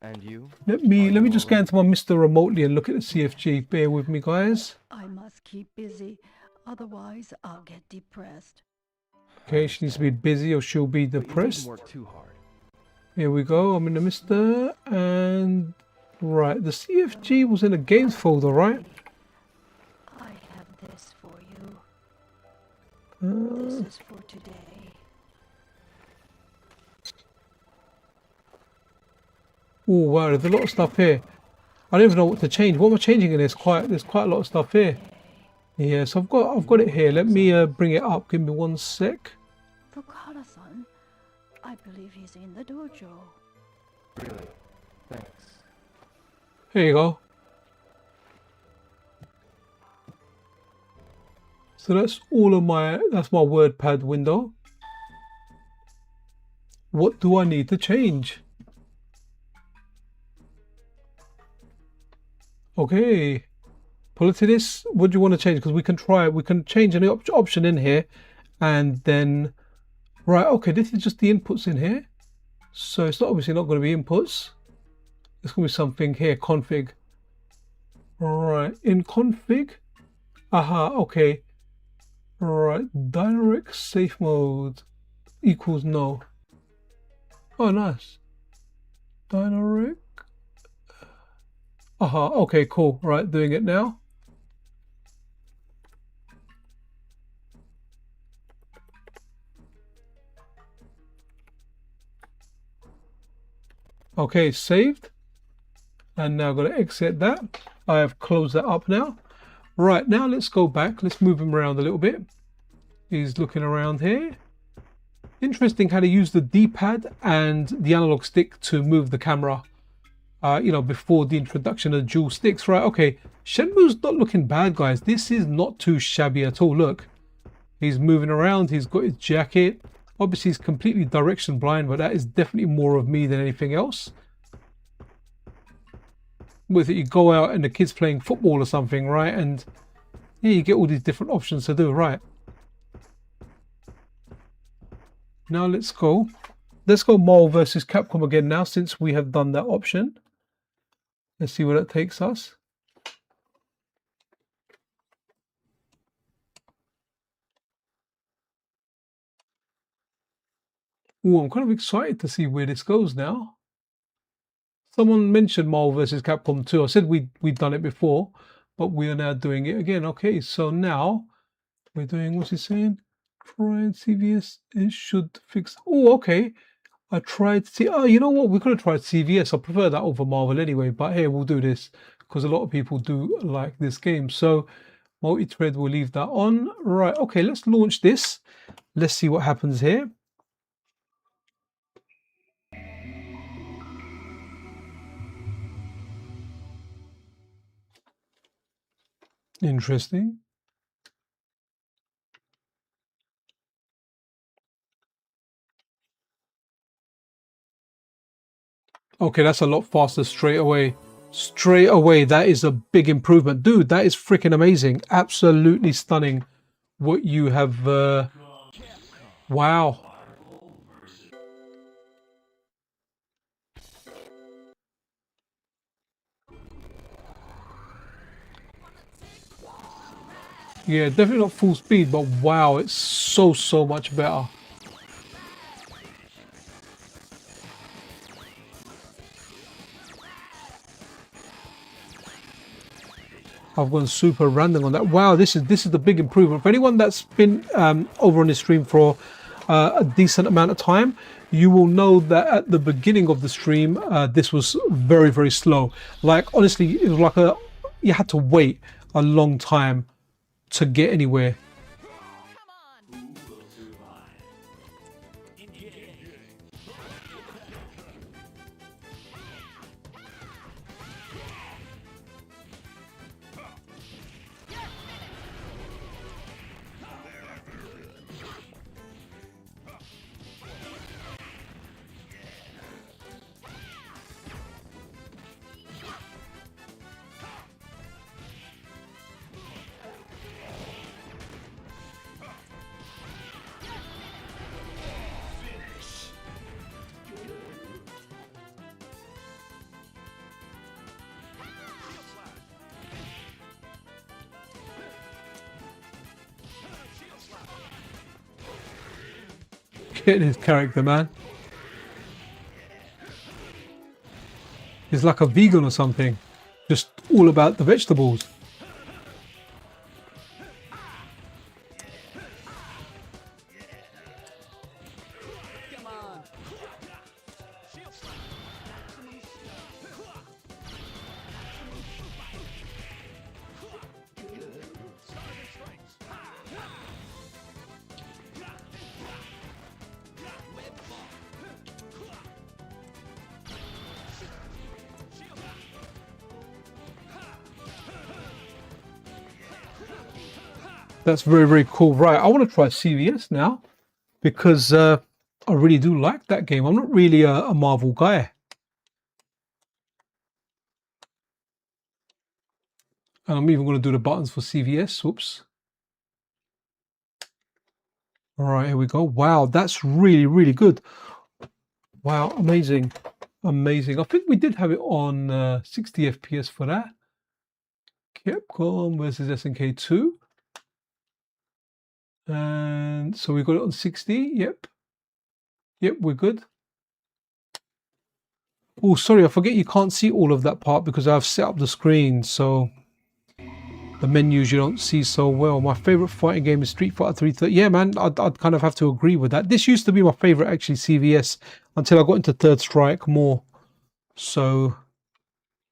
And you? Let me just go into my MiSTer remotely and look at the CFG. Bear with me, guys. I must keep busy, otherwise I'll get depressed. Okay, she needs to be busy or she'll be depressed. Work too hard. Here we go. I'm in the MiSTer, and right, the CFG was in a games folder, right? I have this for you. This is for today. Oh wow, there's a lot of stuff here. I don't even know what to change. What am I changing in this? There's quite a lot of stuff here. Yeah, so I've got it here. Let me bring it up. Give me 1 sec. Takara-san, I believe he's in the dojo. Really? Thanks. Here you go. So that's all of that's my WordPad window. What do I need to change? Okay, pull it to this. What do you want to change? Because we can try it. We can change any option in here, and then right. Okay, this is just the inputs in here. So it's obviously not going to be inputs. It's going to be something here. Config. Right, in config. Aha. Okay. Right, direct safe mode equals no. Oh, nice. Direct. Aha, okay, cool. Right, doing it now. Okay, saved. And now I'm going to exit that. I have closed that up now. Right, now let's go back. Let's move him around a little bit. He's looking around here. Interesting how to use the D-pad and the analog stick to move the camera, you know, before the introduction of dual sticks. Right, okay. Shenmue's not looking bad, guys. This is not too shabby at all. Look, he's moving around. He's got his jacket. Obviously, he's completely direction blind, but that is definitely more of me than anything else. With it, you go out and the kid's playing football or something, right? And yeah, you get all these different options to do, right? Now let's go. Let's go Marvel versus Capcom again now, since we have done that option. Let's see where that takes us. Oh, I'm kind of excited to see where this goes now. Someone mentioned Marvel vs. Capcom 2. I said we'd done it before, but we are now doing it again. Okay, so now we're doing, what's it saying? Tried CVS, it should fix. Oh, okay. I tried, oh, you know what? We could have tried CVS. I prefer that over Marvel anyway, but here we'll do this because a lot of people do like this game. So multi-thread, we'll leave that on. Right, okay, let's launch this. Let's see what happens here. Interesting. Okay, that's a lot faster straight away. Straight away, that is a big improvement. Dude, that is freaking amazing. Absolutely stunning what you have. Wow. Yeah, definitely not full speed, but wow, it's so much better. I've gone super random on that. Wow, this is the big improvement. For anyone that's been over on the stream for a decent amount of time, you will know that at the beginning of the stream, this was very slow. Like honestly, it was like you had to wait a long time to get anywhere. Get his character, man. He's like a vegan or something. Just all about the vegetables. That's very cool. Right, I want to try CVS now because I really do like that game. I'm not really a Marvel guy. And I'm even going to do the buttons for CVS. Whoops. All right, here we go. Wow, that's really good. Wow, amazing. Amazing. I think we did have it on 60 FPS for that. Capcom versus SNK 2. And so we got it on 60. Yep, we're good. Oh, sorry, I forget you can't see all of that part because I've set up the screen, so the menus you don't see so well. My favorite fighting game is Street Fighter 3. Yeah, man, I'd kind of have to agree with that. This used to be my favorite, actually, CVS, until I got into Third Strike more. So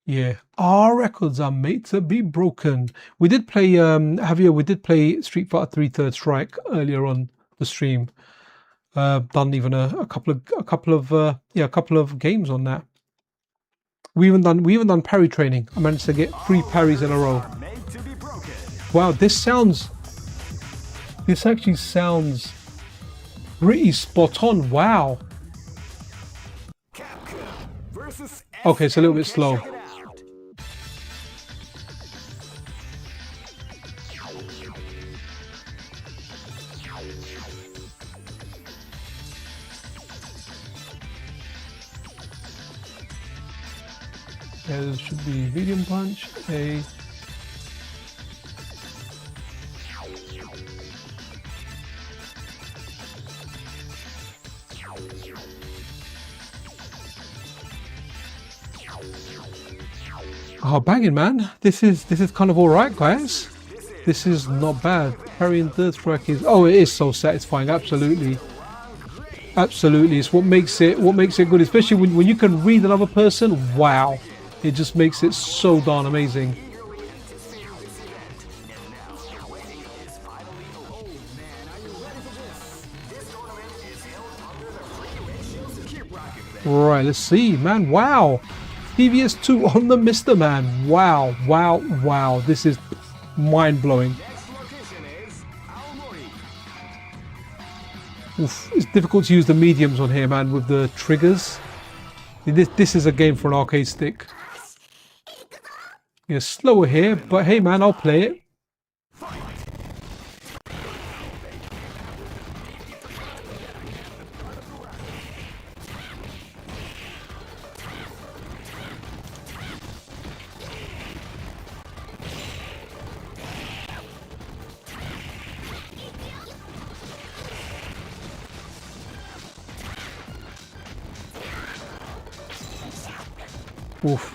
Yeah, our records are made to be broken. We did play, Javier, we did play Street Fighter 3 Third Strike earlier on the stream. Done even a couple of games on that. We even done parry training. I managed to get 3 parries in a row. Wow, this actually sounds pretty spot on. Wow. Okay, it's a little bit slow. Yeah, there should be medium punch, a oh, banging, man. This is kind of all right, guys. This is not bad. Parry and third strike is, oh, it is so satisfying. Absolutely. Absolutely. It's what makes it good, especially when you can read another person. Wow. It just makes it so darn amazing. Right, let's see, man. Wow. PVS2 on the MiSTer, man. Wow, wow, wow. This is mind-blowing. Oof, it's difficult to use the mediums on here, man, with the triggers. This is a game for an arcade stick. Yeah, slower here, but hey, man, I'll play it. Oof.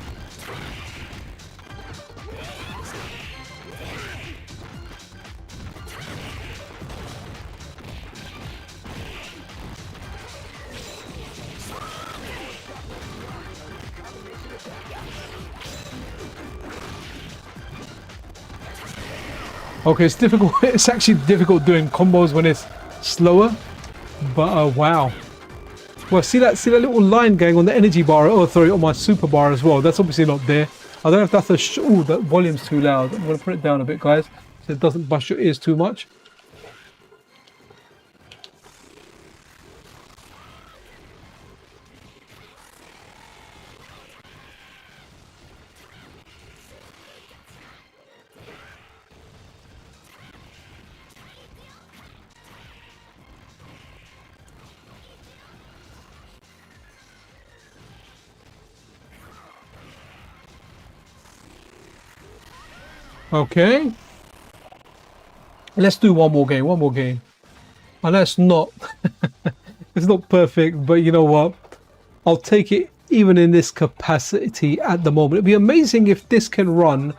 Okay, it's difficult. It's actually difficult doing combos when it's slower, but wow. Well, see that little line going on the energy bar, oh sorry, on my super bar as well. That's obviously not there. I don't know if that's a oh, that volume's too loud. I'm gonna put it down a bit, guys, so it doesn't bust your ears too much. Okay, let's do one more game. And that's not it's not perfect, but you know what, I'll take it even in this capacity at the moment. It'd be amazing if this can run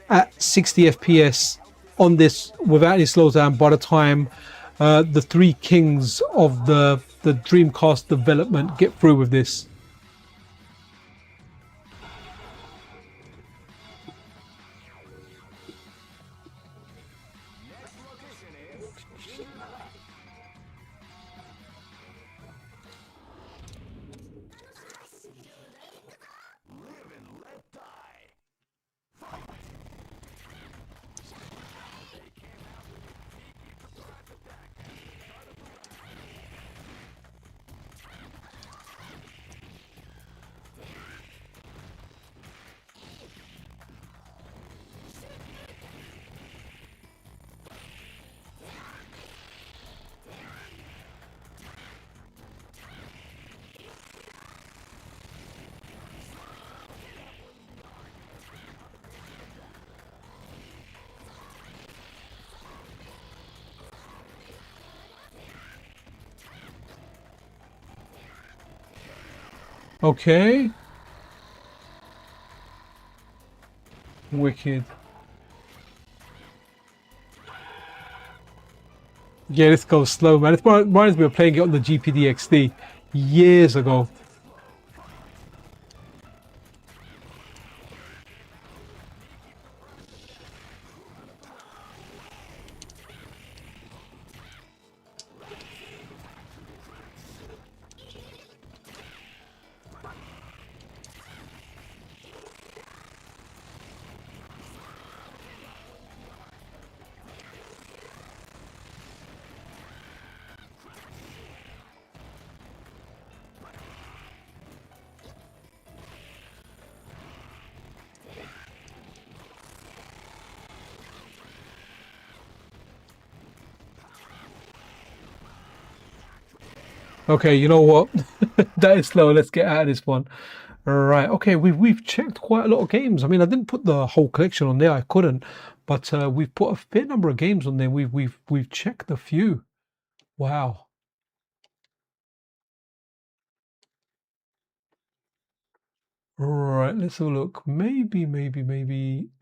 at 60 FPS on this without any slowdown by the time the 3 kings of the Dreamcast development get through with this. Okay. Wicked. Yeah, this goes slow, man. It reminds me of playing it on the GPD XD years ago. Okay, you know what? That is slow. Let's get out of this one. Right. Okay, we've checked quite a lot of games. I mean, I didn't put the whole collection on there. I couldn't, but we've put a fair number of games on there. We've checked a few. Wow. Right. Let's have a look. Maybe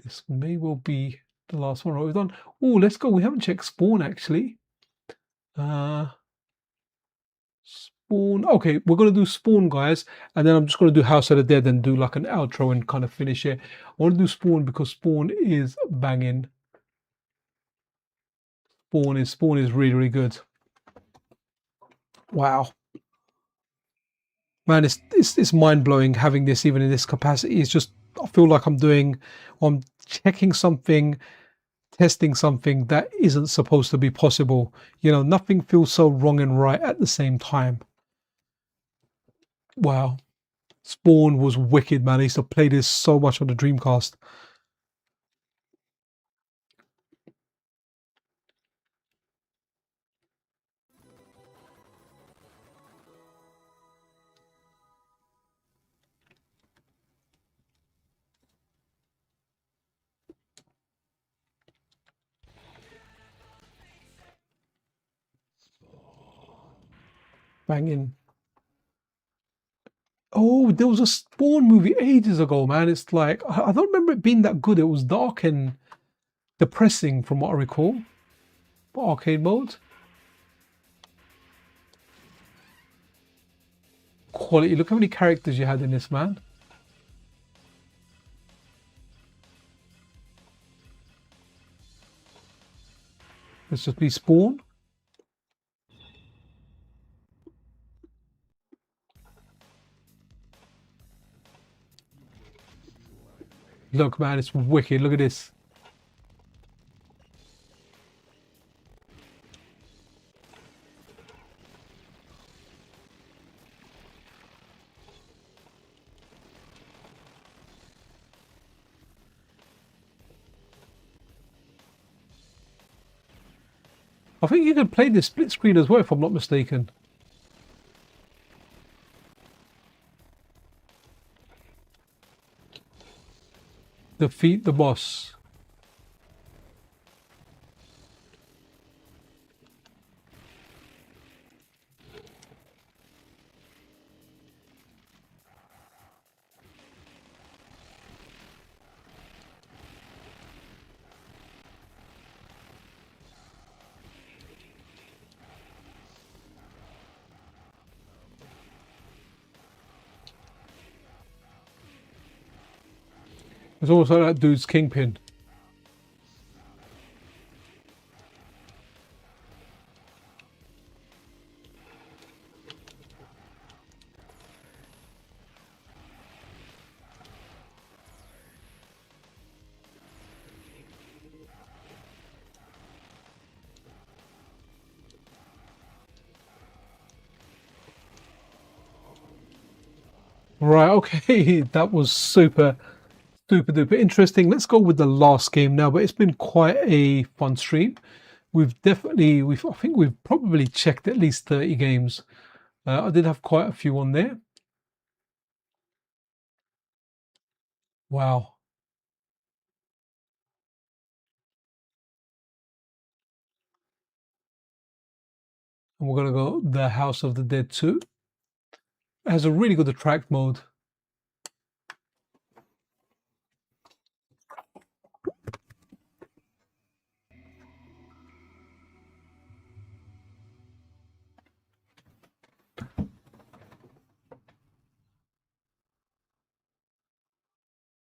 this may well be the last one we've done. Oh, let's go. We haven't checked Spawn actually. Spawn. Okay, we're gonna do Spawn, guys, and then I'm just gonna do House of the Dead and do like an outro and kind of finish it. I want to do Spawn because Spawn is banging. Spawn is really good. Wow, man, it's mind blowing having this even in this capacity. It's just I feel like I'm checking something, testing something that isn't supposed to be possible. You know, nothing feels so wrong and right at the same time. Wow. Spawn was wicked, man. I used to play this so much on the Dreamcast. Banging. Oh, there was a Spawn movie ages ago, man. It's like I don't remember it being that good. It was dark and depressing from what I recall. But arcade mode. Quality. Look how many characters you had in this, man. Let's just be Spawn. Look, man, it's wicked. Look at this. I think you can play this split screen as well, if I'm not mistaken. Defeat the boss. It's almost like that dude's Kingpin. Right, okay, that was super duper interesting. Let's go with the last game now, but it's been quite a fun stream. I think we've probably checked at least 30 games. I did have quite a few on there. Wow. And we're gonna go the House of the Dead 2. It has a really good attract mode.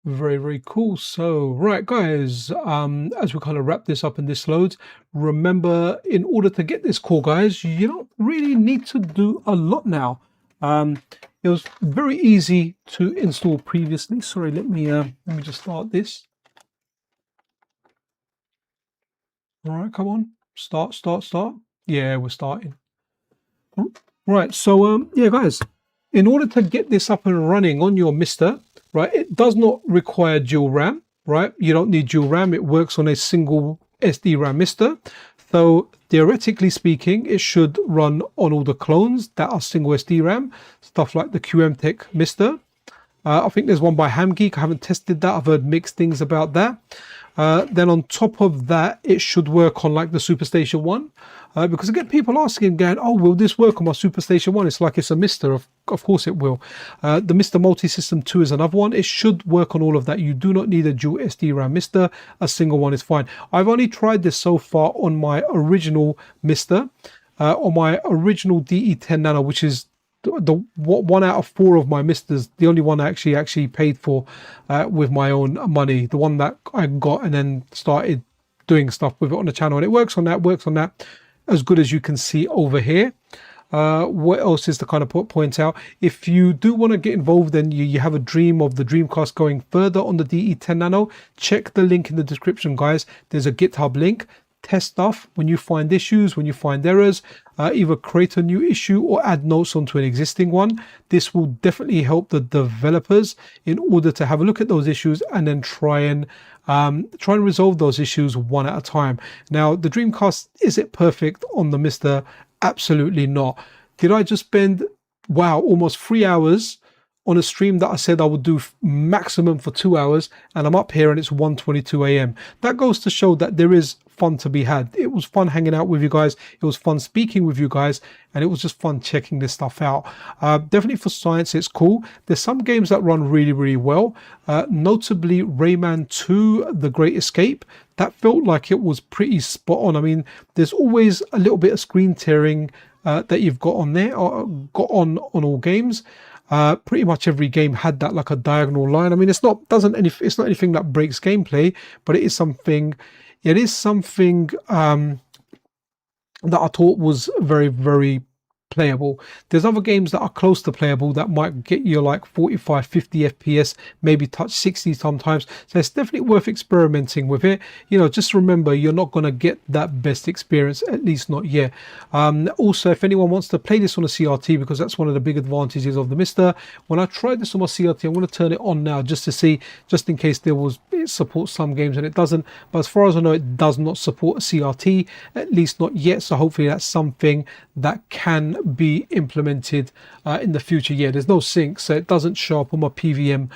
Very cool. So right, guys, as we kind of wrap this up and this loads, remember, in order to get this core, guys, you don't really need to do a lot now. It was very easy to install previously. Sorry, let me just start this. All right, come on, start. Yeah, we're starting. Right, so yeah, guys, in order to get this up and running on your MiSTer, right, it does not require dual RAM, right? You don't need dual RAM. It works on a single SD RAM MiSTer. So theoretically speaking, it should run on all the clones that are single SD RAM, stuff like the QM Tech MiSTer. I think there's one by HamGeek. I haven't tested that. I've heard mixed things about that. Then on top of that, it should work on like the Superstation 1. Because I get people asking, going, oh, will this work on my Superstation 1? It's like it's a MiSTer. Of course it will. The MiSTer Multi-System 2 is another one. It should work on all of that. You do not need a dual SD RAM MiSTer. A single one is fine. I've only tried this so far on my original MiSTer. On my original DE10 Nano, which is the 1 out of 4 of my MiSTers, the only one I actually paid for with my own money, the one that I got and then started doing stuff with it on the channel, and it works on that as good as you can see over here. What else is to kind of point out? If you do want to get involved and you have a dream of the Dreamcast going further on the DE10 Nano, check the link in the description, guys. There's a GitHub link. Test stuff. When you find issues, when you find errors, either create a new issue or add notes onto an existing one. This will definitely help the developers in order to have a look at those issues and then try and resolve those issues one at a time. Now, the Dreamcast, is it perfect on the MiSTer? Absolutely not. Did I just spend, wow, almost 3 hours on a stream that I said I would do maximum for 2 hours, and I'm up here and it's 1:22 a.m. That goes to show that there is fun to be had. It was fun hanging out with you guys. It was fun speaking with you guys, and it was just fun checking this stuff out. Definitely for science, it's cool. There's some games that run really, really well. Notably, Rayman 2: The Great Escape. That felt like it was pretty spot on. I mean, there's always a little bit of screen tearing that you've got on there, or got on all games. Pretty much every game had that, like a diagonal line. I mean, it's not anything that breaks gameplay, but it is something. It is something that I thought was very, very playable. There's other games that are close to playable that might get you like 45, 50 FPS, maybe touch 60 sometimes. So it's definitely worth experimenting with it. You know, just remember, you're not going to get that best experience, at least not yet. Also, if anyone wants to play this on a CRT, because that's one of the big advantages of the MiSTer, when I tried this on my CRT, I'm going to turn it on now just to see, just in case it supports some games and it doesn't. But as far as I know, it does not support a CRT, at least not yet. So hopefully that's something that can be implemented in the future. Yeah, there's no sync, so it doesn't show up on my PVM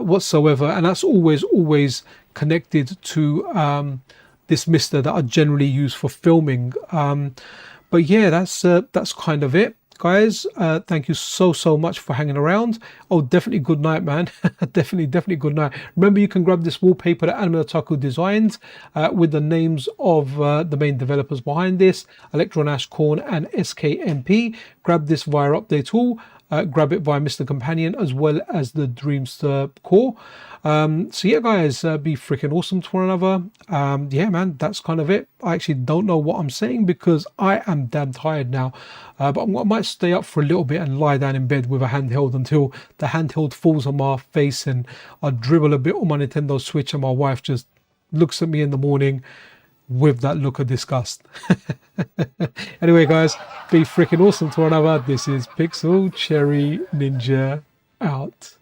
whatsoever, and that's always connected to this MiSTer that I generally use for filming. But yeah, that's kind of it, guys. Thank you so much for hanging around. Oh, definitely good night, man. definitely good night. Remember, you can grab this wallpaper that Anime Otaku designed with the names of the main developers behind this, Electron Ash Corn and SKMP. Grab this via Update Tool. Grab it via MiSTer Companion as well as the Dreamster Core. So yeah, guys, be freaking awesome to one another. Yeah, man, that's kind of it. I actually don't know what I'm saying because I am damn tired now. But I might stay up for a little bit and lie down in bed with a handheld until the handheld falls on my face and I dribble a bit on my Nintendo Switch and my wife just looks at me in the morning with that look of disgust. Anyway, guys, be freaking awesome to one another. This is PixelCherryNinja out.